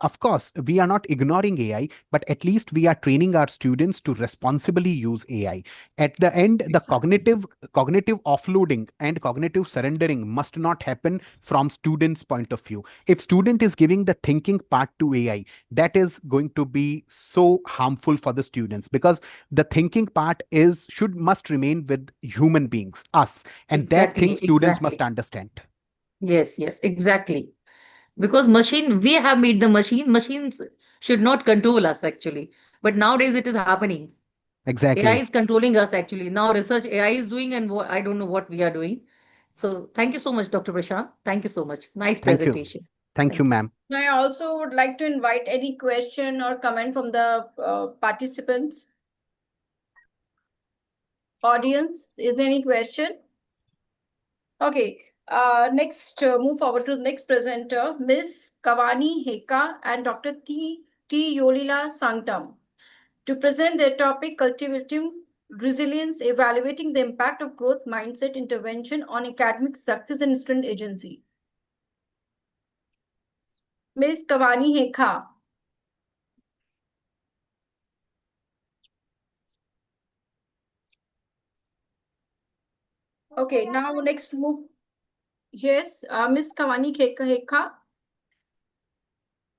of course we are not ignoring AI, but at least we are training our students to responsibly use AI. At the end, the cognitive offloading and cognitive surrendering must not happen from students' point of view. If student is giving the thinking part to AI, that is going to be so harmful for the students, because the thinking part must remain with human beings, us, and that thing students must understand. Yes, exactly. Because we have made the machines should not control us actually. But nowadays it is happening. AI Exactly. is controlling us actually. Now research AI is doing, and I don't know what we are doing. So thank you so much, Dr. Prashant. Thank you so much. Nice Thank you. presentation. Thank you, ma'am. I also would like to invite any question or comment from the participants. Audience, is there any question? Okay, next, move forward to the next presenter, Ms. Kavani Heka and Dr. T. Yolila Sanktam, to present their topic, Cultivating Resilience, Evaluating the Impact of Growth Mindset Intervention on Academic Success and Student Agency. Ms. Kavani Heka. Okay, now next move. Yes, Ms. Kavani Heka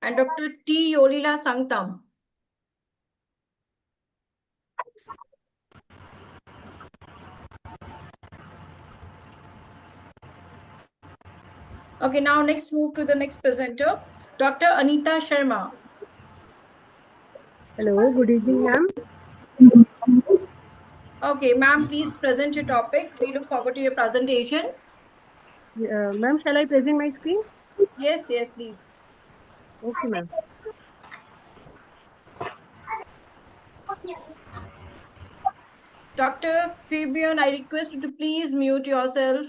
and Dr. T. Yolila Sanktam. Okay, now next move to the next presenter, Dr. Anita Sharma. Hello, good evening, ma'am. Okay, ma'am, please present your topic. We look forward to your presentation. Ma'am, shall I present my screen? Yes, please. Okay, ma'am. Dr. Fabian, I request you to please mute yourself.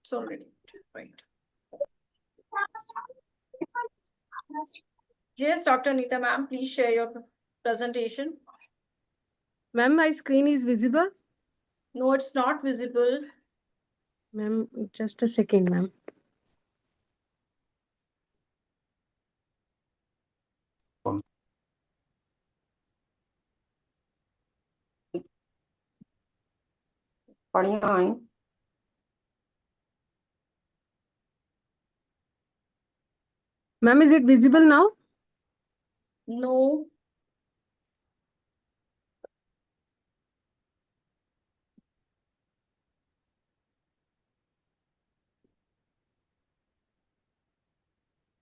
It's already right. Yes, Dr. Anita, ma'am, please share your presentation. Ma'am, my screen is visible? No, it's not visible. Ma'am, just a second, ma'am. Ma'am, is it visible now? No.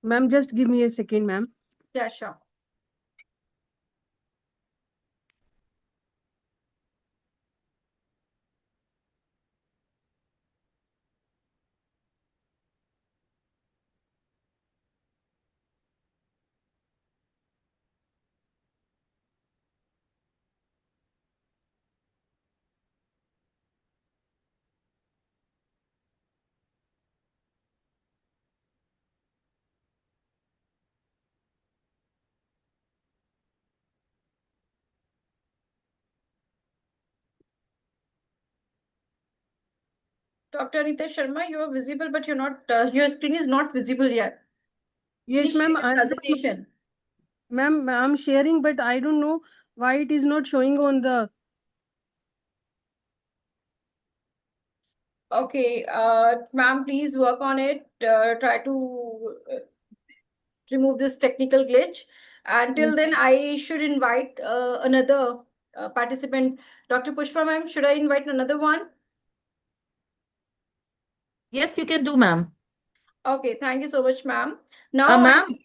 Ma'am, just give me a second, ma'am. Yeah, sure. Dr. Anita Sharma, you are visible, but you're not. Your screen is not visible yet. Yes, Please share ma'am. your presentation. Ma'am, I'm sharing, but I don't know why it is not showing on the. Okay, ma'am, please work on it. Try to remove this technical glitch. Until then, I should invite another participant. Dr. Pushpa, ma'am, should I invite another one? Yes, you can do, ma'am. Okay, thank you so much, ma'am. Now, Ma'am,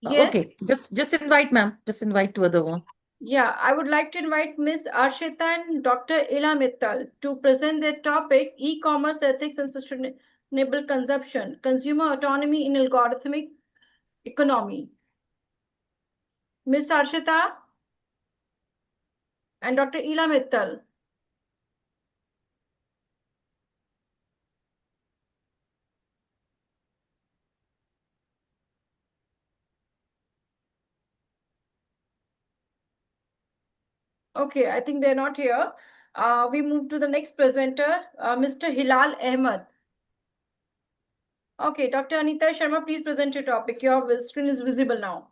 yes. okay, just invite, ma'am. Just invite to other one. Yeah, I would like to invite Ms. Arshita and Dr. Ila Mittal to present their topic, e-commerce ethics and sustainable consumption, consumer autonomy in algorithmic economy. Ms. Arshita and Dr. Ila Mittal. Okay, I think they're not here. We move to the next presenter, Mr. Hilal Ahmed. Okay, Dr. Anita Sharma, please present your topic. Your screen is visible now.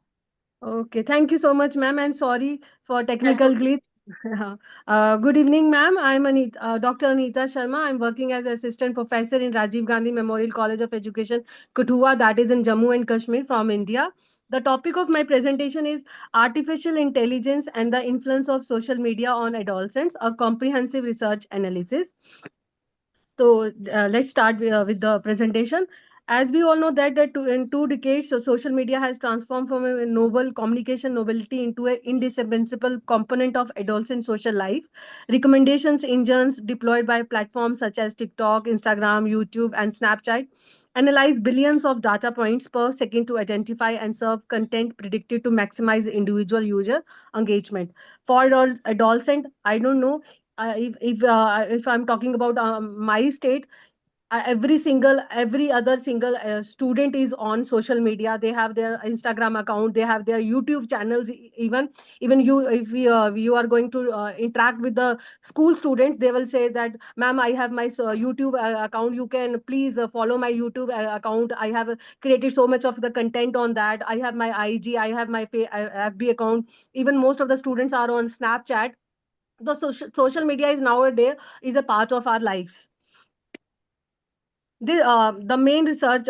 Okay, thank you so much, ma'am, and sorry for technical glitch. Good evening, ma'am. I'm Dr. Anita Sharma. I'm working as assistant professor in Rajiv Gandhi Memorial College of Education, Kathua, that is in Jammu and Kashmir from India. The topic of my presentation is Artificial Intelligence and the Influence of Social Media on Adolescents, a comprehensive research analysis. So let's start with the presentation. As we all know that in 2 decades, so social media has transformed from a novel communication novelty into an indispensable component of adolescent social life. Recommendations engines deployed by platforms such as TikTok, Instagram, YouTube, and Snapchat analyze billions of data points per second to identify and serve content predicted to maximize individual user engagement. For adolescent, I don't know if I'm talking about my state, every other single student is on social media. They have their Instagram account, they have their YouTube channels. Even you, if you are going to interact with the school students, they will say that, ma'am, I have my YouTube account, you can please follow my YouTube account. I have created so much of the content on that. I have my IG, I have my FB account. Even most of the students are on Snapchat. The social media is nowadays is a part of our lives. The main research,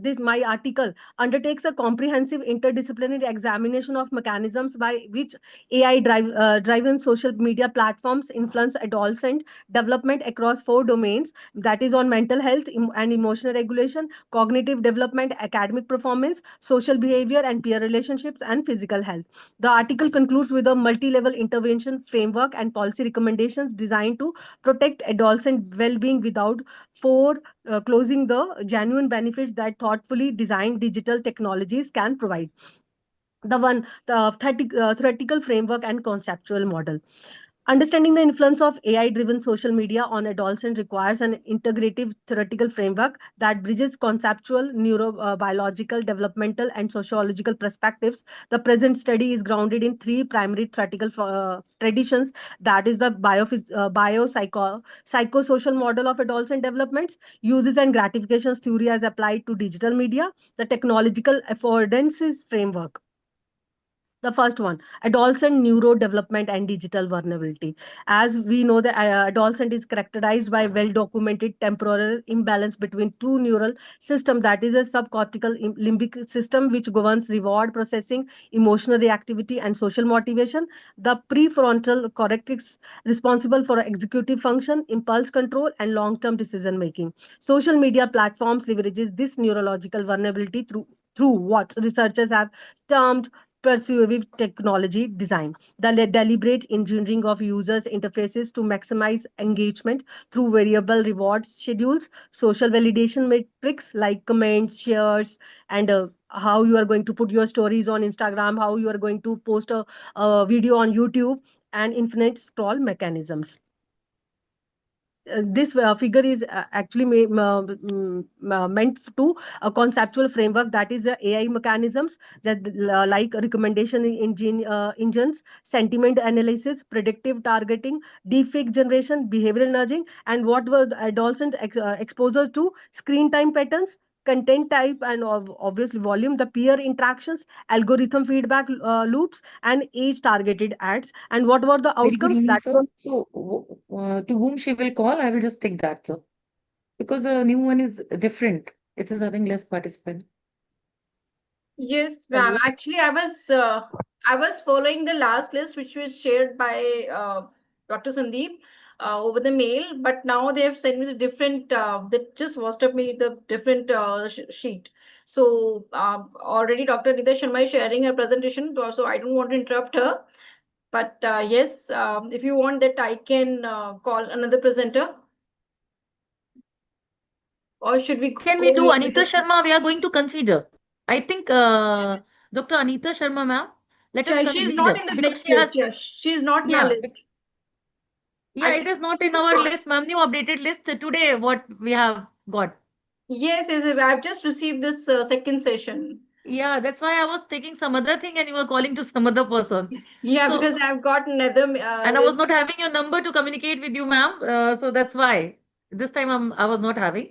this my article undertakes a comprehensive interdisciplinary examination of mechanisms by which AI driven social media platforms influence adolescent development across 4 domains, that is on mental health and emotional regulation, cognitive development, academic performance, social behavior and peer relationships, and physical health. The article concludes with a multi-level intervention framework and policy recommendations designed to protect adolescent well-being without closing the genuine benefits that thoughtfully designed digital technologies can provide. The theoretical framework and conceptual model. Understanding the influence of AI driven social media on adolescents requires an integrative theoretical framework that bridges conceptual, neurobiological, developmental, and sociological perspectives. The present study is grounded in 3 primary theoretical traditions, that is the psychosocial model of adolescent developments, uses and gratifications theory as applied to digital media, the technological affordances framework. The first one, adolescent neurodevelopment and digital vulnerability. As we know, the adolescent is characterized by well-documented temporal imbalance between two neural systems, that is a subcortical limbic system, which governs reward processing, emotional reactivity, and social motivation. The prefrontal cortex responsible for executive function, impulse control, and long-term decision making. Social media platforms leverages this neurological vulnerability through what researchers have termed persuasive technology design, the deliberate engineering of users' interfaces to maximize engagement through variable reward schedules, social validation metrics like comments, shares, and how you are going to put your stories on Instagram, how you are going to post a, video on YouTube, and infinite scroll mechanisms. this figure is actually meant to a conceptual framework, that is AI mechanisms that like recommendation engines, sentiment analysis, predictive targeting, deepfake generation, behavioral nudging, and what were the adolescent exposure to screen time patterns, content type, and obviously volume, the peer interactions, algorithm feedback loops, and age targeted ads. And what were the Very good outcomes evening, that sir. were So, to whom she will call, I will just take that, sir. Because the new one is different. It is having less participant. Yes, ma'am. Actually, I was following the last list which was shared by Dr. Sandeep over the mail, but now they have sent me the different. They just WhatsApp me the different sheet. So already Dr. Nita Sharma is sharing her presentation, so I don't want to interrupt her. But yes, if you want that, I can call another presenter. Or should we Can go we do ahead with Anita the... Sharma? We are going to consider. I think Dr. Anita Sharma, ma'am, let us Yeah, she's not consider in the because next she has, list. Yeah, she's not in our yeah, list. yeah, I it think is not in it's our not. list, ma'am. New updated list today, what we have got. Yes, yes, I've just received this second session. Yeah, that's why I was taking some other thing and you were calling to some other person. Yeah, So, because I've got another. and I was not having your number to communicate with you, ma'am. So that's why this time I was not having.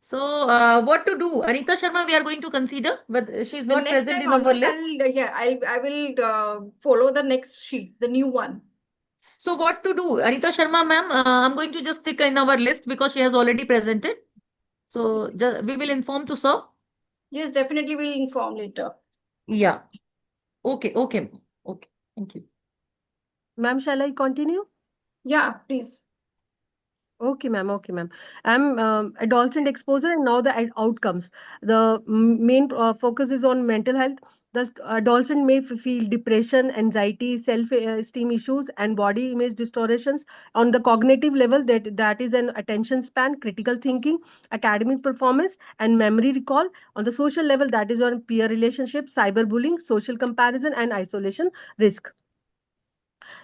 So, what to do? Anita Sharma, we are going to consider, but she's The not next present time in our onwards, list. I will follow the next sheet, the new one. So, what to do? Anita Sharma, ma'am, I'm going to just stick in our list because she has already presented. So, we will inform to sir. Yes, definitely we'll inform later. Yeah. Okay. Okay. Ma'am. Okay. Thank you. Ma'am, shall I continue? Yeah, please. Okay, ma'am. Okay, ma'am. I'm adolescent exposure and now the outcomes. The main focus is on mental health. The adolescent may feel depression, anxiety, self-esteem issues, and body image distortions. On the cognitive level, that is an attention span, critical thinking, academic performance, and memory recall. On the social level, that is on peer relationships, cyberbullying, social comparison, and isolation risk.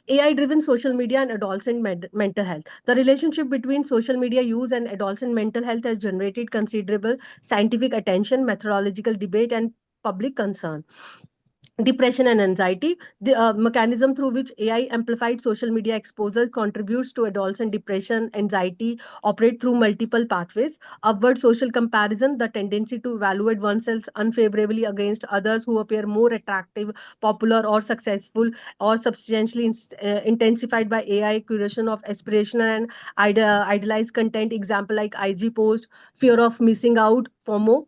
AI driven social media and adolescent mental health. The relationship between social media use and adolescent mental health has generated considerable scientific attention, methodological debate, and public concern. Depression and anxiety, the mechanism through which AI amplified social media exposure contributes to adolescent depression, anxiety, operate through multiple pathways. Upward social comparison, the tendency to evaluate oneself unfavorably against others who appear more attractive, popular, or successful, or substantially intensified by AI curation of aspirational and idealized content. Example like IG post, fear of missing out, FOMO.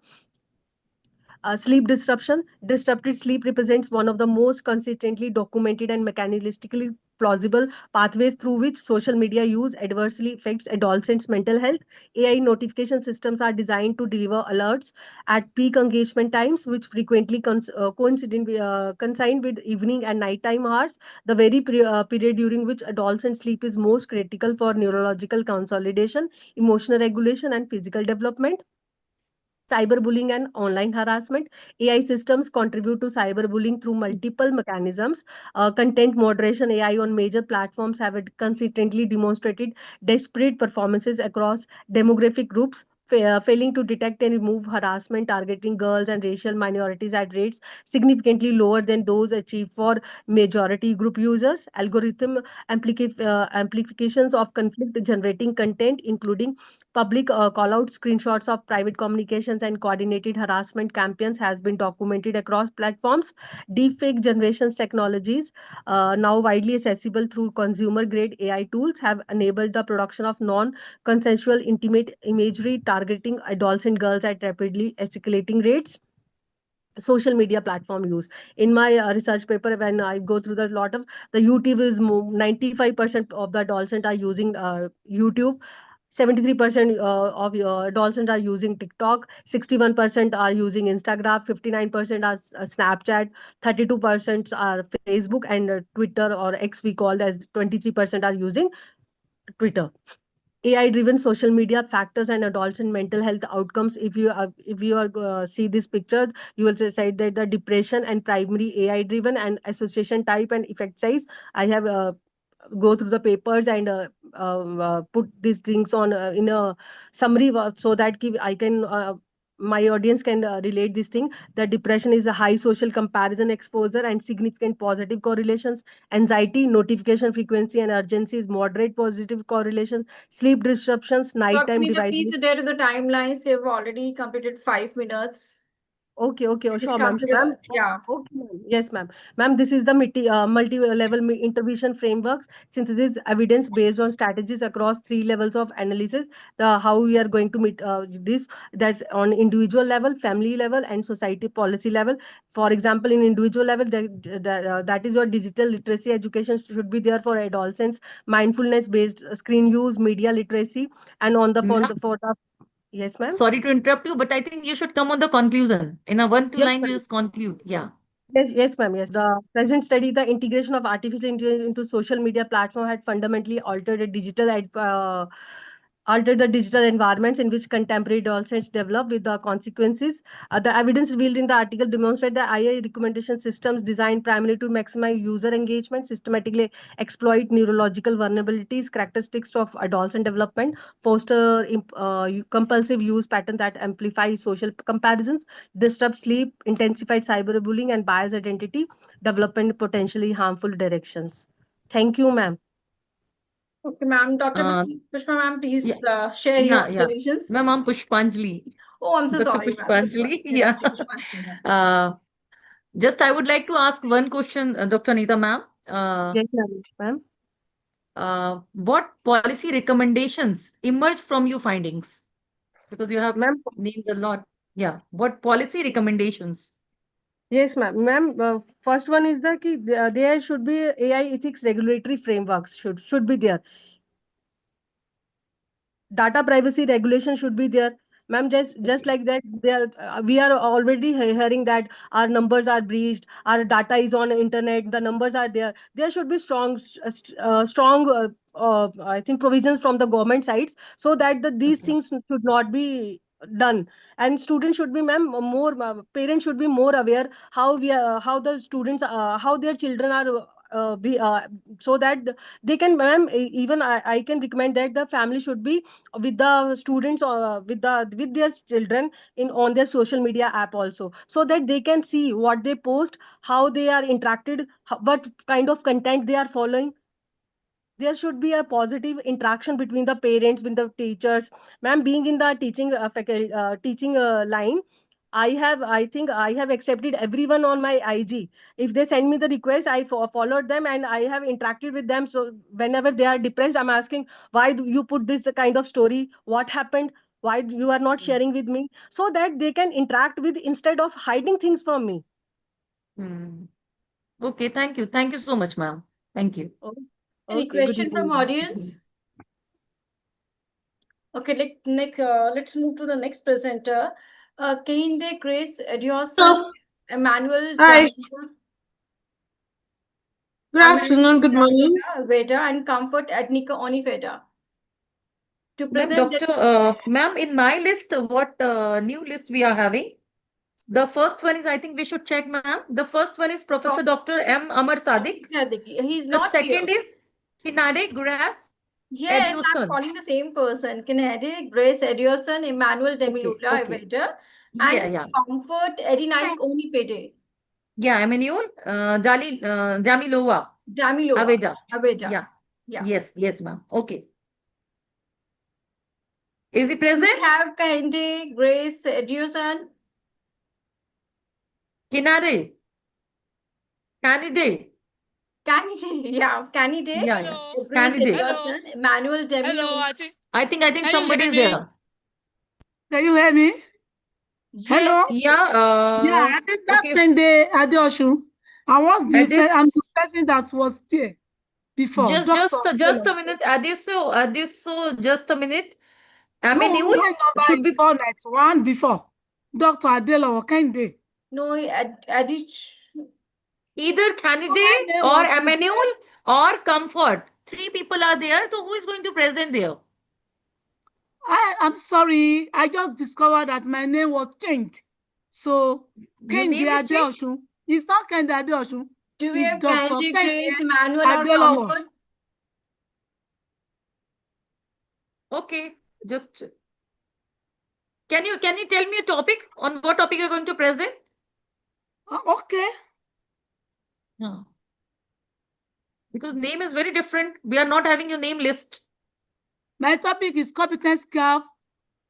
Sleep disruption. Disrupted sleep represents one of the most consistently documented and mechanistically plausible pathways through which social media use adversely affects adolescents' mental health. AI notification systems are designed to deliver alerts at peak engagement times, which frequently coincide with evening and nighttime hours, the very period during which adolescent sleep is most critical for neurological consolidation, emotional regulation, and physical development. Cyberbullying and online harassment. AI systems contribute to cyberbullying through multiple mechanisms. Content moderation AI on major platforms have consistently demonstrated disparate performances across demographic groups, failing to detect and remove harassment targeting girls and racial minorities at rates significantly lower than those achieved for majority group users. Algorithm amplifications of conflict generating content, including public call-out screenshots of private communications and coordinated harassment campaigns has been documented across platforms. Deepfake generations technologies, now widely accessible through consumer-grade AI tools, have enabled the production of non-consensual intimate imagery targeting adolescent girls at rapidly escalating rates. Social media platform use. In my research paper, when I go through the lot of the YouTube is 95% of the adolescent are using YouTube. 73% of adolescents are using TikTok, 61% are using Instagram, 59% are Snapchat, 32% are Facebook, and Twitter or X we called as 23% are using Twitter. AI driven social media factors and adolescent mental health outcomes. If you see this picture, you will say that the depression and primary AI driven and association type and effect size. I have go through the papers and put these things on in a summary so that I can my audience can relate this thing. The depression is a high social comparison exposure and significant positive correlations. Anxiety, notification frequency and urgency is moderate positive correlation. Sleep disruptions, Dr. nighttime Nita, please devices. adhere to the timelines. You've already completed 5 minutes. Okay, okay, Please sure, ma'am. complete. Ma'am, Yeah. okay, ma'am. Yes, ma'am. Ma'am, this is the multi-level intervention frameworks, synthesis evidence based on strategies across 3 levels of analysis. How we are going to meet this, that's on individual level, family level, and society policy level. For example, in individual level, that is your digital literacy education should be there for adolescents, mindfulness-based screen use, media literacy, and on the Ma'am, for the yes, ma'am. sorry to interrupt you, but I think you should come on the conclusion. In a one, two Yes, line, you ma'am. just conclude. Yeah. Yes, yes, ma'am. Yes, the present study, the integration of artificial intelligence into social media platform had fundamentally altered the digital environments in which contemporary adolescents develop with the consequences. The evidence revealed in the article demonstrate that AI recommendation systems designed primarily to maximize user engagement systematically exploit neurological vulnerabilities, characteristics of adolescent development, foster compulsive use pattern that amplify social comparisons, disrupt sleep, intensified cyberbullying, and bias identity development in potentially harmful directions. Thank you, ma'am. Okay, ma'am. Dr. Pushpa, ma'am, Yeah, please share your yeah. observations. Ma'am, I'm Pushpanjali. Oh, I'm so Dr. sorry, ma'am. So sorry. Pushpanjali. Yeah. Just I would like to ask one question, Dr. Anita, ma'am. Yes, ma'am. What policy recommendations emerge from your findings? Because you have named a lot. Yeah. What policy recommendations? Yes, ma'am. Ma'am, first one is that there should be AI ethics regulatory frameworks should be there. Data privacy regulation should be there, ma'am. Just like that, there we are already hearing that our numbers are breached, our data is on the internet, the numbers are there. There should be strong I think provisions from the government sides so that these things should not be done. And students should be, ma'am, more parents should be more aware how the students how their children are so that they can, ma'am, even I can recommend that the family should be with the students or with their children in on their social media app also, so that they can see what they post, how they are interacted, what kind of content they are following. There should be a positive interaction between the parents with the teachers, ma'am. Being in the teaching line, I think I have accepted everyone on my IG. If they send me the request, I followed them and I have interacted with them. So whenever they are depressed, I'm asking, why do you put this kind of story? What happened? Why you are not sharing with me? So that they can interact with instead of hiding things from me. Okay, thank you. Thank you so much, ma'am. Thank you. Any Okay, good question from evening. audience? Okay, let's move to the next presenter. Kehinde Grace Edioson, Emmanuel Hi. Damina, Good afternoon, good morning. Veda, and Comfort Adnika Onifeda. To Ma'am, present ma'am, in my list, what new list we are having? The first one is, I think we should check, ma'am. The first one is Professor Dr. M. Amar Sadiq. He's The not second here. is Hinade Grass Yes, I'm Edioson. calling the same person. Kennedy Grace Edioson, Emmanuel Demilula, Eveda, and Comfort Edinaik Onifede. Yeah, Emmanuel Jamilova. Damilova. Aveda. Yeah. Yes, ma'am. Okay. Is he present? We have Kehinde Grace Edioson. Candidate. Yeah, candidate. Yeah. Grace Candidate. Edioson, Emmanuel Demilula. I think somebody is there. Can you hear me? Hello? Yeah. Yeah, I think that Kende Adeosun. I'm the person that was there before. Just a minute. Adiso, just a minute. No, my number is 491 before. Dr. Adela Kende. No, Adich. Either candidate or Emmanuel or Comfort. 3 people are there. So who is going to present there? I'm sorry. I just discovered that my name was changed. So Kende Adeosun. It's not Kende Adeosun. Do we have Dr. Kende Grace, Emmanuel, or Adelawa. Comfort? Okay, just can you tell me a topic, on what topic you're going to present? Okay. No. Because name is very different. We are not having your name list. My topic is competence gap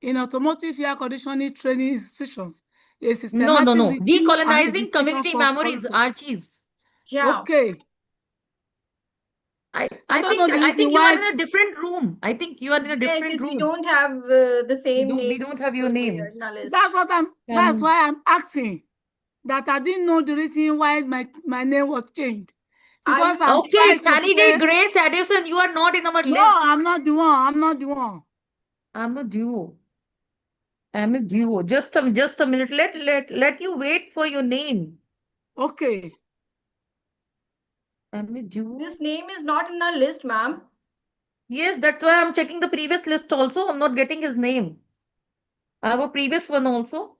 in automotive air conditioning training institutions. A systematic No. review and Decolonizing education community for memories, curriculum. archives. Yeah. Okay. I don't know the think reason you are why. in a different room. I think you are in a different Yes, room. we don't have the same name. We don't have your name. That's why I'm asking. That I didn't know the reason why my name was changed. Because I'm okay, trying to candidate play. Grace Addison, you are not in our list. No, I'm not the one. I'm not the one. I'm a duo. Just a minute. Let you wait for your name. Okay. I'm a duo. This name is not in our list, ma'am. Yes, that's why I'm checking the previous list also. I'm not getting his name. I have a previous one also.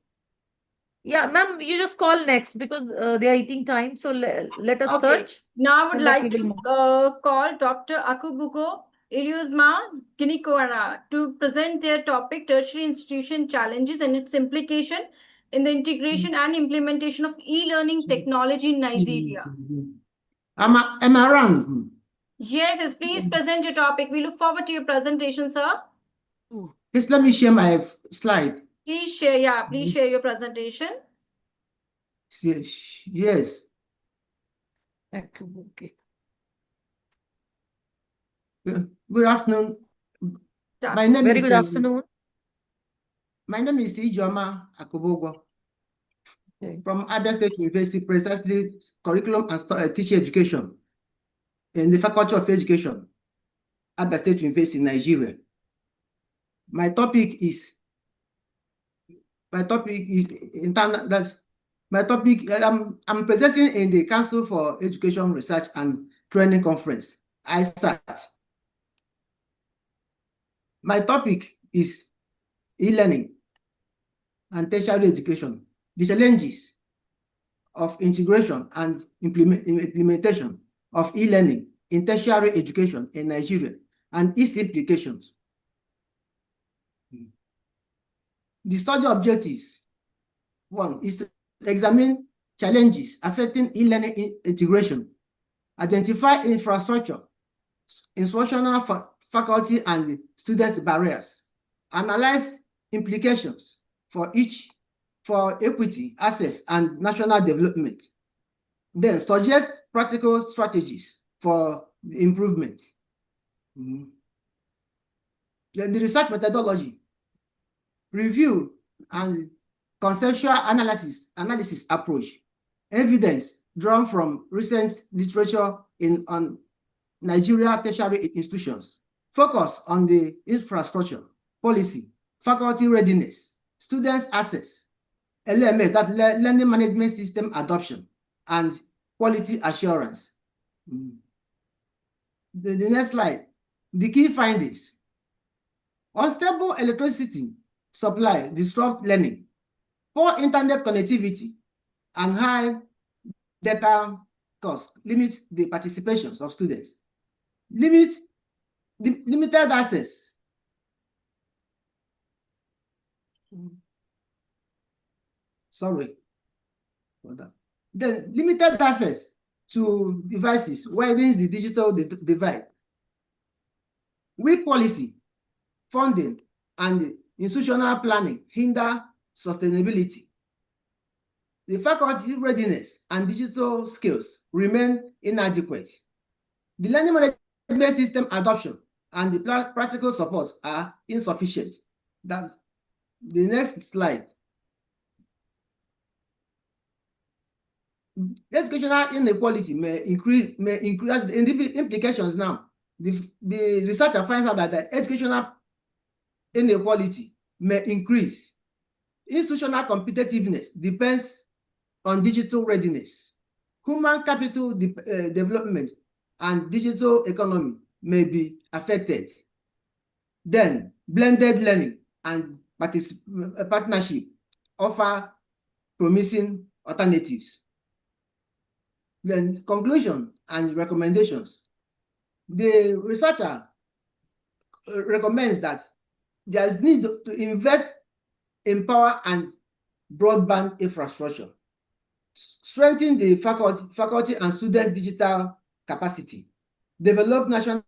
Yeah, ma'am, you just call next because they are eating time. So let us search. Now I would and then like we will to move. call Dr. Akubuko Iriuzma Kinikoara to present their topic, Tertiary Institution Challenges and its Implication in the Integration and Implementation of E-Learning Technology in Nigeria. Am I around? Yes, please present your topic. We look forward to your presentation, sir. Please let me share my slide. Please share, please share your presentation. Yes. Okay. Good afternoon. My name Very is good afternoon. My name is Ijeoma Akobogwo from Abia State University, precisely curriculum and teaching education in the Faculty of Education, Abia State University, Nigeria. My topic is internal. I'm presenting in the Council for Education Research and Training Conference, ICERT. My topic is e-learning and tertiary education, the challenges of integration and implementation of e-learning in tertiary education in Nigeria and its implications. The study objectives, one, is to examine challenges affecting e-learning integration, identify infrastructure, instructional faculty and student barriers, analyze implications for equity, access, and national development. Then suggest practical strategies for improvement. The research methodology, review and conceptual analysis approach, evidence drawn from recent literature on Nigeria tertiary institutions, focus on the infrastructure, policy, faculty readiness, students' access, LMS, that learning management system adoption, and quality assurance. The next slide, the key findings. Unstable electricity supply disrupt learning. Poor internet connectivity and high data cost limit the participations of students. Limited access. Sorry for that. Then limited access to devices widens the digital divide. Weak policy, funding, and institutional planning hinder sustainability. The faculty readiness and digital skills remain inadequate. The learning management system adoption and the practical supports are insufficient. That's the next slide. Educational inequality may increase in the implications now. The researcher finds out that the educational inequality may increase. Institutional competitiveness depends on digital readiness. Human capital development and digital economy may be affected. Then blended learning and partnership offer promising alternatives. Then conclusion and recommendations. The researcher recommends that there is need to invest in power and broadband infrastructure, strengthen the faculty and student digital capacity, develop national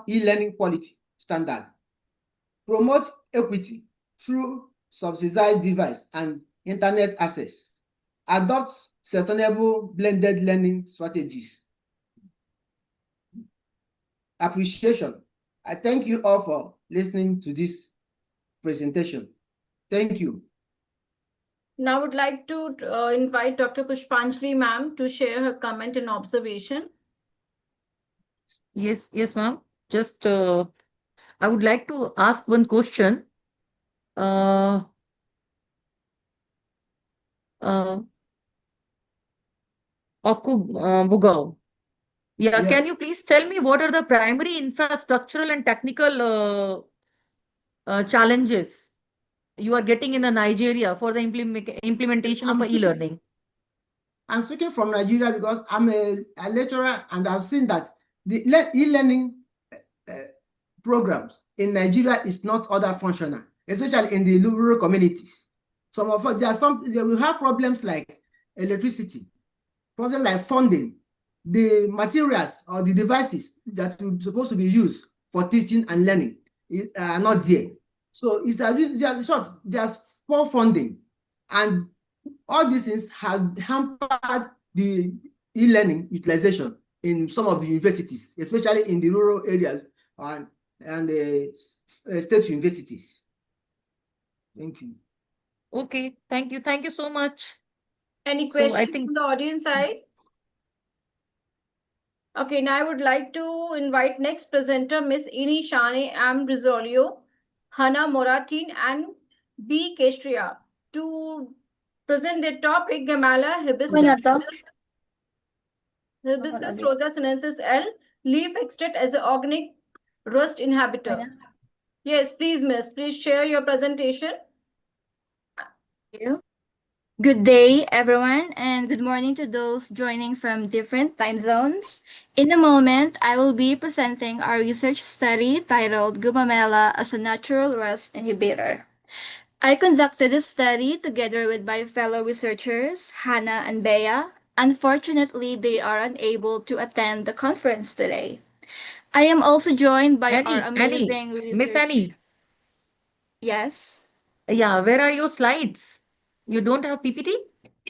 e-learning quality standard, promote equity through subsidized device and internet access, adopt sustainable blended learning strategies. Appreciation. I thank you all for listening to this presentation. Thank you. Now I would like to invite Dr. Pushpanjali ma'am to share her comment and observation. Yes, ma'am. Just I would like to ask one question. Uh, uh, Bugao. Yeah, can you please tell me what are the primary infrastructural and technical challenges you are getting in the Nigeria for the implementation of e-learning? I'm speaking from Nigeria because I'm a lecturer and I've seen that the e-learning programs in Nigeria is not other functional, especially in the rural communities. Some of us, there will have problems like electricity, problems like funding, the materials or the devices that are supposed to be used for teaching and learning are not there. So it's short, there's poor funding, and all these things have hampered the e-learning utilization in some of the universities, especially in the rural areas and state universities. Thank you. Okay, thank you. Thank you so much. Any So I questions think from the audience side? Okay, now I would like to invite next presenter, Miss Ini Shane M. Rizzolio, Hannah Moratin, and B. Kestria to present their topic, Gamala Hibiscus rosa sinensis L, leaf extract as an organic rust inhibitor. Yes, please, miss. Please share your presentation. Thank you. Good day, everyone, and good morning to those joining from different time zones. In a moment, I will be presenting our research study titled Gumamela as a natural rust inhibitor. I conducted this study together with my fellow researchers, Hannah and Bea. Unfortunately, they are unable to attend the conference today. I am also joined by our amazing Miss research. Annie. Yes. Yeah, where are your slides? You don't have PPT?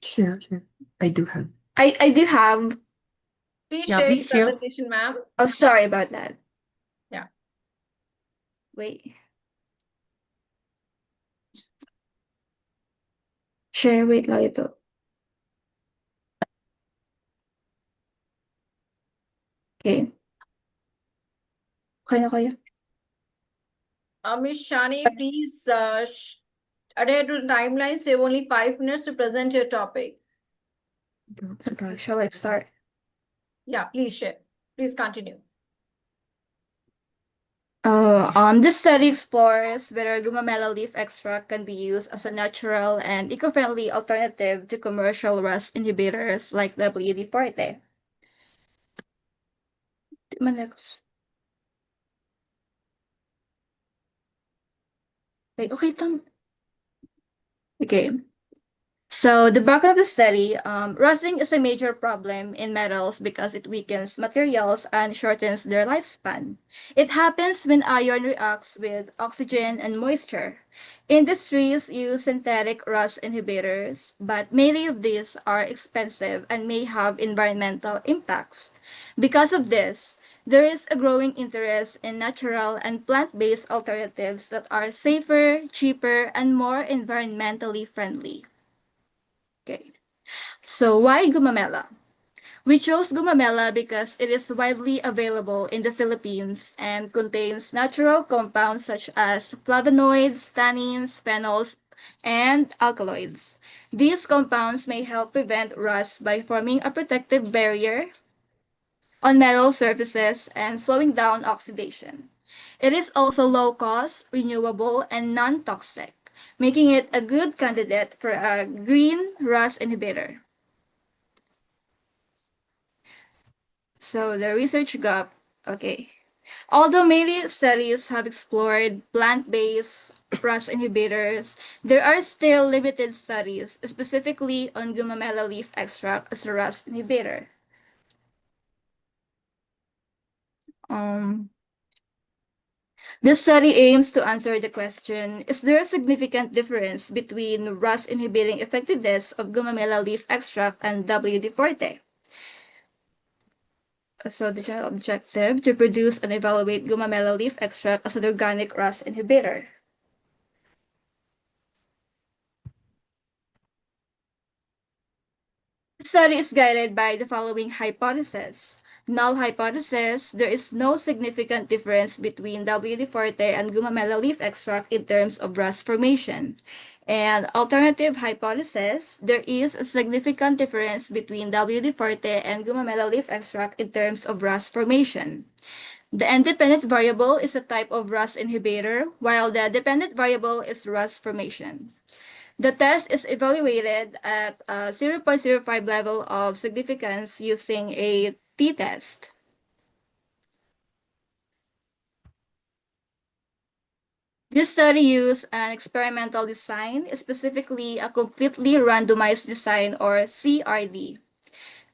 Sure. I do have. I do have. Please Yeah, share please your share. presentation, ma'am. Oh, sorry about that. Yeah. Wait. Share, wait lang ito. Okay. Kaya, kaya. Miss Shani, please adhere to the timeline. Save only 5 minutes to present your topic. Shall I start? Yeah, please share. Please continue. This study explores whether gumamela leaf extract can be used as a natural and eco-friendly alternative to commercial rust inhibitors like WD-40. Wait, okay, Okay. So the background of the study, rusting is a major problem in metals because it weakens materials and shortens their lifespan. It happens when iron reacts with oxygen and moisture. Industries use synthetic rust inhibitors, but many of these are expensive and may have environmental impacts. Because of this, there is a growing interest in natural and plant-based alternatives that are safer, cheaper, and more environmentally friendly. Okay. So why gumamela? We chose gumamela because it is widely available in the Philippines and contains natural compounds such as flavonoids, tannins, phenols, and alkaloids. These compounds may help prevent rust by forming a protective barrier on metal surfaces and slowing down oxidation. It is also low cost, renewable, and non-toxic, making it a good candidate for a green rust inhibitor. So the research gap, okay. Although many studies have explored plant-based RAS inhibitors, there are still limited studies specifically on gumamela leaf extract as a RAS inhibitor. This study aims to answer the question, is there a significant difference between RAS inhibiting effectiveness of gumamela leaf extract and WD-40? So the general objective to produce and evaluate gumamela leaf extract as an organic RAS inhibitor. The study is guided by the following hypothesis. Null hypothesis, there is no significant difference between WD-40 and gumamela leaf extract in terms of RAS formation. And alternative hypothesis, there is a significant difference between WD-40 and gumamela leaf extract in terms of RAS formation. The independent variable is a type of RAS inhibitor, while the dependent variable is RAS formation. The test is evaluated at a 0.05 level of significance using a t-test. This study used an experimental design, specifically a completely randomized design or CRD.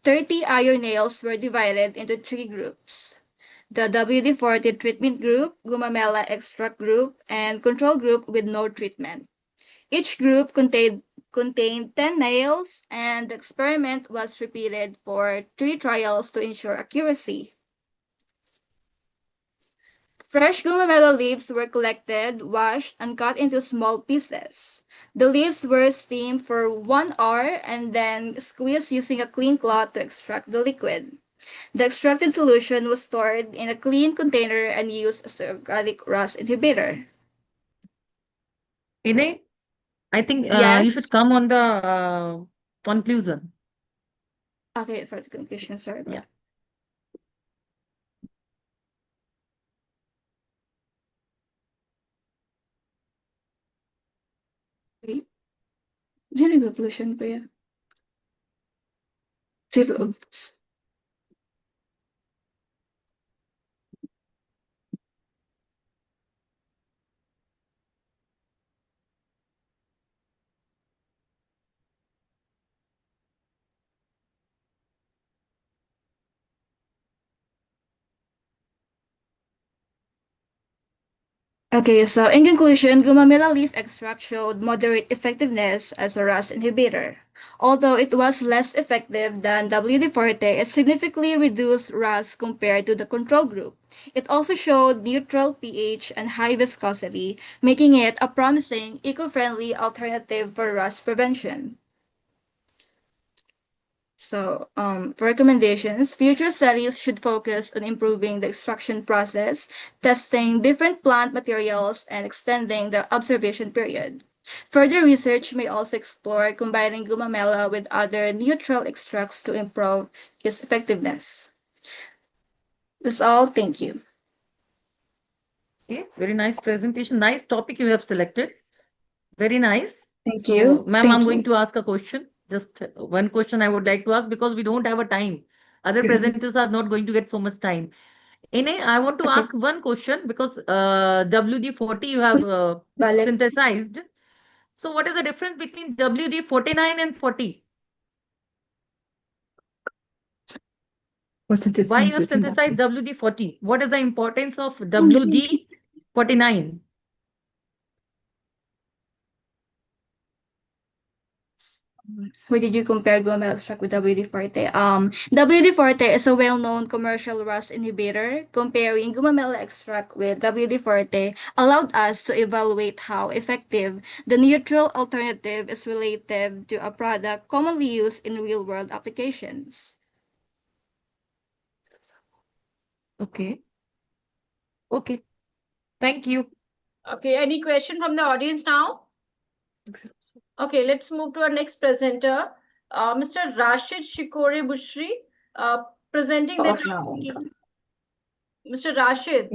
30 iron nails were divided into 3 groups. The WD-40 treatment group, gumamela extract group, and control group with no treatment. Each group contained 10 nails, and the experiment was repeated for 3 trials to ensure accuracy. Fresh gumamela leaves were collected, washed, and cut into small pieces. The leaves were steamed for 1 hour and then squeezed using a clean cloth to extract the liquid. The extracted solution was stored in a clean container and used as an organic RAS inhibitor. Ine, I think you Yes. should come on the conclusion. Okay, for the conclusion, sorry. Yeah. Wait. Yan ang conclusion ko ya. Zero. Okay, so in conclusion, gumamela leaf extract showed moderate effectiveness as a RAS inhibitor. Although it was less effective than WD-40, it significantly reduced RAS compared to the control group. It also showed neutral pH and high viscosity, making it a promising, eco-friendly alternative for RAS prevention. So, for recommendations, future studies should focus on improving the extraction process, testing different plant materials, and extending the observation period. Further research may also explore combining gumamela with other neutral extracts to improve its effectiveness. That's all. Thank you. Okay, very nice presentation. Nice topic you have selected. Very nice. Thank So, you. ma'am, Thank I'm you. going to ask a question. Just one question I would like to ask because we don't have a time. Other presenters are not going to get so much time. Ine, I want to ask one question because WD-40 you have synthesized. So what is the difference between WD-49 and 40? What's the Why you difference have between that? synthesized WD-40? What is the importance of WD-49? Why did you compare gumamela extract with WD-40? WD-40 is a well-known commercial RAS inhibitor. Comparing gumamela extract with WD-40 allowed us to evaluate how effective the neutral alternative is relative to a product commonly used in real-world applications. Okay. Okay. Thank you. Okay, any question from the audience now? Okay, let's move to our next presenter, Mr. Rashid Shikore Bushri, presenting the... Mr. Rashid.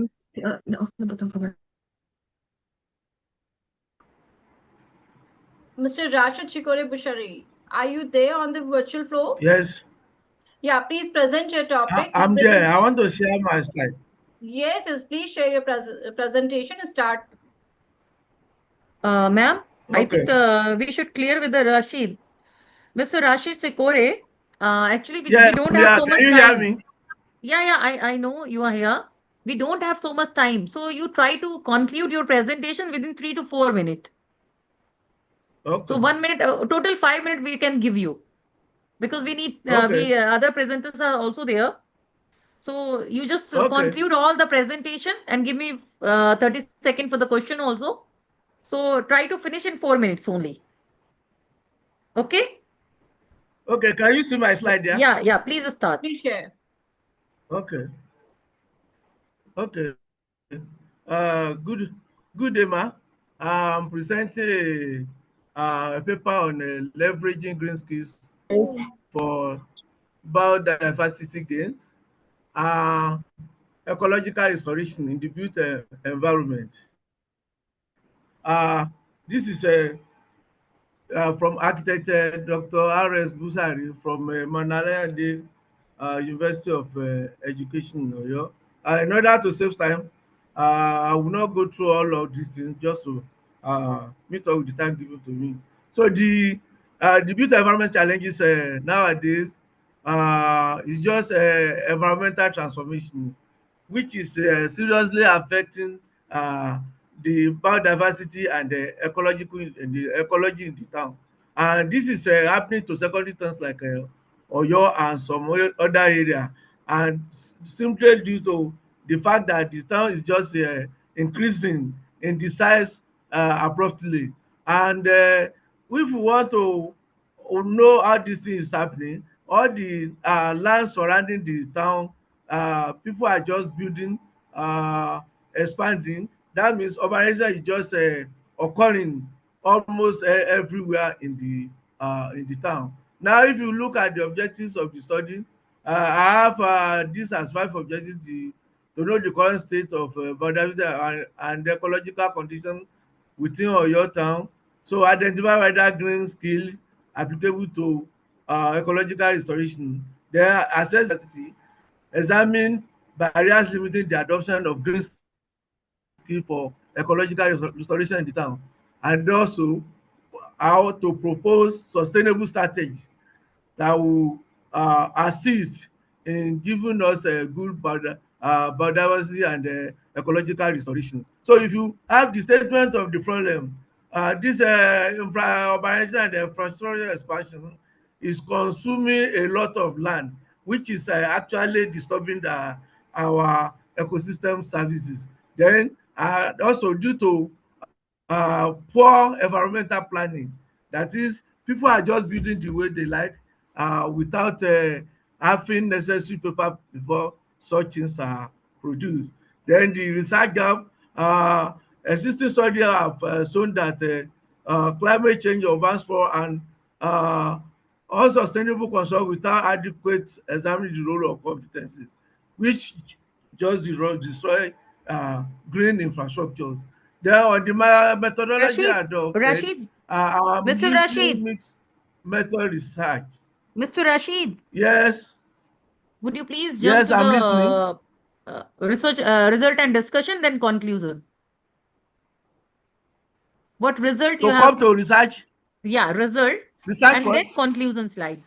Mr. Rashid Shikore Bushari, are you there on the virtual floor? Yes. Yeah, please present your topic. I'm there. I want to share my slide. Yes, yes, please share your presentation and start. Ma'am, I Okay. think we should clear with the Rashid. Mr. Rashid Sikore, actually, we Yes, don't I'm have here. so Can much you hear time. me? Yeah, I know you are here. We don't have so much time. So you try to conclude your presentation within 3 to 4 minutes. So Okay. 1 minute, total 5 minutes we can give you because we need, Okay. other presenters are also there. So you just Okay. conclude all the presentation and give me 30 seconds for the question also. So try to finish in 4 minutes only. Okay? Okay. Can you see my slide there? Yeah, please start. Please share. Okay. Okay. Good day, ma. I'm presenting a paper on leveraging green skills for biodiversity gains, uh, ecological restoration in the built environment. This is from architect Dr. R.S. Busari from Manarayande University of Education in Oyo. In order to save time, I will not go through all of these things just to meet up with the time given to me. So the built environment challenges nowadays is just environmental transformation, which is seriously affecting uh, the biodiversity and the ecology in the town. And this is happening to secondary towns like Oyo and some other area, and simply due to the fact that the town is just increasing in the size abruptly. And if we want to know how this thing is happening, all the land surrounding the town, people are just building, expanding. That means urbanization is just occurring almost everywhere in the town. Now, if you look at the objectives of the study, I have this as 5 objectives: to know the current state of biodiversity and ecological condition within Oyo town. So identify whether green skill applicable to ecological restoration. Then assess diversity, examine barriers limiting the adoption of green skill for ecological restoration in the town, and also how to propose sustainable strategy that will assist in giving us a good biodiversity and ecological restorations. So if you have the statement of the problem, this urbanization and infrastructure expansion is consuming a lot of land, which is actually disturbing our ecosystem services. Then also due to poor environmental planning, that is, people are just building the way they like without having necessary paper before such things are produced. Then the research gap, existing studies have shown that climate change, urban sprawl, and uh, unsustainable consumption without adequate examining the role of competencies, which just destroy green infrastructures. Then on the methodology Rashid, adopted, Rashid, I'm Mr. using Rashid, mixed method research. Mr. Rashid, Yes, would you please jump yes, to I'm listening. the research result and discussion, then conclusion? What result you To have? come to research, Yeah, result research and then what? conclusion slide.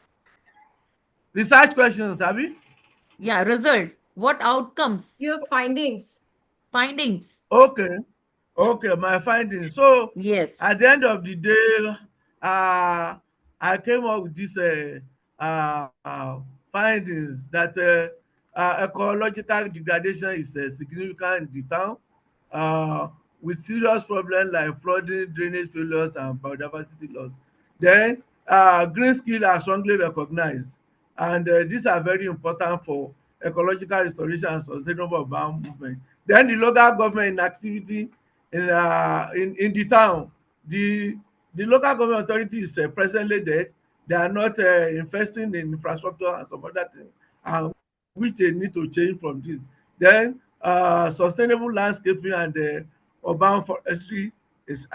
Research questions, Abi? Yeah, result. What outcomes? Your findings. Findings. Okay. Okay, my findings. So at Yes. the end of the day, uh, I came up with this findings that ecological degradation is significant in the town, uh, with serious problems like flooding, drainage failures, and biodiversity loss. Then green skills are strongly recognized, and these are very important for ecological restoration and sustainable urban movement. Then the local government inactivity in the town, the local government authority is presently dead. They are not investing in infrastructure and some other things, and which they need to change from this. Then sustainable landscaping and urban forestry is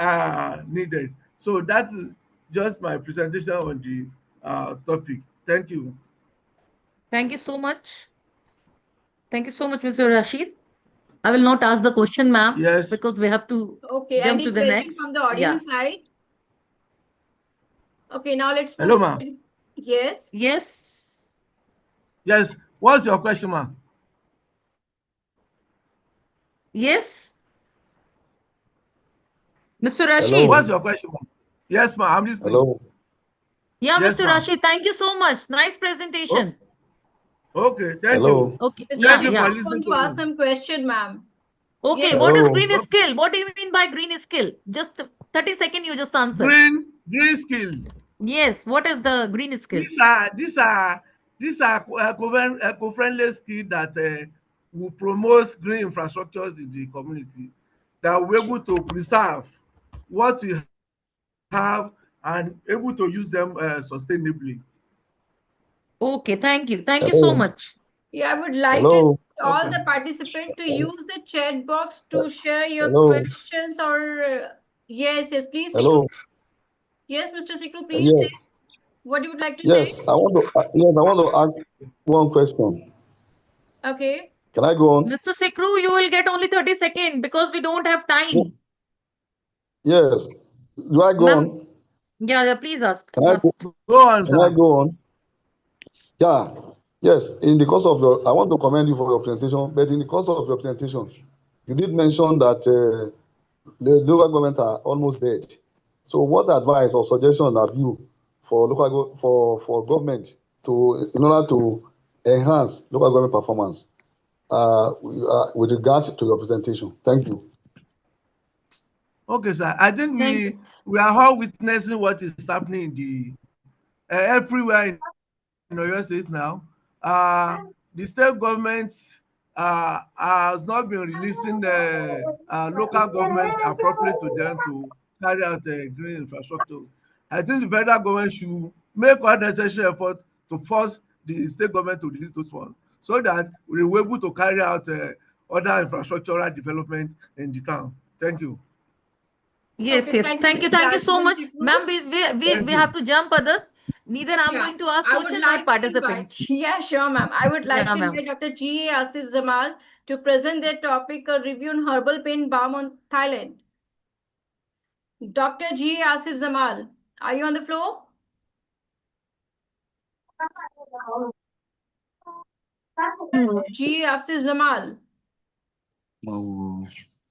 needed. So that is just my presentation on the topic. Thank you. Thank you so much. Thank you so much, Mr. Rashid. I will not ask the question, ma'am, Yes. because we have to Okay, jump any to the question next. from the Yeah. audience side? Okay, now let's Hello, move. ma'am. Yes. Yes. Yes. What's your question, ma'am? Yes. Mr. Hello. What's Rashid. your question, ma'am? Yes, ma'am. I'm listening. Hello. Yeah, Yes, Mr. ma'am. Rashid, thank you so much. Nice Oh, presentation. okay. Thank you. Hello. Okay. Mr. Yeah, Thank you Sikri for yeah. listening want to to ask me. some question, ma'am. Okay, Yes. what is Hello. green skill? What do you mean by green skill? Just 30 seconds, you just answer. Green skill. Yes, what is the green skill? These are eco-friendly skills that will promote green infrastructures in the community, that will be able to preserve what we have and able to use them sustainably. Okay, thank you. Thank you so Hello. much. Yeah, I would like to Hello. all Okay. the participants to use the chat box to share your Hello. questions or yes, yes, please, Sikru. Hello. Yes, Mr. Sikru, please say Yes. what you would like to say. Yes. I want to ask one question. Okay. Can I go on? Mr. Sikru, you will get only 30 seconds because we don't have time. Yes. Do I go Ma'am, on? yeah, please ask. Can I go? Ask. Go on, Can I sir. go on? Yeah. Yes. In the course of your, I want to commend you for your presentation. But in the course of your presentation, you did mention that the local government are almost dead. So, what advice or suggestion have you for for government to in order to enhance local government performance with regard to your presentation? Thank you. Okay, sir. I think Thank you. we are all witnessing what is happening in the everywhere in Oyo State now. The state government has not been releasing the local government appropriate to them to carry out green infrastructure. I think the federal government should make all necessary effort to force the state government to release those funds so that we will be able to carry out other infrastructural development in the town. Thank you. Yes, Okay, yes. thank you, Thank you. Mr. Thank you so Rashid much. Sikru. Ma'am, we Thank have you. to jump others. Neither I'm Yeah, going to ask I would question nor like to invite, participants. yeah, sure, ma'am. I would like Yeah, to ma'am. invite Dr. G.A. Asif Zamal to present their topic, a review on herbal pain balm on Thailand. Dr. G.A. Asif Zamal, are you on the floor? G.A. Asif Zamal.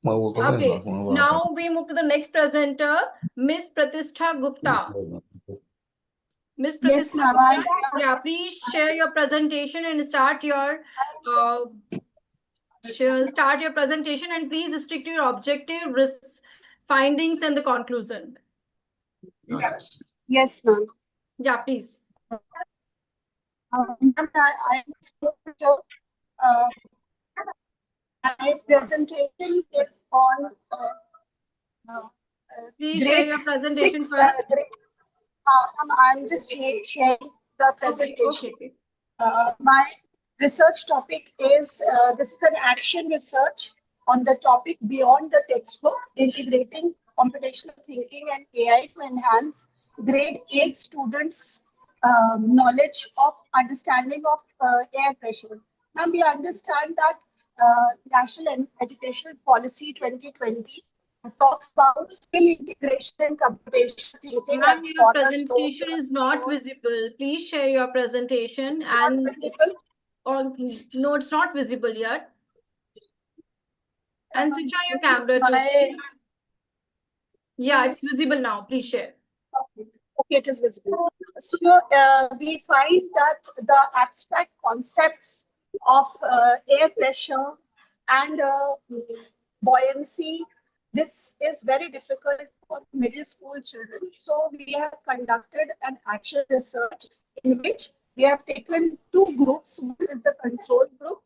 Okay, now we move to the next presenter, Miss Pratishtha Gupta. Miss Yes, Pratishtha ma'am. Gupta, yeah, please share your presentation and start your presentation, and please stick to your objective, risks, findings, and the conclusion. Yes, ma'am. Yeah, please. Ma'am, I uh, my presentation is on Please share grade your presentation 6. first. Ma'am, I'm just sharing the presentation. Okay. My research topic is this is an action research on the topic beyond the textbook, integrating computational thinking and AI to enhance grade 8 students' knowledge of understanding of air pressure. Now we understand that National Education Policy 2020 talks about skill integration and computational thinking Ma'am, as your cornerstone. presentation is not visible. Please share your presentation. It's not visible. No, it's not visible yet. And switch on your camera too. Yeah, it's visible now. Please share. Okay, it is visible. So we find that the abstract concepts of air pressure and buoyancy, this is very difficult for middle school children. So we have conducted an action research in which we have taken two groups. One is the control group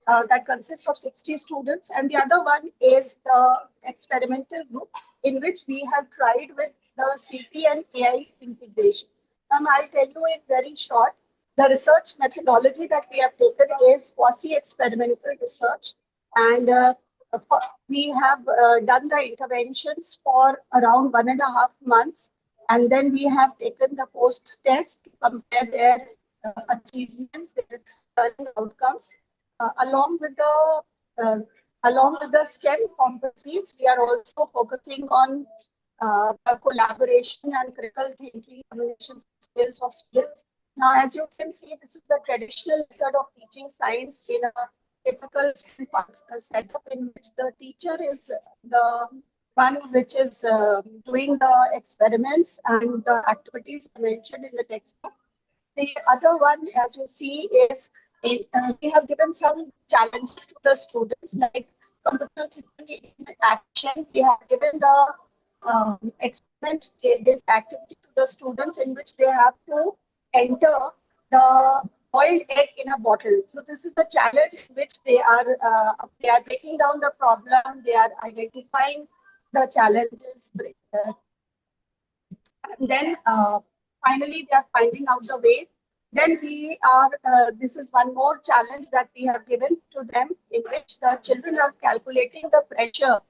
that consists of 60 students, and the other one is the experimental group in which we have tried with the CP and AI integration. I'll tell you in very short. The research methodology that we have taken is quasi-experimental research, and we have done the interventions for around 1.5 months, and then we have taken the post-test to compare their achievements, their learning outcomes, along with the Along with the STEM competencies, we are also focusing on the collaboration and critical thinking communication skills of students. Now, as you can see, this is the traditional method of teaching science in a typical setup in which the teacher is the one which is doing the experiments and the activities mentioned in the textbook. The other one, as you see, is we have given some challenges to the students, like computer thinking in action. We have given the experiment, this activity to the students in which they have to enter the boiled egg in a bottle. So this is the challenge in which they are breaking down the problem, they are identifying the challenges, and then finally they are finding out the way. Then we are, this is one more challenge that we have given to them, in which the children are calculating the pressure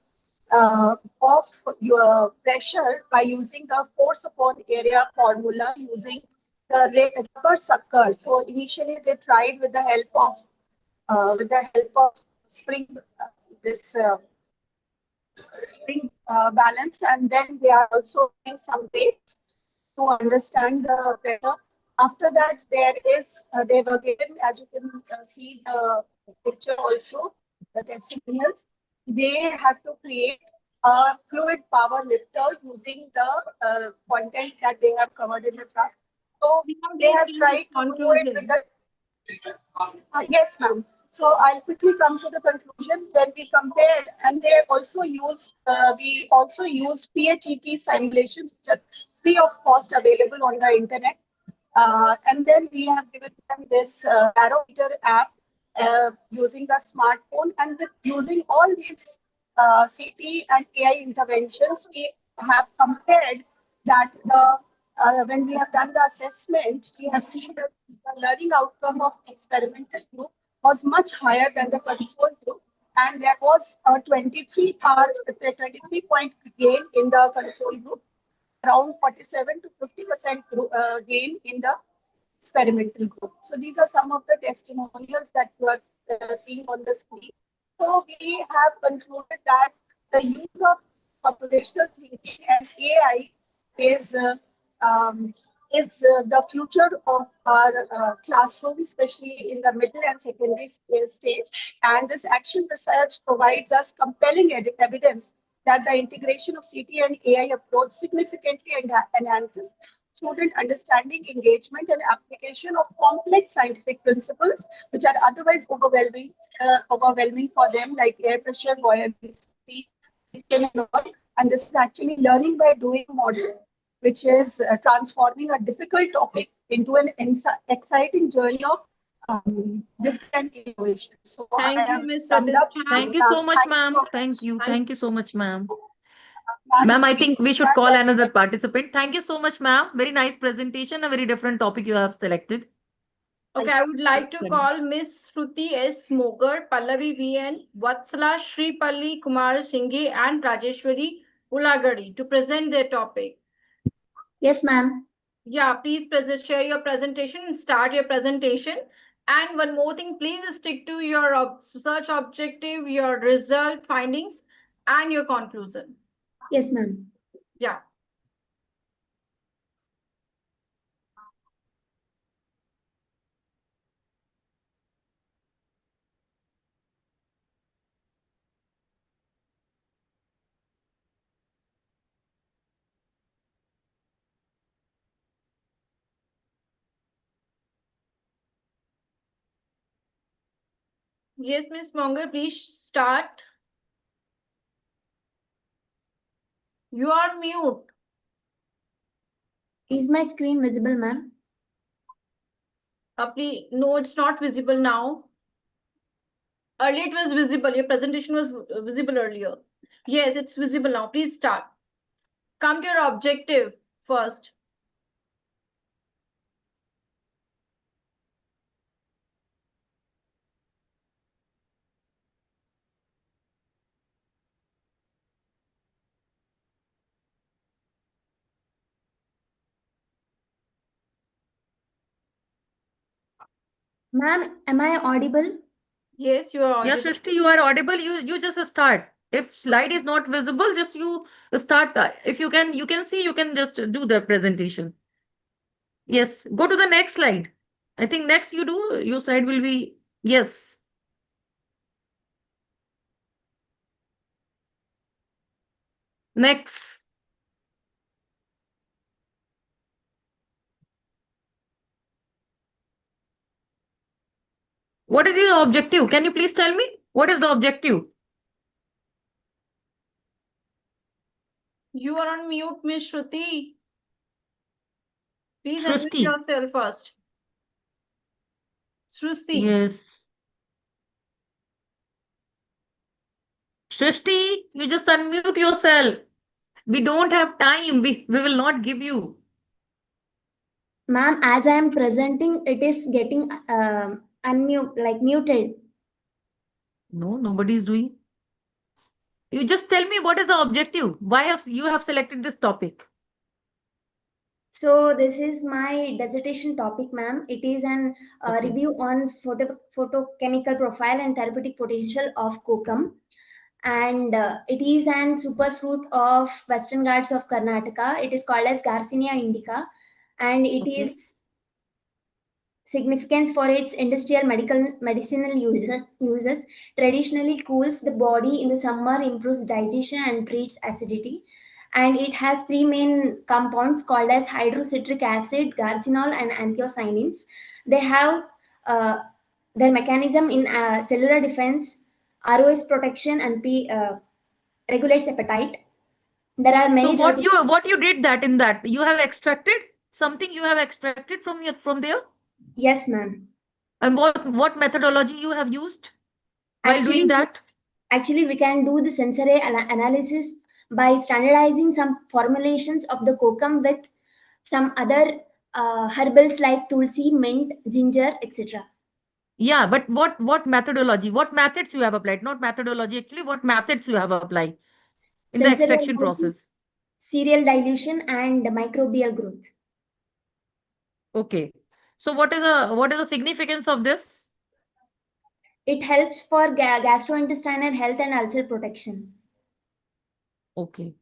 of your pressure by using the force upon area formula using the rubber sucker. So initially they tried with the help of spring, this spring balance, and then they are also doing some weights to understand the pressure. After that, they were given, as you can see the picture also, the testimonials. They have to create a fluid power lifter using the content that they have covered in the class. So they have tried to do it with the yes, ma'am. So I'll quickly come to the conclusion. When we compared, and they also used, we also used PHET simulations, which are free of cost, available on the internet. And then we have given them this barometer app using the smartphone, and with using all these CT and AI interventions, we have compared that when we have done the assessment, we have seen that the learning outcome of experimental group was much higher than the control group, and there was a 23 point gain in the control group, around 47 to 50% gain in the experimental group. So these are some of the testimonials that you are seeing on the screen. So we have concluded that the use of computational thinking and AI is the future of our classroom, especially in the middle and secondary stage. And this action research provides us compelling evidence that the integration of CT and AI approach significantly enhances student understanding, engagement, and application of complex scientific principles, which are otherwise overwhelming for them, like air pressure, buoyancy, and all. And this is actually learning by doing model, which is transforming a difficult topic into an exciting journey of this kind of innovation. So I Thank you, have Ms. summed up. Thank you so much, Thank you ma'am. so Thank much. you. Thank you so much, ma'am. Ma'am, Ma'am, I very think we should glad call that another participant. Thank you so much, ma'am. Very nice presentation. A very different topic you have selected. Okay, I would like to call Miss Shruti S. Mogar, Pallavi V.N., Vatsala Shripalli Kumar Singhi, and Rajeshwari Ulagadi to present their topic. Yes, ma'am. Yeah, please share your presentation and start your presentation. And one more thing, please stick to your search objective, your result findings, and your conclusion. Yes, ma'am. Yeah. Yes, Miss Monger, please start. You are mute. Is my screen visible, ma'am? Please, no, it's not visible now. Earlier it was visible. Your presentation was visible earlier. Yes, it's visible now. Please start. Come to your objective first. Ma'am, am I audible? Yes, you are Yeah, audible. Shrishti, you are audible. You just start. If slide is not visible, just you start. If you can see, you can just do the presentation. Yes, go to the next slide. I think next you do, your slide will be, yes. Next. What is your objective? Can you please tell me? What is the objective? You are on mute, Miss Shruti. Please unmute Shrishti. yourself first. Srishti. Yes. Shrishti, you just unmute yourself. We don't have time. We will not give you. Ma'am, as I am presenting, it is getting muted. No, nobody is doing. You just tell me what is the objective? Why have you have selected this topic? So this is my dissertation topic, ma'am. It is an Okay. review on photochemical profile and therapeutic potential of kokum. And it is an superfruit of Western Ghats of Karnataka. It is called as Garcinia indica, and it Okay. is significance for its industrial medicinal uses traditionally cools the body in the summer, improves digestion and treats acidity, and it has three main compounds called as hydrocitric acid, garcinol and anthocyanins. They have uh, their mechanism in cellular defense, ROS protection, and regulates appetite. There are So many what you did that in that you have extracted something, you have extracted from there. Yes, ma'am. And what methodology you have used while doing that? Actually, we can do the sensory analysis by standardizing some formulations of the kokum with some other herbals like tulsi, mint, ginger, etc. Yeah, but what methodology, what methods you have applied? Not methodology, actually, what methods you have applied in the Sensory extraction analysis, process? cereal dilution, and microbial growth. Okay. So what is the significance of this? It helps for gastrointestinal health and ulcer protection. Okay.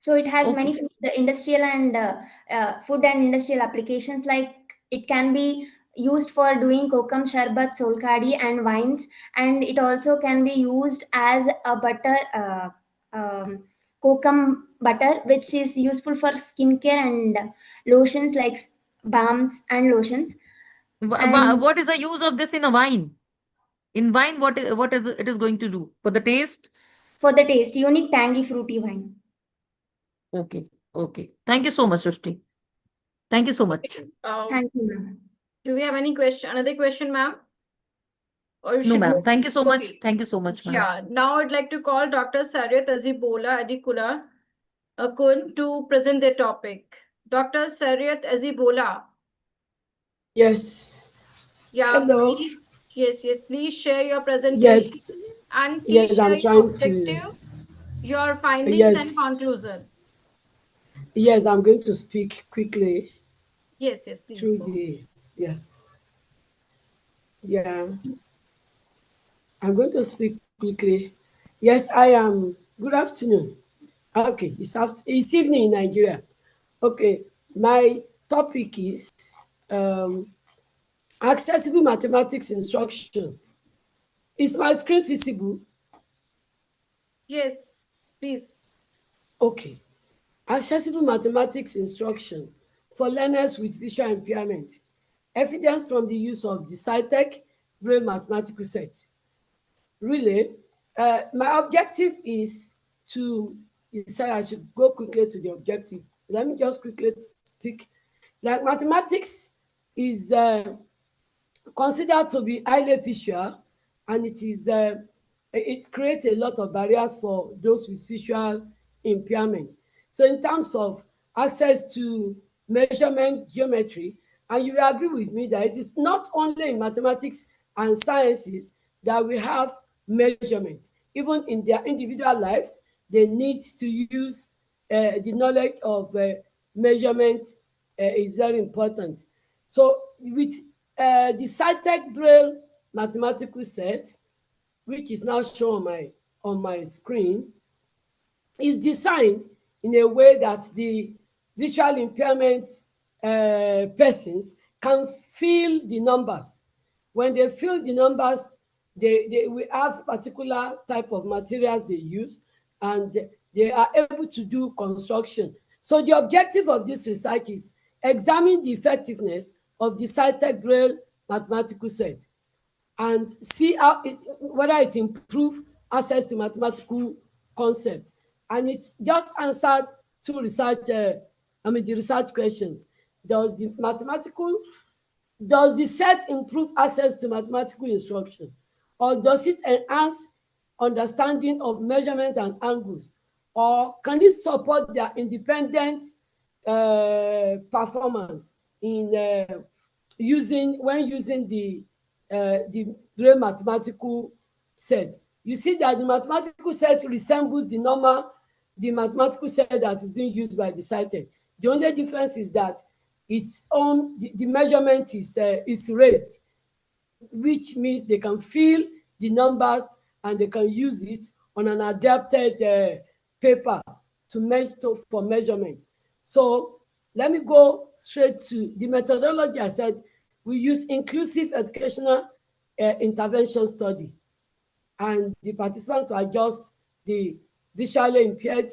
So it has Okay. many the industrial and food and industrial applications. Like it can be used for doing kokum sharbat, solkadi, and wines, and it also can be used as a butter, kokum butter, which is useful for skincare and lotions like balms and lotions. And What is the use of this in a wine? In wine, what is it is going to do for the taste? for the taste, unique tangy fruity wine. Okay. Okay. Thank you so much, Srishti. Thank you so much. Thank you, ma'am. Do we have any question? Another question, ma'am? Or No, should ma'am. we? Thank you so much. Okay. Thank you so much, ma'am. Yeah. Now I'd like to call Dr. Saryat Azibola Adikula Akun to present their topic. Dr. Saryat Azibola. Yes. Yeah. Hello. Yes. Please share your presentation Yes. and please Yes, share I'm your trying to. objective, your findings and Yes. conclusion. Yes, I'm going to speak quickly Yes, through please. the. Yes. Yeah. I'm going to speak quickly. Yes, I am. Good afternoon. Okay, it's evening in Nigeria. Okay, my topic is um, accessible mathematics instruction. Is my screen visible? Yes, please. Okay. Accessible mathematics instruction for learners with visual impairment. Evidence from the use of the SciTech Braille Mathematical Set. Really, my objective is to, you said I should go quickly to the objective. Let me just quickly speak. Like mathematics is considered to be highly visual, and it creates a lot of barriers for those with visual impairment. So in terms of access to measurement geometry, and you will agree with me that it is not only in mathematics and sciences that we have measurement. Even in their individual lives, they need to use the knowledge of measurement is very important. So with the SciTech Braille mathematical set, which is now shown on my screen, is designed in a way that the visual impairment persons can feel the numbers. When they feel the numbers, we have particular type of materials they use, and they are able to do construction. So the objective of this research is examine the effectiveness of the cited Braille mathematical set and see whether it improve access to mathematical concept. And it just answered two research, the research questions. Does the set improve access to mathematical instruction, or does it enhance understanding of measurement and angles, or can it support their independent performance in using the Braille mathematical set? You see that the mathematical set resembles the mathematical set that is being used by the sighted. The only difference is that the measurement is raised, which means they can feel the numbers and they can use it on an adapted paper for measurement. So let me go straight to the methodology. I said we use inclusive educational intervention study, and the participant to adjust the visually impaired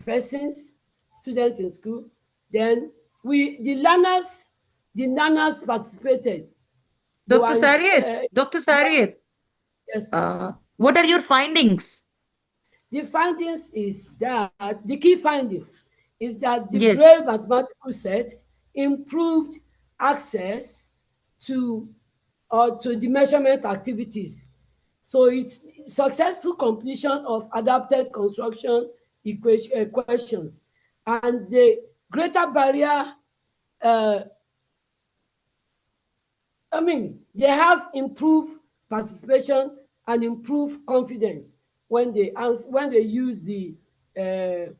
persons, students in school. Then the learners participated. Dr. Sariat, Dr. Sariat, Yes. What are your findings? The findings is that the key findings is that the Yes. Braille mathematical set improved access to the measurement activities. So it's successful completion of adapted construction questions, and the greater barrier. They have improved participation and improved confidence when they use the Braille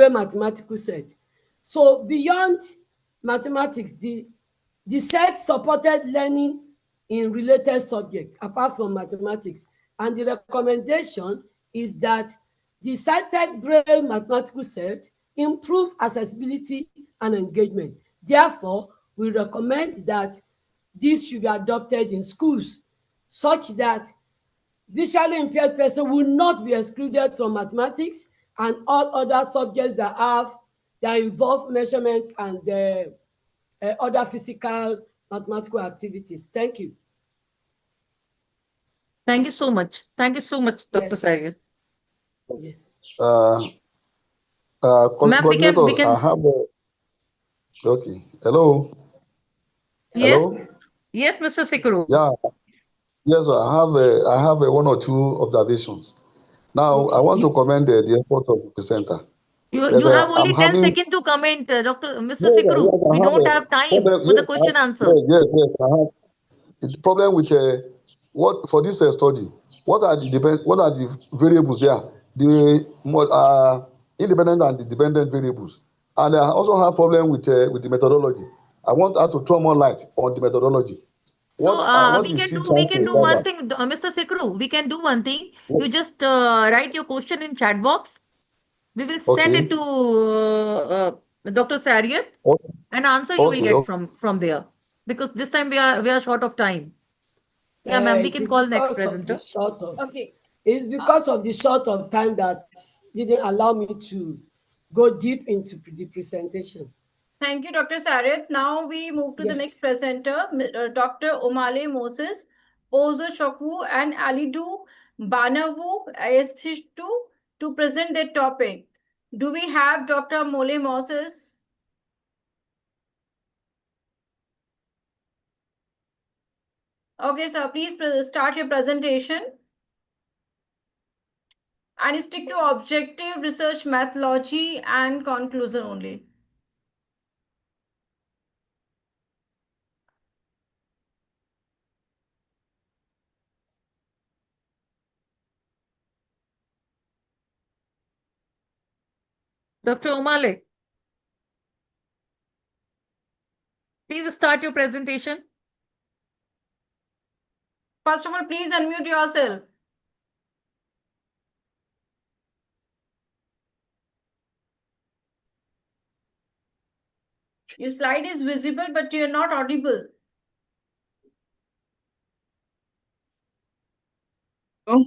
mathematical set. So beyond mathematics, the set supported learning in related subjects apart from mathematics, and the recommendation is that the cited Braille mathematical set improve accessibility and engagement. Therefore, we recommend that this should be adopted in schools such that visually impaired person will not be excluded from mathematics and all other subjects that involve measurement and other physical mathematical activities. Thank you. Thank you so much. Thank you so much, Dr. Yes. Sariat. Yes. Ma'am, we can. I have okay. Hello. Yes. Hello. Yes, Mr. Sikuru. Yeah. Yes, I have one or two observations. Now, I want to commend the effort of the presenter. You have I'm only 10 having seconds to comment, Mr. yes, Sikuru. yes, We don't have time for the question answer. Yes, I have the problem with what for this study. What are the variables there? The independent and the dependent variables, and I also have problem with the methodology. I want her to throw more light on the methodology. So What we is can she do trying to one cover? thing, Mr. Sikru. We can do one thing. You just write your question in chat box. We will send it Okay. to Dr. Sariat, and answer you will Okay. get from there. Because this time we are short of time. Yeah, ma'am, we It can is call next because of the presenter. it's because of the short of time that didn't allow me to go deep into the presentation. Thank you, Dr. Sariat. Now we move to the next presenter, Dr. Omale Moses, Ozo Chokwu, and Alidu Banavu Ayestishu to present their topic. Do we have Dr. Mole Moses? Okay, sir, please start your presentation. And stick to objective research methodology and conclusion only. Dr. Omale, please start your presentation. First of all, please unmute yourself. Your slide is visible, but you're not audible. Oh,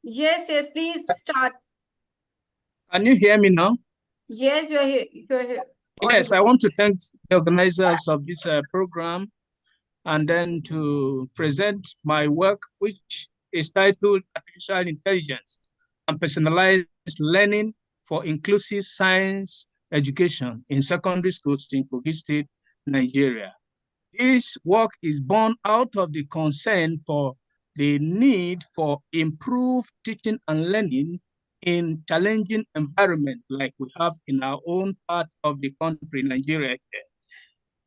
Yes, please start. can you hear me now? Yes, you're here. You're here. Yes, I Audible. want to thank the organizers of this program and then to present my work, which is titled Artificial Intelligence and Personalized Learning for Inclusive Science Education in Secondary Schools in Kogi State, Nigeria. This work is born out of the concern for the need for improved teaching and learning in challenging environment like we have in our own part of the country, Nigeria.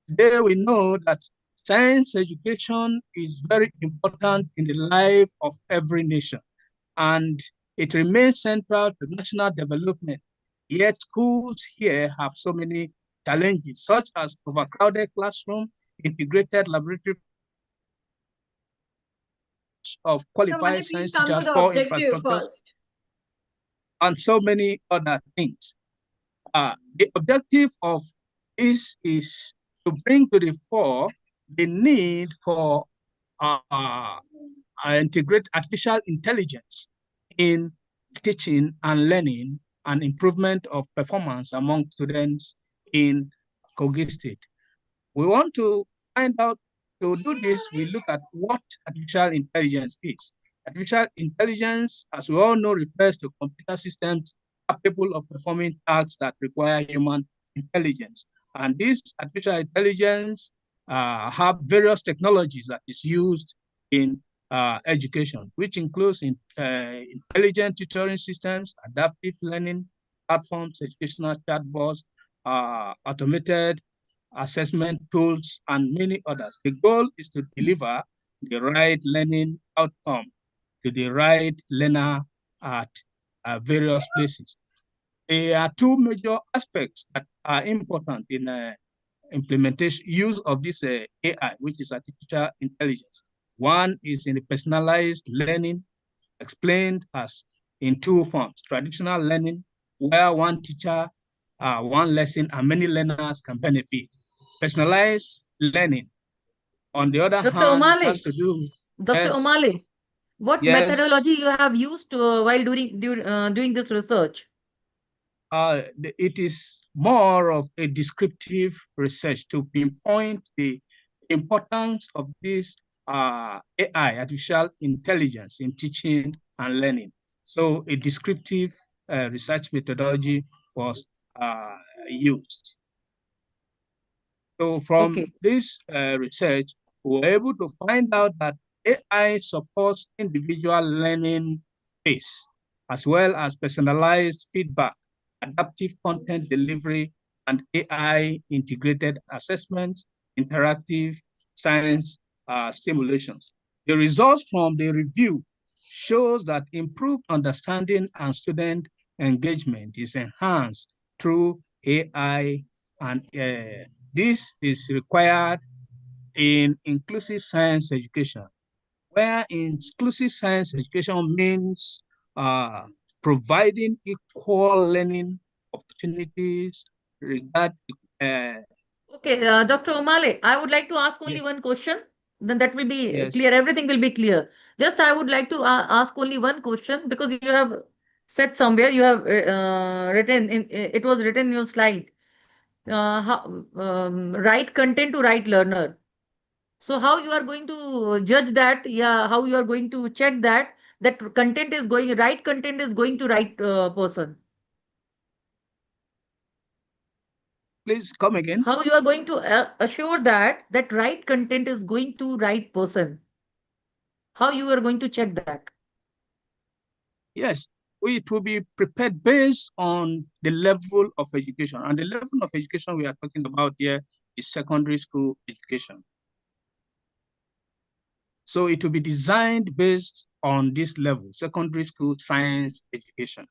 Today we know that science education is very important in the life of every nation, and it remains central to national development. Yet schools here have so many challenges, such as overcrowded classroom, integrated laboratory of Somebody qualified please science come to teachers, the poor objective infrastructures, first. and so many other things. The objective of this is to bring to the fore the need for integrate artificial intelligence in teaching and learning and improvement of performance among students in Kogi State. We want to find out, to do this, we look at what artificial intelligence is. Artificial intelligence, as we all know, refers to computer systems capable of performing tasks that require human intelligence. And this artificial intelligence have various technologies that is used in education, which includes intelligent tutoring systems, adaptive learning platforms, educational chatbots, automated assessment tools, and many others. The goal is to deliver the right learning outcome to the right learner at various places. There are two major aspects that are important in implementation use of this AI, which is artificial intelligence. One is in the personalized learning, explained as in two forms: traditional learning, where one teacher, one lesson, and many learners can benefit. Personalized learning, on the other Dr. hand, has Omale, to do, Dr. yes, Omale, what yes, methodology you have used while doing this research? it is more of a descriptive research to pinpoint the importance of this AI, artificial intelligence, in teaching and learning. So a descriptive research methodology was used. So from Okay. this research, we were able to find out that AI supports individual learning pace, as well as personalized feedback, adaptive content delivery, and AI integrated assessments, interactive science simulations. The results from the review shows that improved understanding and student engagement is enhanced through AI, and this is required in inclusive science education, where inclusive science education means uh, providing equal learning opportunities regard. Uh, Okay, Dr. Omale, I would like to ask only yes, one question. Then that will be yes, clear. Everything will be clear. Just I would like to ask only one question because you have said somewhere you have written in it was written in your slide. Right content to right learner. So how you are going to judge that? Yeah, how you are going to check that content is going right content is going to right person? please come again. How you are going to assure that right content is going to right person? How you are going to check that? Yes, it will be prepared based on the level of education. And the level of education we are talking about here is secondary school education. So it will be designed based on this level, secondary school science education,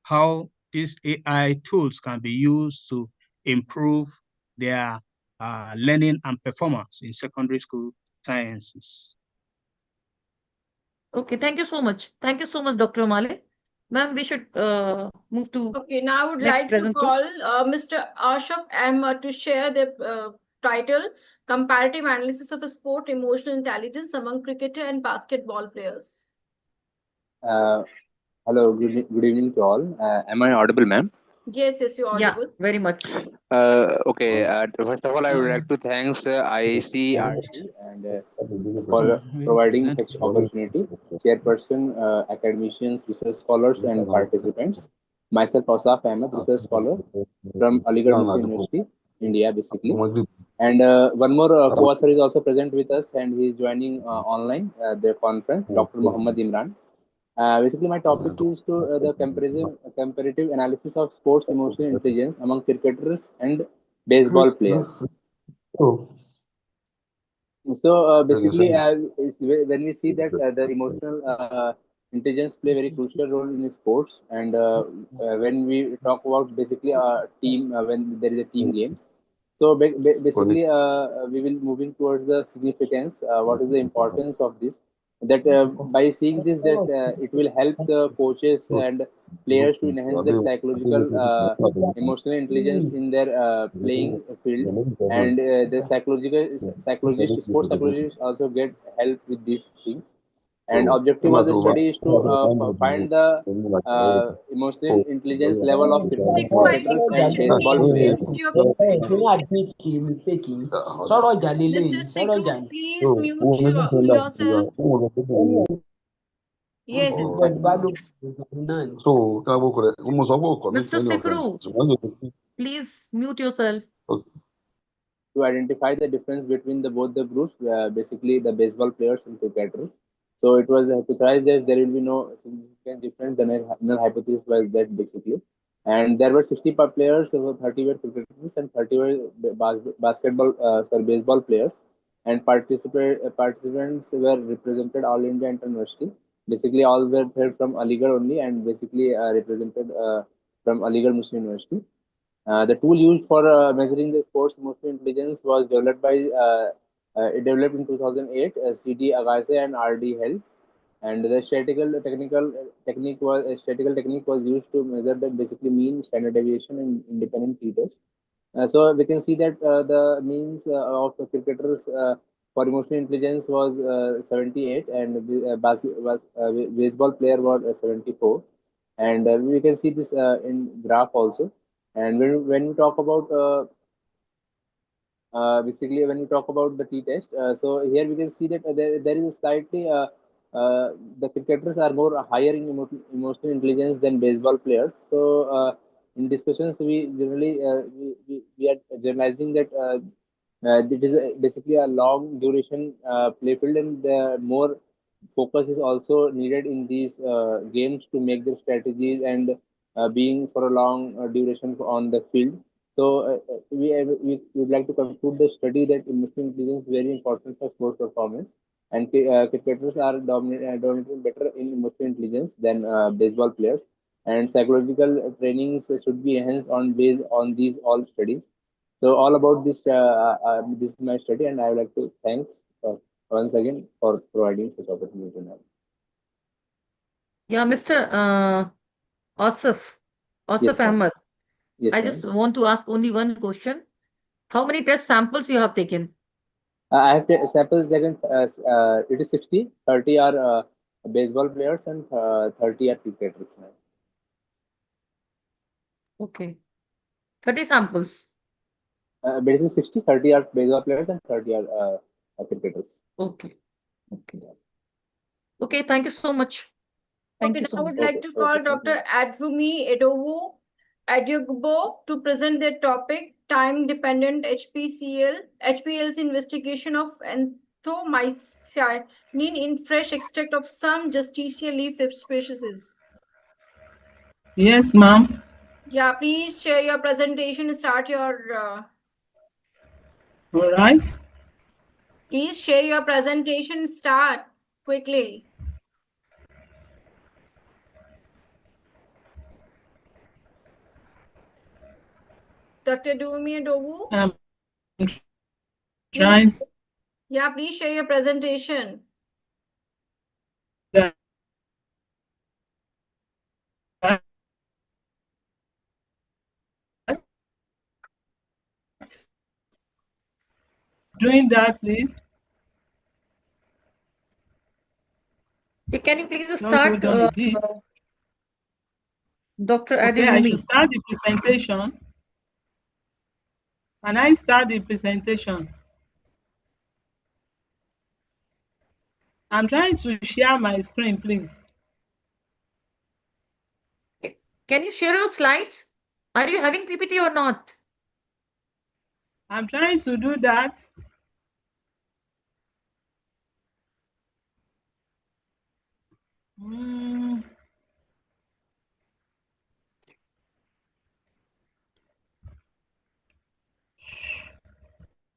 how these AI tools can be used to improve their learning and performance in secondary school sciences. Okay, thank you so much. Thank you so much, Dr. Male. Ma'am, we should move to Okay, now I would next like to presenter. call Mr. Ashaf Ahmed to share the title Comparative Analysis of a Sport Emotional Intelligence Among Cricketer and Basketball Players. Hello, good evening to all. Am I audible, ma'am? Yes, you're Yeah, audible. very much. Okay. First of all, I would like to thanks ICRT and for providing such opportunity. Chairperson, academicians, research scholars, and participants. Myself, Asaf Ahmed, research scholar from Aligarh Muslim University, India, basically. And one more co-author is also present with us, and he is joining online the conference, Dr. Muhammad Imran. Basically, my topic is to the comparative analysis of sports emotional intelligence among cricketers and baseball players. So basically, when we see that the emotional intelligence play a very crucial role in sports, and when we talk about basically a team, when there is a team game, so basically we will moving towards the significance. What is the importance of this? That by seeing this, that it will help the coaches and players to enhance their psychological emotional intelligence in their playing field, and the psychologists, sports psychologists also get help with these things. And objective of the study is to find the emotional intelligence level of Siku, I cricketers and request you baseball please players. mute your Mr. Siku, please mute yourself. Yes, please. Mr. Sikru, please mute yourself. To identify the difference between the both the groups, basically the baseball players and cricketers. So it was hypothesized that there will be no significant difference. The null hypothesis was that basically, and there were 60 players, there were 30 were cricketers and 30 were baseball players, and participants were represented all India University. Basically, all were from Aligarh only, and basically represented from Aligarh Muslim University. The tool used for measuring the sports emotional intelligence was developed by it developed in 2008. CD Agase and RD Held, and the statistical technique was used to measure the basically mean, standard deviation, and independent t-test. So we can see that the means of the cricketers for emotional intelligence was 78, and baseball player was 74, and we can see this in graph also. And when we talk about basically when we talk about the t-test, so here we can see that there is a slightly the cricketers are more higher in emotional intelligence than baseball players. So in discussions we generally we are generalizing that it is basically a long duration play field, and the more focus is also needed in these games to make their strategies and being for a long duration on the field. So we would like to conclude the study that emotional intelligence is very important for sports performance, and cricketers are dominating better in emotional intelligence than baseball players, and psychological trainings should be enhanced on based on these all studies. So all about this, this is my study, and I would like to thanks once again for providing such opportunity now. Yeah, Mr. Asif, Yes, Asif ma'am. Ahmed. Yes, I ma'am. just want to ask only one question. How many test samples you have taken? I have samples taken. It is 60. 30 are baseball players and 30 are cricketers. Okay. 30 samples. Basically 60, 30 are baseball players and 30 are cricketers. Okay. Okay. Okay, thank you so much. Thank Okay, you now so I much. would like to call Dr. Advumi Edowu Adyugbo to present their topic, time-dependent HPLC investigation of anthomycin in fresh extract of some Justicia leaf species. Yes, ma'am. Yeah, please share your presentation. Start your. All right. Please share your presentation. Start quickly. Dr. Advumi Edowu. Please, yeah, please share your presentation. that doing that, please. Can you please Not start, hold on a bit. Dr. Okay, I should Adewumi? start the presentation. Can I start the presentation? I'm trying to share my screen, please. Can you share your slides? Are you having PPT or not? I'm trying to do that.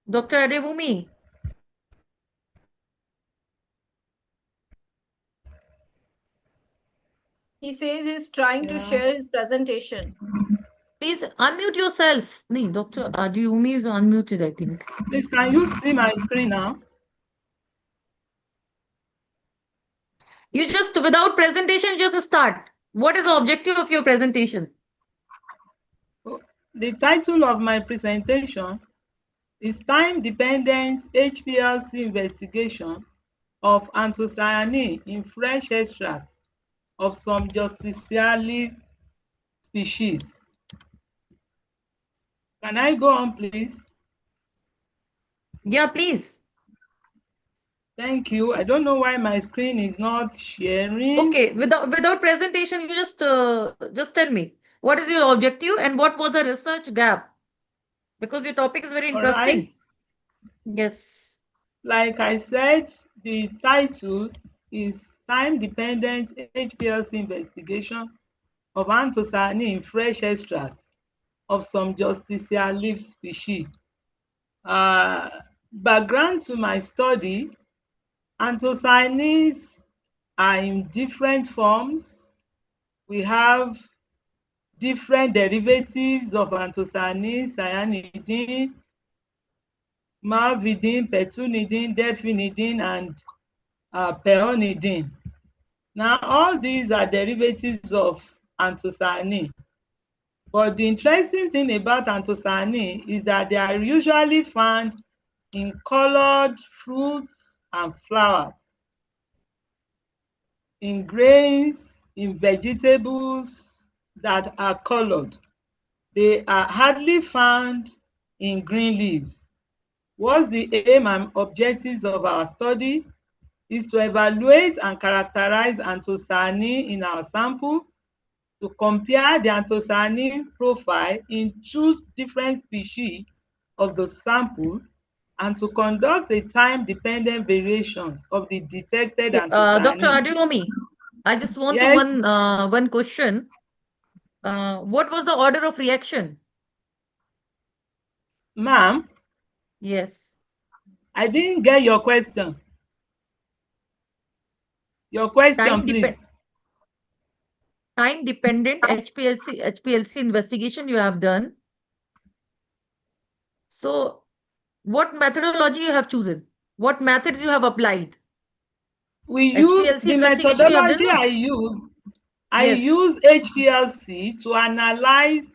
Dr. Adewumi? He says he's trying to share his presentation. Please unmute yourself. No, Dr. Adewumi is unmuted, I think. Please, can you see my screen now? You just, without presentation, just start. What is the objective of your presentation? The title of my presentation is Time-Dependent HPLC Investigation of Anthocyanin in Fresh Extracts of some justicially species. Can I go on, please? Yeah, please. Thank you. I don't know why my screen is not sharing. Okay, without presentation, you just tell me what is your objective and what was the research gap, because your topic is very interesting. Right. Yes. Like I said, the title is Time-Dependent HPLC Investigation of Anthocyanin in Fresh Extracts of some Justicia leaf species. Background to my study: anthocyanins are in different forms. We have different derivatives of anthocyanin: cyanidin, malvidin, petunidin, delphinidin, and peonidin. Now, all these are derivatives of anthocyanin. But the interesting thing about anthocyanin is that they are usually found in colored fruits and flowers, in grains, in vegetables that are colored. They are hardly found in green leaves. What's the aim and objectives of our study? Is to evaluate and characterize anthocyanin in our sample, to compare the anthocyanin profile in two different species of the sample, and to conduct a time-dependent variations of the detected Dr. anthocyanin. Adewumi, I just want to Yes, one question. What was the order of reaction? ma'am, Yes. I didn't get your question. Your question, please. Time-dependent HPLC investigation you have done. So, what methodology you have chosen? What methods you have applied? We use HPLC the investigation you have done, methodology no? I Yes. use HPLC to analyze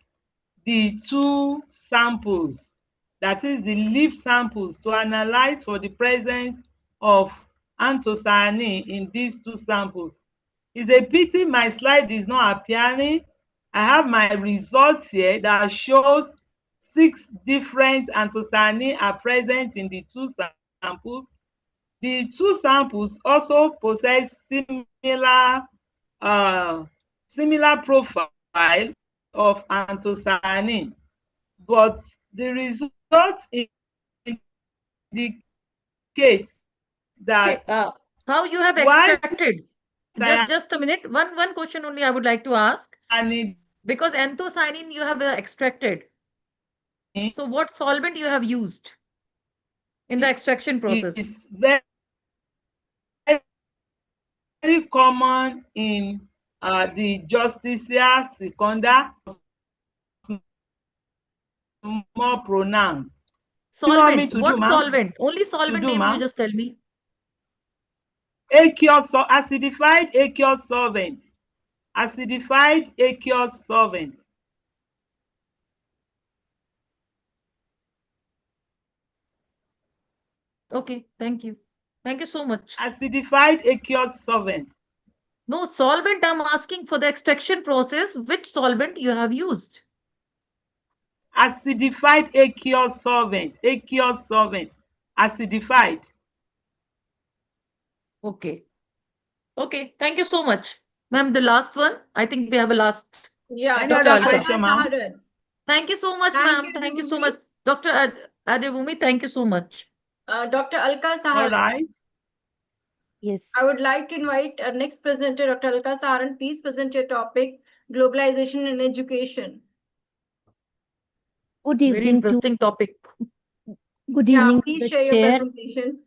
the two samples, that is the leaf samples, to analyze for the presence of anthocyanin in these two samples. It's a pity my slide is not appearing. I have my results here that shows 6 different anthocyanin are present in the two samples. The two samples also possess similar profile of anthocyanin, but the results indicate that how you have while extracted? Just a minute. One question only I would like to ask. Because anthocyanin you have extracted. So what solvent you have used in the extraction process? It's very common in the Justicia secunda, more pronounced. Solvent. What solvent? Only solvent name you ma'am? just tell me. acidified aqueous solvent. Acidified aqueous solvent. Okay, thank you. Thank you so much. Acidified aqueous solvent. No, solvent, I'm asking for the extraction process, which solvent you have used? Acidified aqueous solvent. Aqueous solvent. Acidified. Okay. Okay, thank you so much. Ma'am, the last one. I think we have a last. Yeah, Any Dr. other Alka. question, ma'am? Saharan. Thank you so much, Thank ma'am. you, Thank you so Devumi. much. Dr. Adevumi, thank you so much. Dr. Alka All Saharan. right. Yes. I would like to invite our next presenter, Dr. Alka Saharan. Please present your topic, globalization in education. Good Very evening to interesting topic. good Yeah, evening to please the share your chair. presentation.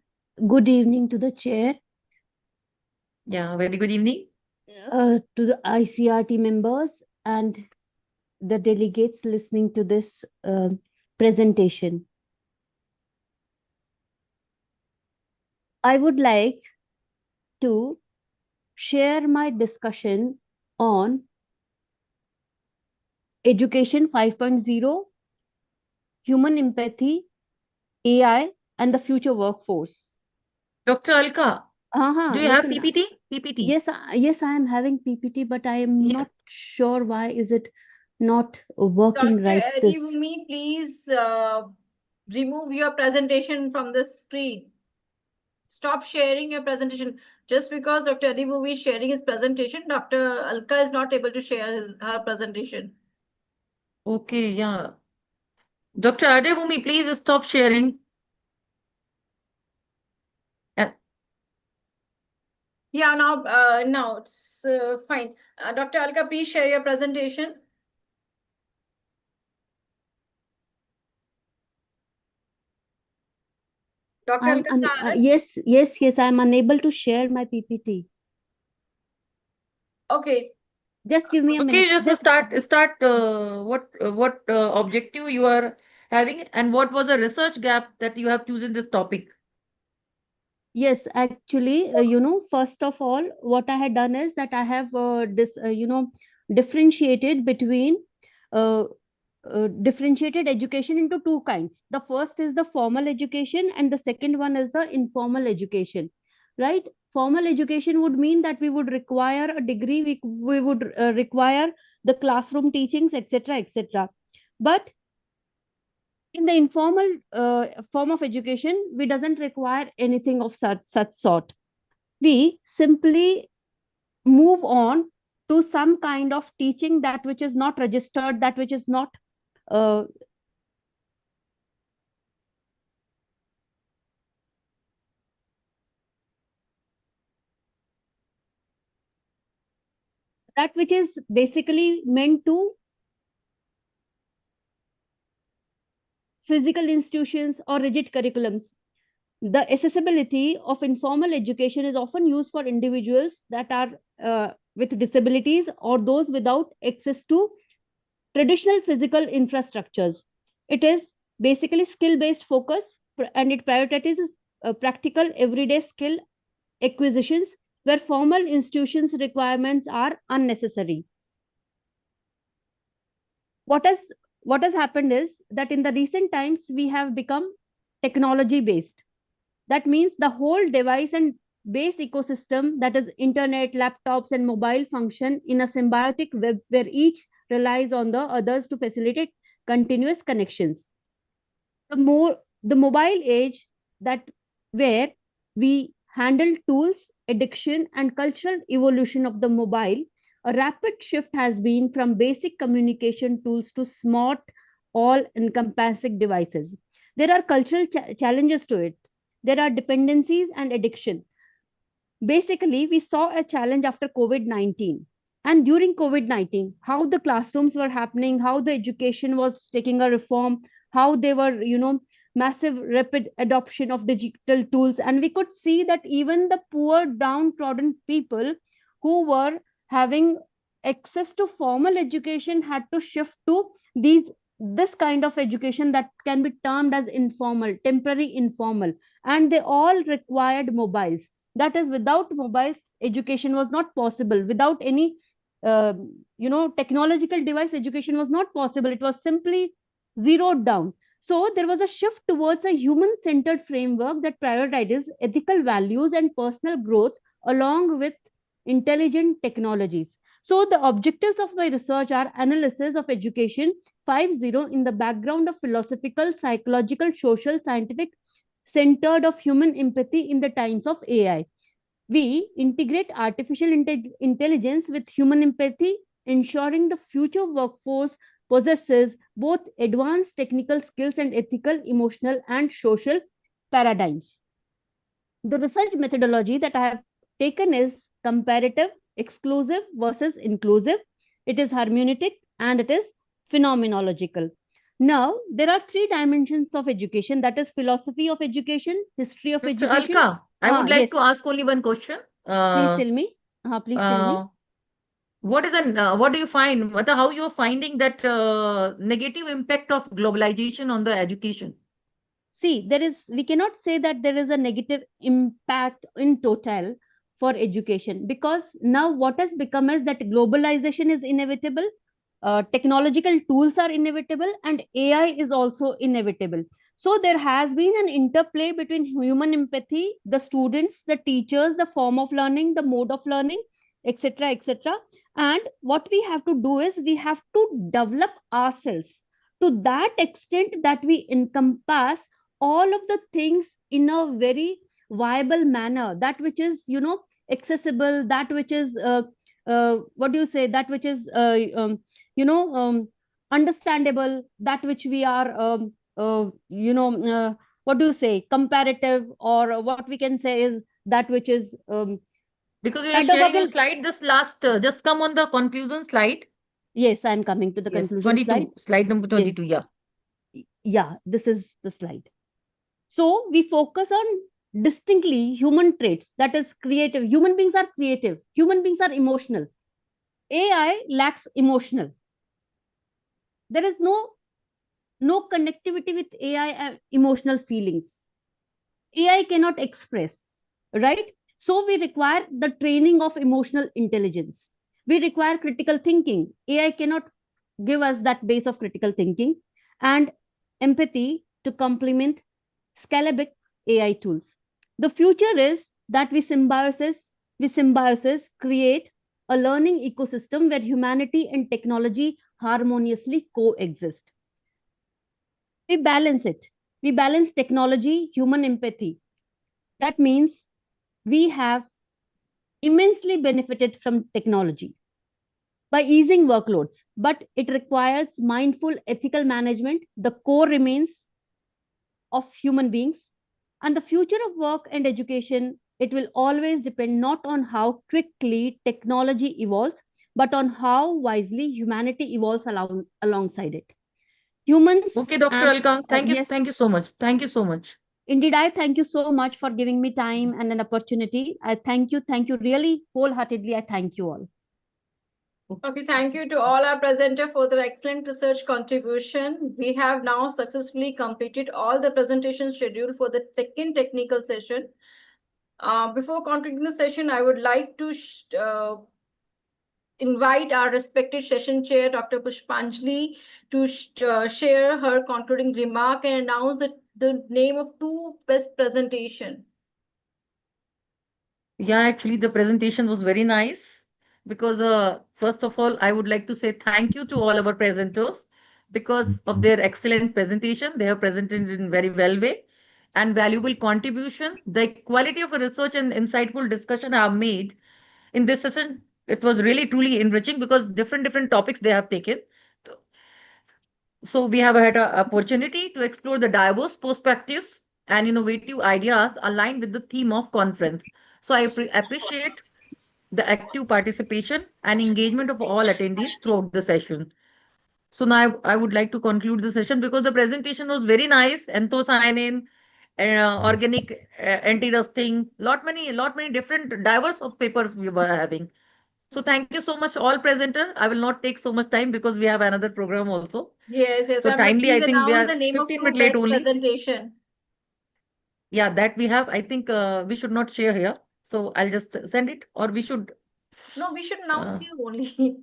Good evening to the chair, Yeah, very good evening. to the ICRT members and the delegates listening to this presentation. I would like to share my discussion on Education 5.0, human empathy, AI, and the future workforce. Dr. Alka, do you have Listen, PPT? PPT. yes, I am having PPT, but I am not sure why is it not working Dr. right this. Adivumi, please remove your presentation from the screen. Stop sharing your presentation. Just because Dr. Adivumi is sharing his presentation, Dr. Alka is not able to share her presentation. Okay, yeah. Dr. Adevumi, please stop sharing. Yeah, now it's fine. Dr. Alka, please share your presentation. Dr. Alka Saharan? Yes, I'm unable to share my PPT. Okay. Just give me a Okay, minute. just start what objective you are having and what was a research gap that you have chosen this topic. Yes, actually, first of all, what I had done is that I have differentiated between differentiated education into two kinds. The first is the formal education, and the second one is the informal education. Right? Formal education would mean that we would require a degree, we would require the classroom teachings, etc., etc. But in the informal form of education, we doesn't require anything of such sort. We simply move on to some kind of teaching that which is not registered, that which is not uh, that which is basically meant to physical institutions or rigid curriculums. The accessibility of informal education is often used for individuals that are with disabilities or those without access to traditional physical infrastructures. It is basically skill-based focus, and it prioritizes practical everyday skill acquisitions where formal institutions requirements are unnecessary. What has happened is that in the recent times we have become technology based. That means the whole device and base ecosystem, that is internet, laptops, and mobile, function in a symbiotic web where each relies on the others to facilitate continuous connections. The mobile age, that where we handle tools, addiction, and cultural evolution of the mobile, a rapid shift has been from basic communication tools to smart, all encompassing devices. There are cultural challenges to it. There are dependencies and addiction. Basically, we saw a challenge after COVID-19. And during COVID-19, how the classrooms were happening, how the education was taking a reform, how they were, massive, rapid adoption of digital tools. And we could see that even the poor, downtrodden people who were having access to formal education had to shift to this kind of education that can be termed as informal, temporary informal, and they all required mobiles. That is, without mobiles, education was not possible. Without any, technological device, education was not possible. It was simply zeroed down. So there was a shift towards a human-centered framework that prioritizes ethical values and personal growth along with intelligent technologies. So the objectives of my research are analysis of education 5.0 in the background of philosophical, psychological, social, scientific, centered of human empathy in the times of AI. We integrate artificial intelligence with human empathy, ensuring the future workforce possesses both advanced technical skills and ethical, emotional, and social paradigms. The research methodology that I have taken is comparative, exclusive versus inclusive. It is hermeneutic and it is phenomenological. Now, there are three dimensions of education, that is philosophy of education, history of Dr. education. Alka, I would like to Yes. ask only one question. Please tell me. Please tell me. What do you find? How you are finding that negative impact of globalization on the education? See, we cannot say that there is a negative impact in total for education, because now what has become is that globalization is inevitable, technological tools are inevitable, and AI is also inevitable. So there has been an interplay between human empathy, the students, the teachers, the form of learning, the mode of learning, etc., etc. And what we have to do is we have to develop ourselves to that extent that we encompass all of the things in a very viable manner, that which is accessible, that which is what do you say, that which is understandable, that which we are what do you say, comparative, or what we can say is that which is because you're sharing your slide, this last just come on the conclusion slide. Yes, I'm coming to the conclusion 22 slide number 22. Yes. Yeah, this is the slide. So we focus on distinctly human traits, that is creative. Human beings are creative. Human beings are emotional. AI lacks emotional. There is no connectivity with AI and emotional feelings. AI cannot express, right? So we require the training of emotional intelligence. We require critical thinking. AI cannot give us that base of critical thinking and empathy to complement scalable AI tools. The future is that we symbiosis create a learning ecosystem where humanity and technology harmoniously coexist. We balance it. We balance technology, human empathy. That means we have immensely benefited from technology by easing workloads, but it requires mindful ethical management. The core remains of human beings, and the future of work and education, it will always depend not on how quickly technology evolves, but on how wisely humanity evolves alongside it. Humans. Okay, Dr. Alka, thank you. Yes. Thank you so much. Thank you so much. Indeed, I thank you so much for giving me time and an opportunity. I thank you really wholeheartedly. I thank you all. Okay, thank you to all our presenters for their excellent research contribution. We have now successfully completed all the presentations scheduled for the second technical session. Before concluding the session, I would like to invite our respected session chair, Dr. Pushpanjali, to share her concluding remark and announce the name of two best presentation. Yeah, actually, the presentation was very nice because first of all, I would like to say thank you to all our presenters because of their excellent presentation. They have presented in very well way and valuable contribution. The quality of a research and insightful discussion I have made in this session, it was really truly enriching because different topics they have taken. So we have had an opportunity to explore the diverse perspectives and innovative ideas aligned with the theme of conference. So I appreciate the active participation and engagement of all attendees throughout the session. So now I would like to conclude the session because the presentation was very nice. Anthocyanin, organic anti-rusting, lot many different diverse of papers we were having. So thank you so much all presenter. I will not take so much time because we have another program also. Yes, So ma'am. timely, I Please think we announce are the name of 15 two minutes late best only. presentation. Yeah, that we have. I think we should not share here. So I'll just send it, or we should. No, we should announce Uh, here only.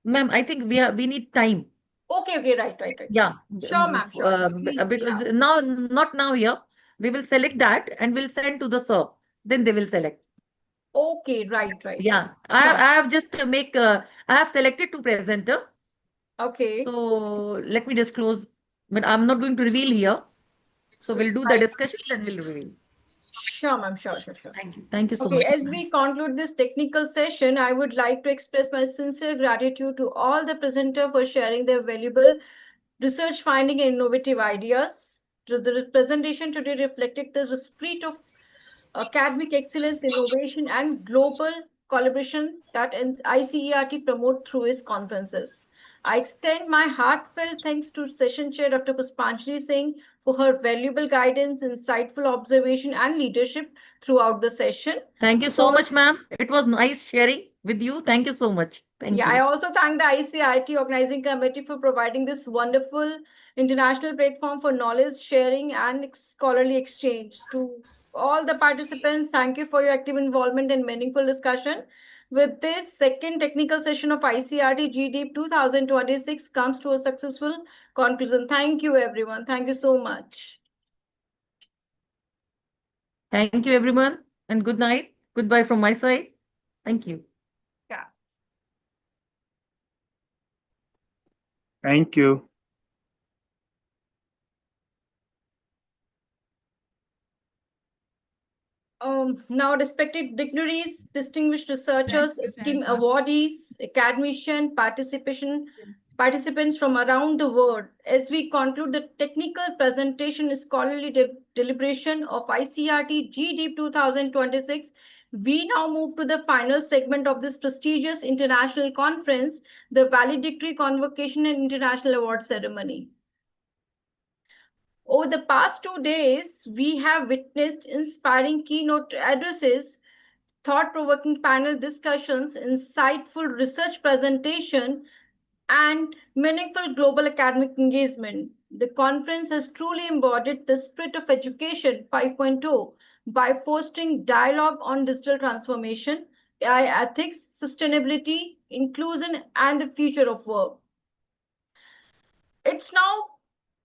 Ma'am, I think we need time. Okay, right. Yeah, Sure, ma'am, sure. Please, because yeah. now, not now here. We will select that and we'll send to the sir. Then they will select. Okay, right. Yeah, Sure. I have just to make. I have selected two presenter. Okay. So let me disclose, but I'm not going to reveal here. So we'll do the Right. discussion and we'll reveal. Sure, ma'am. Sure. Thank you. Thank you so Okay, much. as we conclude this technical session, I would like to express my sincere gratitude to all the presenters for sharing their valuable research finding and innovative ideas. The presentation today reflected the spirit of academic excellence, innovation, and global collaboration that ICERT promote through its conferences. I extend my heartfelt thanks to session chair Dr. Puspanjali Singh for her valuable guidance, insightful observation, and leadership throughout the session. Thank you so much, ma'am. It was nice sharing with you. Thank you so much. Thank I you. also thank the ICIT organizing committee for providing this wonderful international platform for knowledge sharing and scholarly exchange. To all the participants, thank you for your active involvement and meaningful discussion. With this second technical session of ICRT GDEEP 2026 comes to a successful conclusion. Thank you, everyone. Thank you so much. Thank you, everyone, and good night. Goodbye from my side. Thank you. Yeah. Thank you. Now, respected dignitaries, distinguished researchers, esteemed awardees, academician, participants from around the world, as we conclude the technical presentation scholarly deliberation of ICRT GDEEP 2026, we now move to the final segment of this prestigious international conference, the valedictory convocation and international award ceremony. Over the past 2 days, we have witnessed inspiring keynote addresses, thought-provoking panel discussions, insightful research presentation, and meaningful global academic engagement. The conference has truly embodied the spirit of education 5.0 by fostering dialogue on digital transformation, AI ethics, sustainability, inclusion, and the future of work. It's now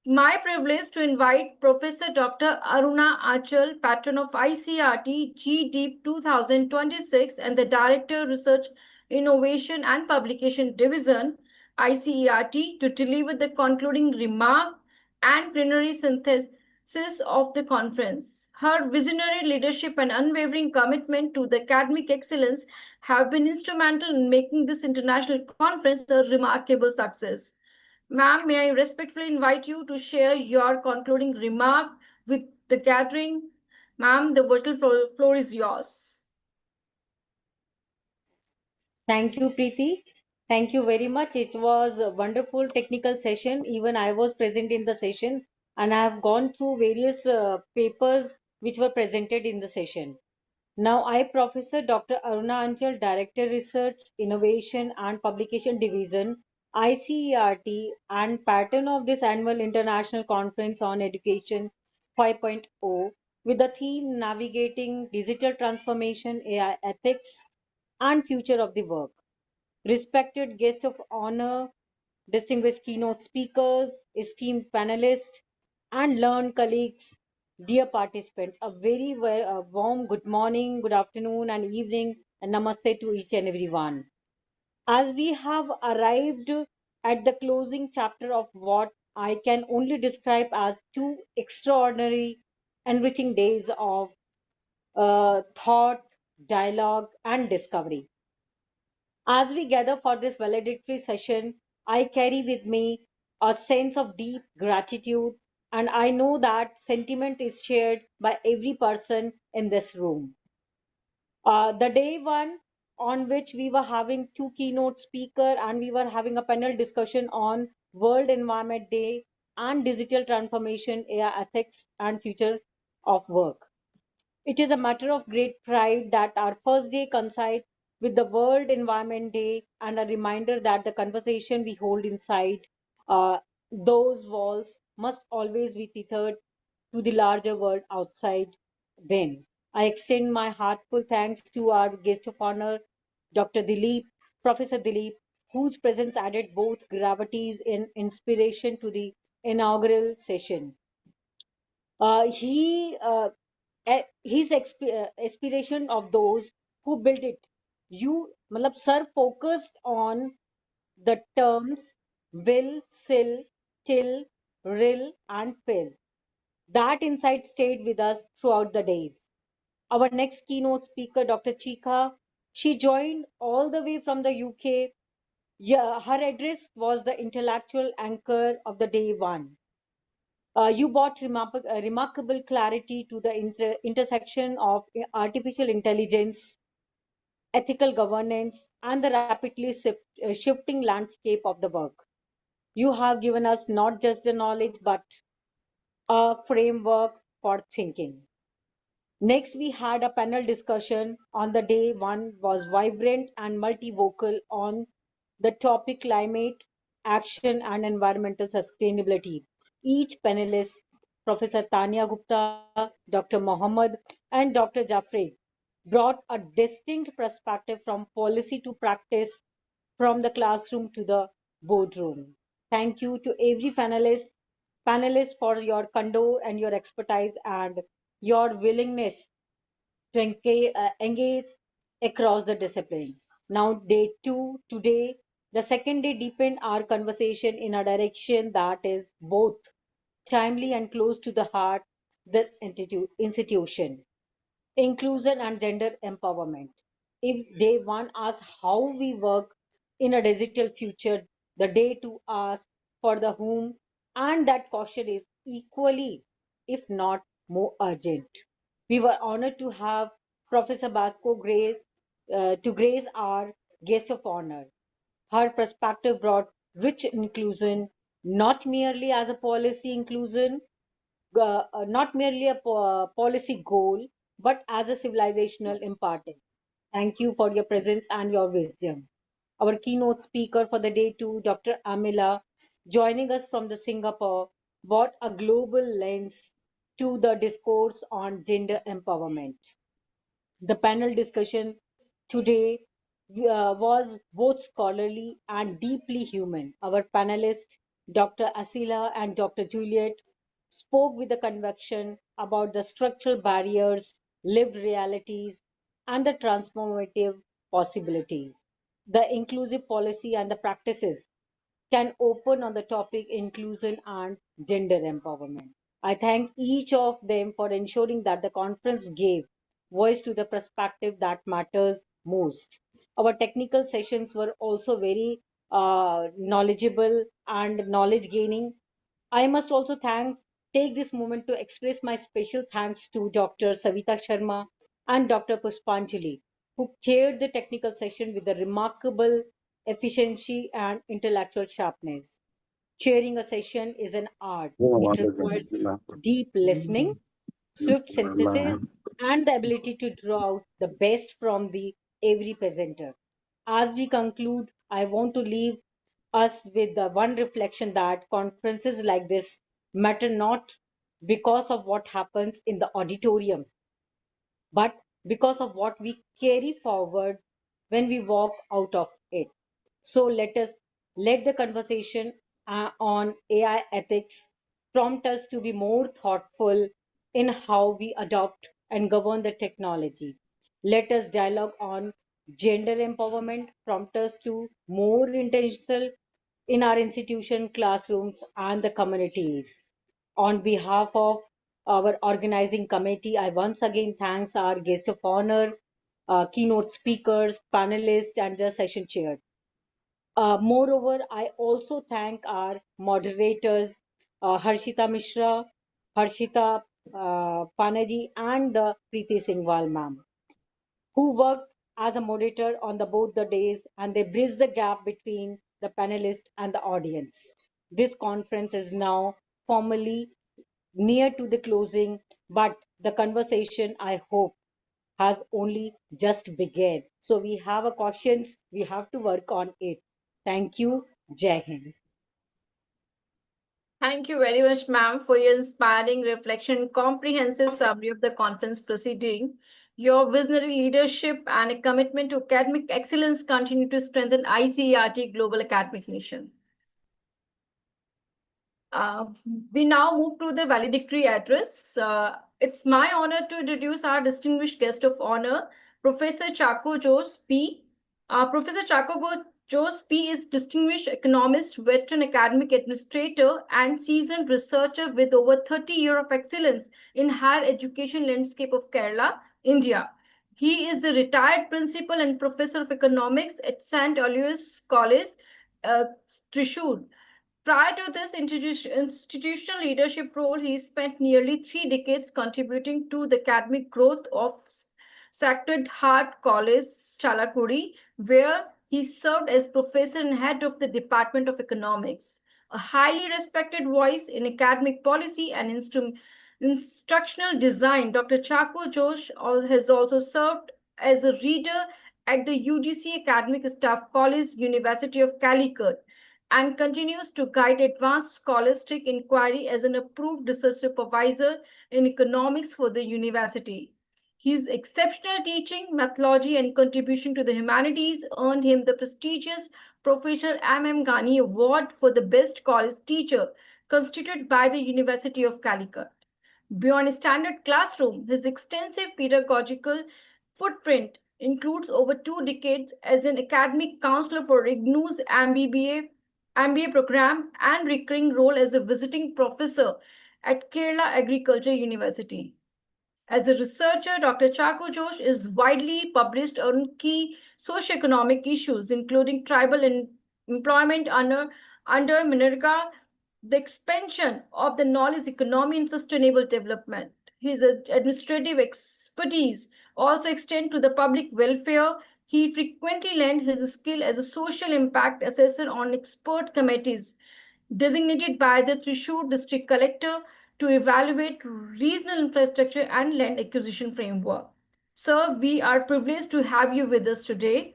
my privilege to invite Professor Dr. Aruna Achal, patron of ICRT GDEEP 2026 and the Director Research Innovation and Publication Division, ICERT, to deliver the concluding remark and plenary synthesis of the conference. Her visionary leadership and unwavering commitment to the academic excellence have been instrumental in making this international conference a remarkable success. Ma'am, may I respectfully invite you to share your concluding remark with the gathering? Ma'am, the virtual floor is yours. Thank you, Preeti. Thank you very much. It was a wonderful technical session. Even I was present in the session and I have gone through various papers which were presented in the session. Now, I, Professor Dr. Aruna Anchal, Director Research, Innovation and Publication Division, ICERT, and pattern of this annual International Conference on Education 5.0 with the theme Navigating Digital Transformation, AI Ethics, and Future of the Work. Respected guests of honor, distinguished keynote speakers, esteemed panelists, and learned colleagues, dear participants, a very warm good morning, good afternoon, and evening, and namaste to each and every one. As we have arrived at the closing chapter of what I can only describe as two extraordinary, enriching days of thought, dialogue, and discovery. As we gather for this valedictory session, I carry with me a sense of deep gratitude, and I know that sentiment is shared by every person in this room. The day one on which we were having two keynote speakers and we were having a panel discussion on World Environment Day and digital transformation, AI ethics, and future of work. It is a matter of great pride that our first day coincides with the World Environment Day and a reminder that the conversation we hold inside those walls must always be tethered to the larger world outside them. I extend my heartfelt thanks to our guest of honor, Dr. Dilip, Professor Dilip, whose presence added both gravities and inspiration to the inaugural session. His aspiration of those who built it. Matlab, sir focused on the terms will, sil, till, rill, and fill. That insight stayed with us throughout the days. Our next keynote speaker, Dr. Chika, she joined all the way from the UK. Yeah, her address was the intellectual anchor of the day one. You brought remarkable clarity to the intersection of artificial intelligence, ethical governance, and the rapidly shifting landscape of the work. You have given us not just the knowledge, but a framework for thinking. Next, we had a panel discussion on the day one was vibrant and multivocal on the topic climate, action, and environmental sustainability. Each panelist, Professor Tanya Gupta, Dr. Mohammed, and Dr. Jafre, brought a distinct perspective from policy to practice, from the classroom to the boardroom. Thank you to every panelist for your candor and your expertise and your willingness to engage across the discipline. Now, day two, today, the second day deepened our conversation in a direction that is both timely and close to the heart this institution. Inclusion and gender empowerment. If day one asks how we work in a digital future, the day two asks for the whom, and that question is equally, if not more urgent. We were honored to have Professor Basco to grace our guest of honor. Her perspective brought rich inclusion, not merely as a policy inclusion, not merely a policy goal, but as a civilizational imparting. Thank you for your presence and your wisdom. Our keynote speaker for the day two, Dr. Amila, joining us from the Singapore, brought a global lens to the discourse on gender empowerment. The panel discussion today was both scholarly and deeply human. Our panelists, Dr. Asila and Dr. Juliet, spoke with a conviction about the structural barriers, lived realities, and the transformative possibilities. The inclusive policy and the practices can open on the topic inclusion and gender empowerment. I thank each of them for ensuring that the conference gave voice to the perspective that matters most. Our technical sessions were also very knowledgeable and knowledge gaining. I must also take this moment to express my special thanks to Dr. Savita Sharma and Dr. Pushpanjali, who chaired the technical session with a remarkable efficiency and intellectual sharpness. Chairing a session is an art. It requires deep listening, swift synthesis, and the ability to draw out the best from the every presenter. As we conclude, I want to leave us with the one reflection that conferences like this matter not because of what happens in the auditorium, but because of what we carry forward when we walk out of it. So let the conversation on AI ethics prompt us to be more thoughtful in how we adopt and govern the technology. Let us dialogue on gender empowerment prompt us to more intentional in our institution, classrooms, and the communities. On behalf of our organizing committee, I once again thanks our guest of honor, keynote speakers, panelists, and the session chair. Moreover, I also thank our moderators, Harshita Mishra, Harshita Paneji, and the Preeti Singwal ma'am, who worked as a moderator on both the days, and they bridge the gap between the panelists and the audience. This conference is now formally near to the closing, but the conversation, I hope, has only just begun. So we have a questions, we have to work on it. Thank you. Jai Hind. Thank you very much, ma'am, for your inspiring reflection, comprehensive summary of the conference proceeding. Your visionary leadership and a commitment to academic excellence continue to strengthen ICERT Global Academic Mission. We now move to the valedictory address. It's my honor to introduce our distinguished guest of honor, Professor Chako Jose P. Professor Chako Jose P. is distinguished economist, veteran academic administrator, and seasoned researcher with over 30 years of excellence in higher education landscape of Kerala, India. He is the retired principal and professor of economics at St. Aloysius College, Thrissur. Prior to this institutional leadership role, he spent nearly 3 decades contributing to the academic growth of Sacred Heart College, Chalakuri, where he served as professor and head of the Department of Economics. A highly respected voice in academic policy and instructional design, Dr. Chako Josh has also served as a reader at the UGC Academic Staff College, University of Calicut, and continues to guide advanced scholastic inquiry as an approved research supervisor in economics for the university. His exceptional teaching, methodology, and contribution to the humanities earned him the prestigious Professor M.M. Ghani Award for the Best College Teacher, constituted by the University of Calicut. Beyond a standard classroom, his extensive pedagogical footprint includes over 2 decades as an academic counselor for IGNOU's MBA program and recurring role as a visiting professor at Kerala Agriculture University. As a researcher, Dr. Chako Josh is widely published on key socioeconomic issues, including tribal employment under Minerga, the expansion of the knowledge economy and sustainable development. His administrative expertise also extends to the public welfare. He frequently lends his skill as a social impact assessor on expert committees designated by the Thrissur district collector to evaluate regional infrastructure and land acquisition framework. Sir, we are privileged to have you with us today.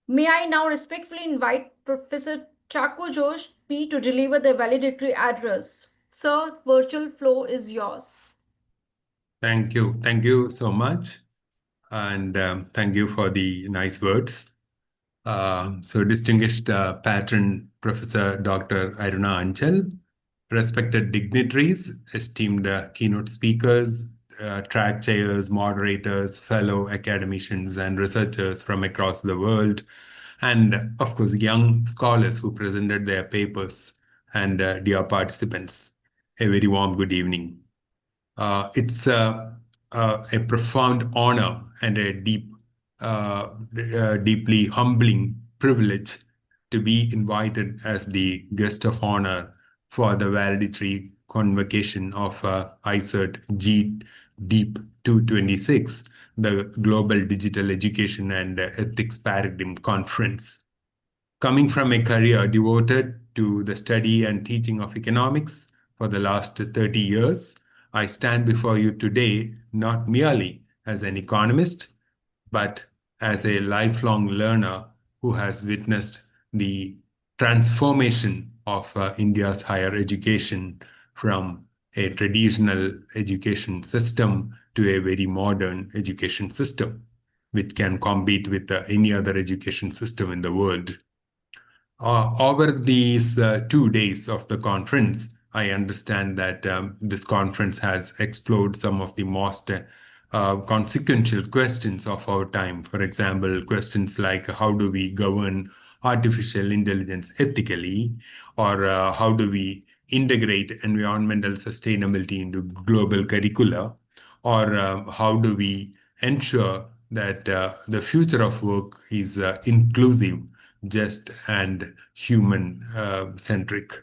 May I now respectfully invite Professor Chako Josh P. to deliver the valedictory address. Sir, virtual floor is yours. Thank you. Thank you so much. And thank you for the nice words. So distinguished patron, Professor Dr. Aruna Anchal, respected dignitaries, esteemed keynote speakers, track chairs, moderators, fellow academicians and researchers from across the world, and of course, young scholars who presented their papers, and dear participants, a very warm good evening. It's a profound honor and a deeply humbling privilege to be invited as the guest of honor for the valedictory convocation of ICERT G Deep 226, the Global Digital Education and Ethics Paradigm Conference. Coming from a career devoted to the study and teaching of economics for the last 30 years, I stand before you today not merely as an economist, but as a lifelong learner who has witnessed the transformation of India's higher education from a traditional education system to a very modern education system, which can compete with any other education system in the world. Over these 2 days of the conference, I understand that this conference has explored some of the most consequential questions of our time. For example, questions like how do we govern artificial intelligence ethically, or how do we integrate environmental sustainability into global curricula, or how do we ensure that the future of work is inclusive, just, and human centric.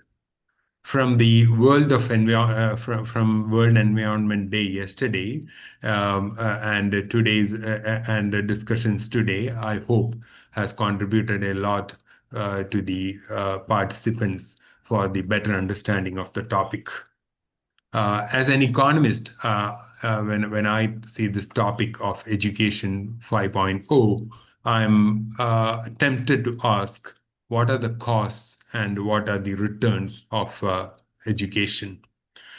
From the world of from World Environment Day yesterday, and today's and discussions today, I hope has contributed a lot to the participants for the better understanding of the topic. As an economist, when I see this topic of education 5.0, I'm tempted to ask, what are the costs and what are the returns of education.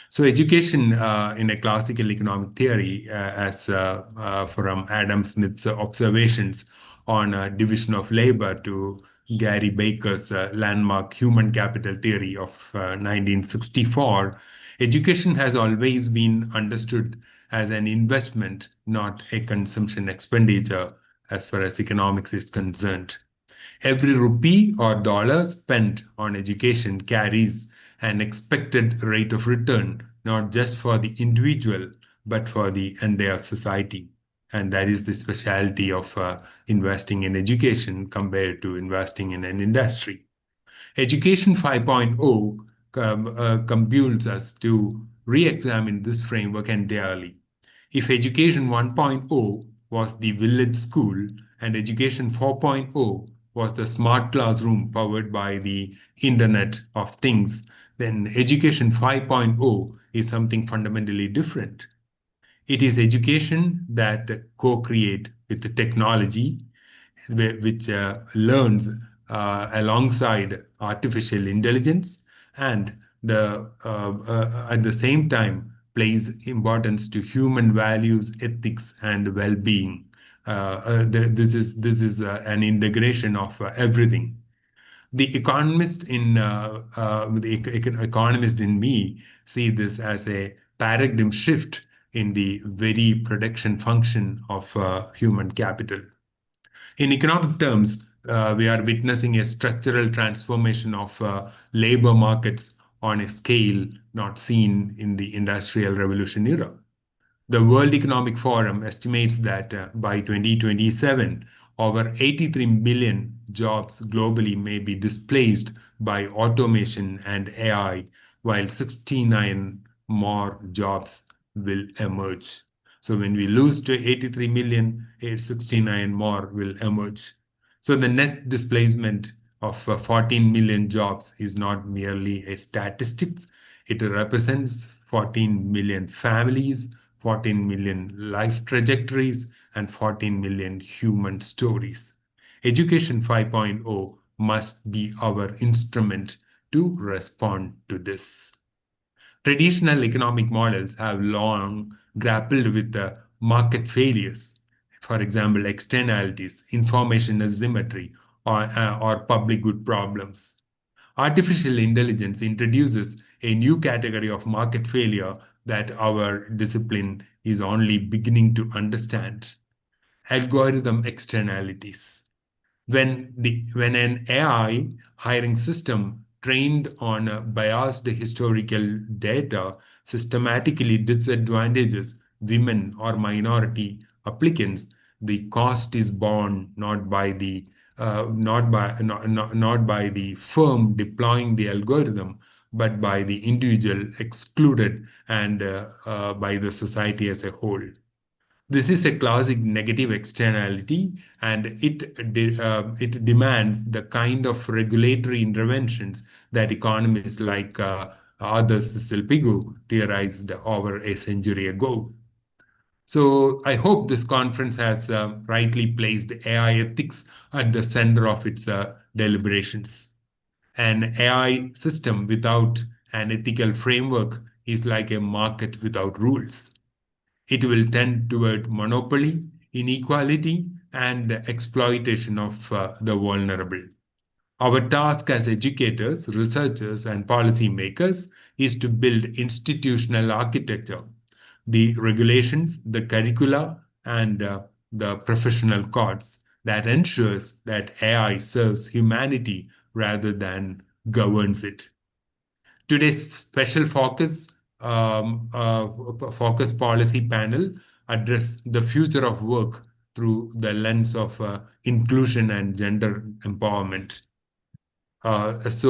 So education in a classical economic theory, as from Adam Smith's observations on division of labor to Gary Baker's landmark human capital theory of 1964, education has always been understood as an investment, not a consumption expenditure, as far as economics is concerned. Every rupee or dollar spent on education carries an expected rate of return, not just for the individual, but for the entire society. And that is the specialty of investing in education compared to investing in an industry. Education 5.0 compels us to re-examine this framework entirely. If Education 1.0 was the village school and Education 4.0 was the smart classroom powered by the Internet of Things, then Education 5.0 is something fundamentally different. It is education that co-create with the technology, which learns alongside artificial intelligence and at the same time plays importance to human values, ethics, and well-being. This is an integration of everything. The economist in me see this as a paradigm shift in the very production function of human capital. In economic terms, we are witnessing a structural transformation of labor markets on a scale not seen in the Industrial Revolution era. The World Economic Forum estimates that by 2027, over 83 million jobs globally may be displaced by automation and AI, while 69 more jobs will emerge. So when we lose to 83 million, 69 more will emerge. So the net displacement of 14 million jobs is not merely a statistics. It represents 14 million families, 14 million life trajectories, and 14 million human stories. Education 5.0 must be our instrument to respond to this. Traditional economic models have long grappled with the market failures, for example, externalities, information asymmetry, or public good problems. Artificial intelligence introduces a new category of market failure that our discipline is only beginning to understand: algorithm externalities. When an AI hiring system trained on biased historical data systematically disadvantages women or minority applicants, the cost is borne not by the firm deploying the algorithm, but by the individual excluded and by the society as a whole. This is a classic negative externality, and it demands the kind of regulatory interventions that economists like Arthur Cecil Pigou theorized over a century ago. So I hope this conference has rightly placed AI ethics at the center of its deliberations. An AI system without an ethical framework is like a market without rules. It will tend toward monopoly, inequality, and exploitation of the vulnerable. Our task as educators, researchers, and policymakers is to build institutional architecture, the regulations, the curricula, and the professional codes that ensures that AI serves humanity rather than governs it. Today's special focus policy panel address the future of work through the lens of inclusion and gender empowerment. As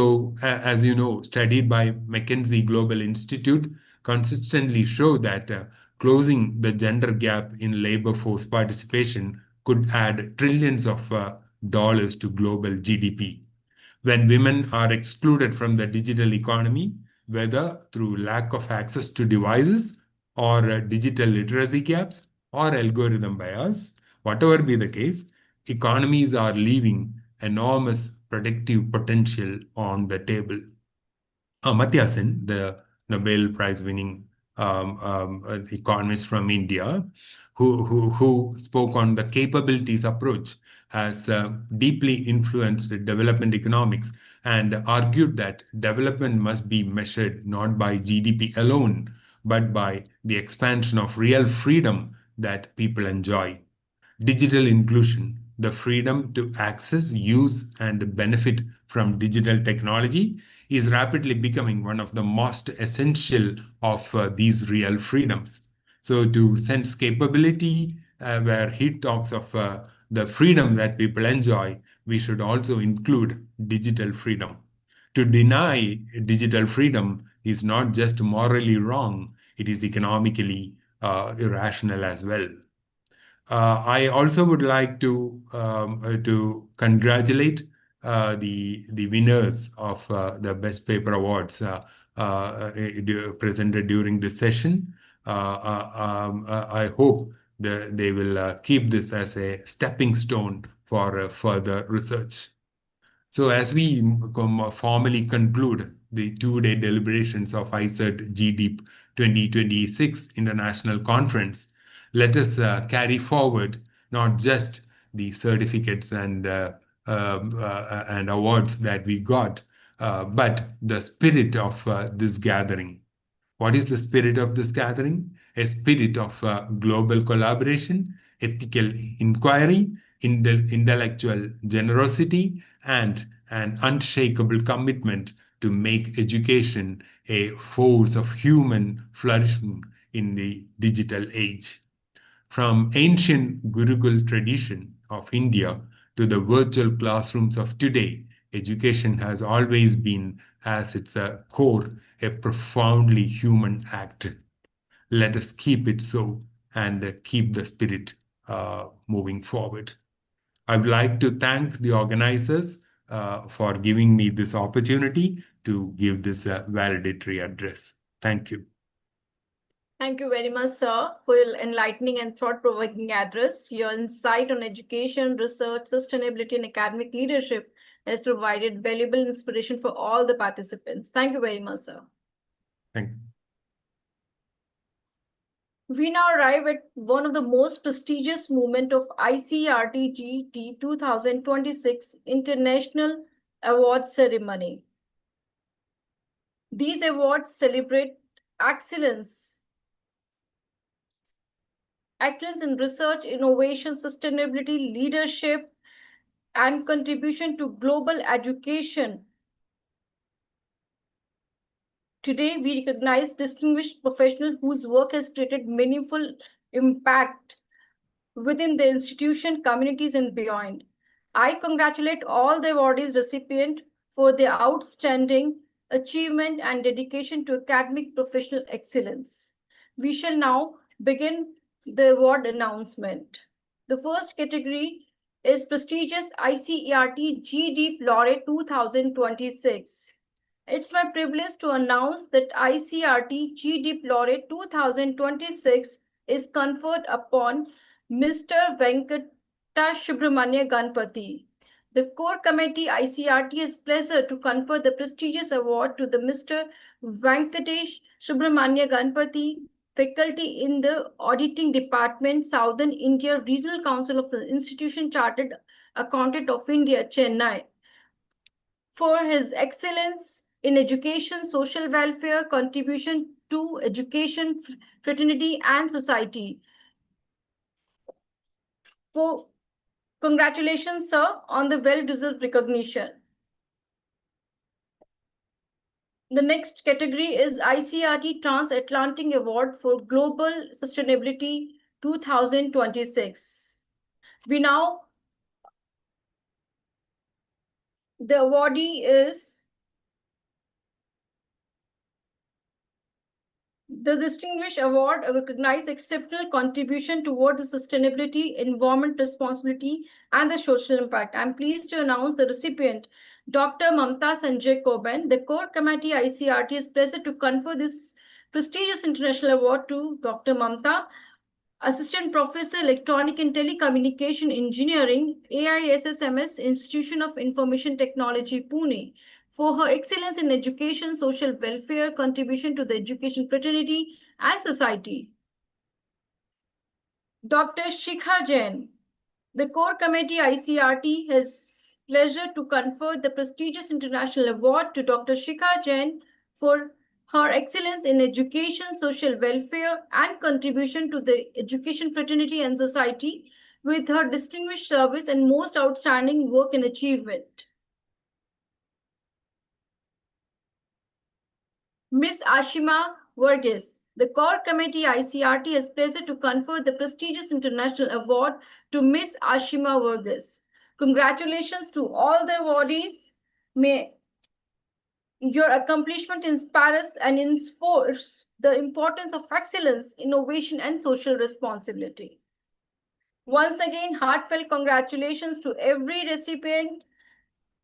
you know, studied by McKinsey Global Institute consistently show that closing the gender gap in labor force participation could add trillions of dollars to global GDP. When women are excluded from the digital economy, whether through lack of access to devices or digital literacy gaps or algorithm bias, whatever be the case, economies are leaving enormous productive potential on the table. Amartya Sen, the Nobel Prize-winning economist from India, who spoke on the capabilities approach, has deeply influenced development economics and argued that development must be measured not by GDP alone, but by the expansion of real freedom that people enjoy. Digital inclusion, the freedom to access, use, and benefit from digital technology, is rapidly becoming one of the most essential of these real freedoms. So, to sense capability, where he talks of the freedom that people enjoy, we should also include digital freedom. To deny digital freedom is not just morally wrong, it is economically irrational as well. I also would like to congratulate the winners of the Best Paper Awards presented during this session. I hope that they will keep this as a stepping stone for further research. So as we formally conclude the two-day deliberations of ICERT GDeep 2026 International Conference, let us carry forward not just the certificates and awards that we got, but the spirit of this gathering. What is the spirit of this gathering? A spirit of global collaboration, ethical inquiry, intellectual generosity, and an unshakable commitment to make education a force of human flourishing in the digital age. From ancient Gurukul tradition of India to the virtual classrooms of today, education has always been, as its core, a profoundly human act. Let us keep it so and keep the spirit moving forward. I would like to thank the organizers for giving me this opportunity to give this validatory address. Thank you. Thank you very much, sir, for your enlightening and thought-provoking address. Your insight on education, research, sustainability, and academic leadership has provided valuable inspiration for all the participants. Thank you very much, sir. Thank you. We now arrive at one of the most prestigious moments of ICERT GT 2026 International Award Ceremony. These awards celebrate excellence in research, innovation, sustainability, leadership, and contribution to global education. Today, we recognize distinguished professionals whose work has created meaningful impact within the institution, communities, and beyond. I congratulate all the awardees recipient for their outstanding achievement and dedication to academic professional excellence. We shall now begin the award announcement. The first category is prestigious ICERT GDeep Laureate 2026. It's my privilege to announce that ICERT GDeep Laureate 2026 is conferred upon Mr. Venkata Subramanya Ganpati. The core committee ICERT has pleasure to confer the prestigious award to the Mr. Venkatesh Subramanya Ganpati, faculty in the Auditing Department, Southern India Regional Council of the Institution Chartered Accountant of India, Chennai, for his excellence in education, social welfare, contribution to education, fraternity, and society. Congratulations, sir, on the well-deserved recognition. The next category is ICERT Transatlantic Award for Global Sustainability 2026. The awardee is the Distinguished Award recognizes exceptional contribution towards the sustainability, environment responsibility, and the social impact. I'm pleased to announce the recipient, Dr. Mamta Sanjay Koban. The core committee ICERT is pleased to confer this prestigious international award to Dr. Mamta, Assistant Professor, Electronic and Telecommunication Engineering, AISSMS Institution of Information Technology, Pune, for her excellence in education, social welfare, contribution to the education fraternity and society. Dr. Shikha Jain. The core committee ICRT has pleasure to confer the prestigious international award to Dr. Shikha Jain for her excellence in education, social welfare, and contribution to the education fraternity and society with her distinguished service and most outstanding work and achievement. Ms. Ashima Varghese. The core committee ICRT has pleasure to confer the prestigious international award to Ms. Ashima Varghese. Congratulations to all the awardees. May your accomplishment inspire us and enforce the importance of excellence, innovation, and social responsibility. Once again, heartfelt congratulations to every recipient.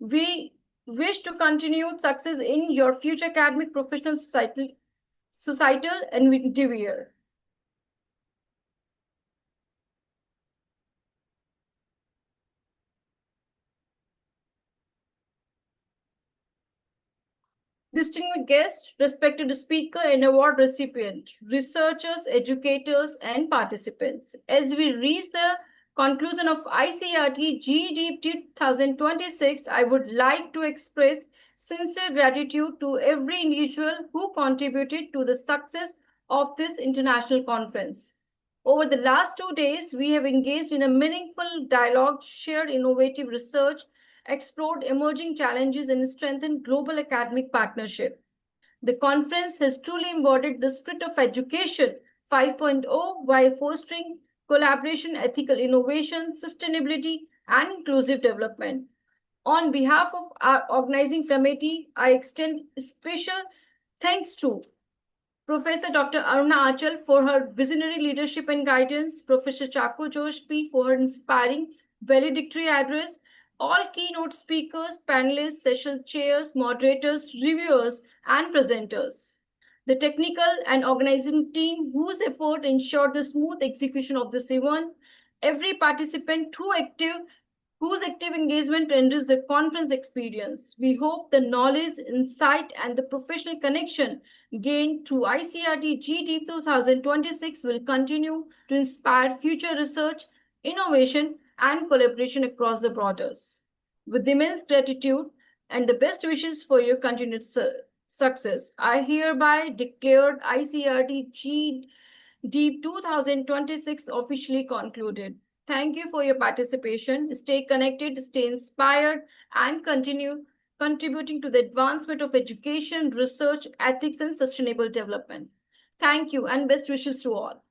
We wish to continue success in your future academic, professional, societal endeavor. Distinguished guests, respected speaker and award recipient, researchers, educators, and participants. As we reach the conclusion of ICRT GDEEP 2026, I would like to express sincere gratitude to every individual who contributed to the success of this international conference. Over the last 2 days, we have engaged in a meaningful dialogue, shared innovative research, explored emerging challenges, and strengthened global academic partnership. The conference has truly embodied the spirit of education 5.0 by fostering collaboration, ethical innovation, sustainability, and inclusive development. On behalf of our organizing committee, I extend special thanks to Professor Dr. Aruna Achal for her visionary leadership and guidance, Professor Chaku Joshpi for her inspiring valedictory address, all keynote speakers, panelists, session chairs, moderators, reviewers, and presenters. The technical and organizing team whose effort ensured the smooth execution of this event, every participant whose active engagement renders the conference experience. We hope the knowledge, insight, and the professional connection gained through ICRT GDEEP 2026 will continue to inspire future research, innovation, and collaboration across the borders. With immense gratitude and the best wishes for your continued success, I hereby declared ICRT GDEEP 2026 officially concluded. Thank you for your participation. Stay connected, stay inspired, and continue contributing to the advancement of education, research, ethics, and sustainable development. Thank you, and best wishes to all.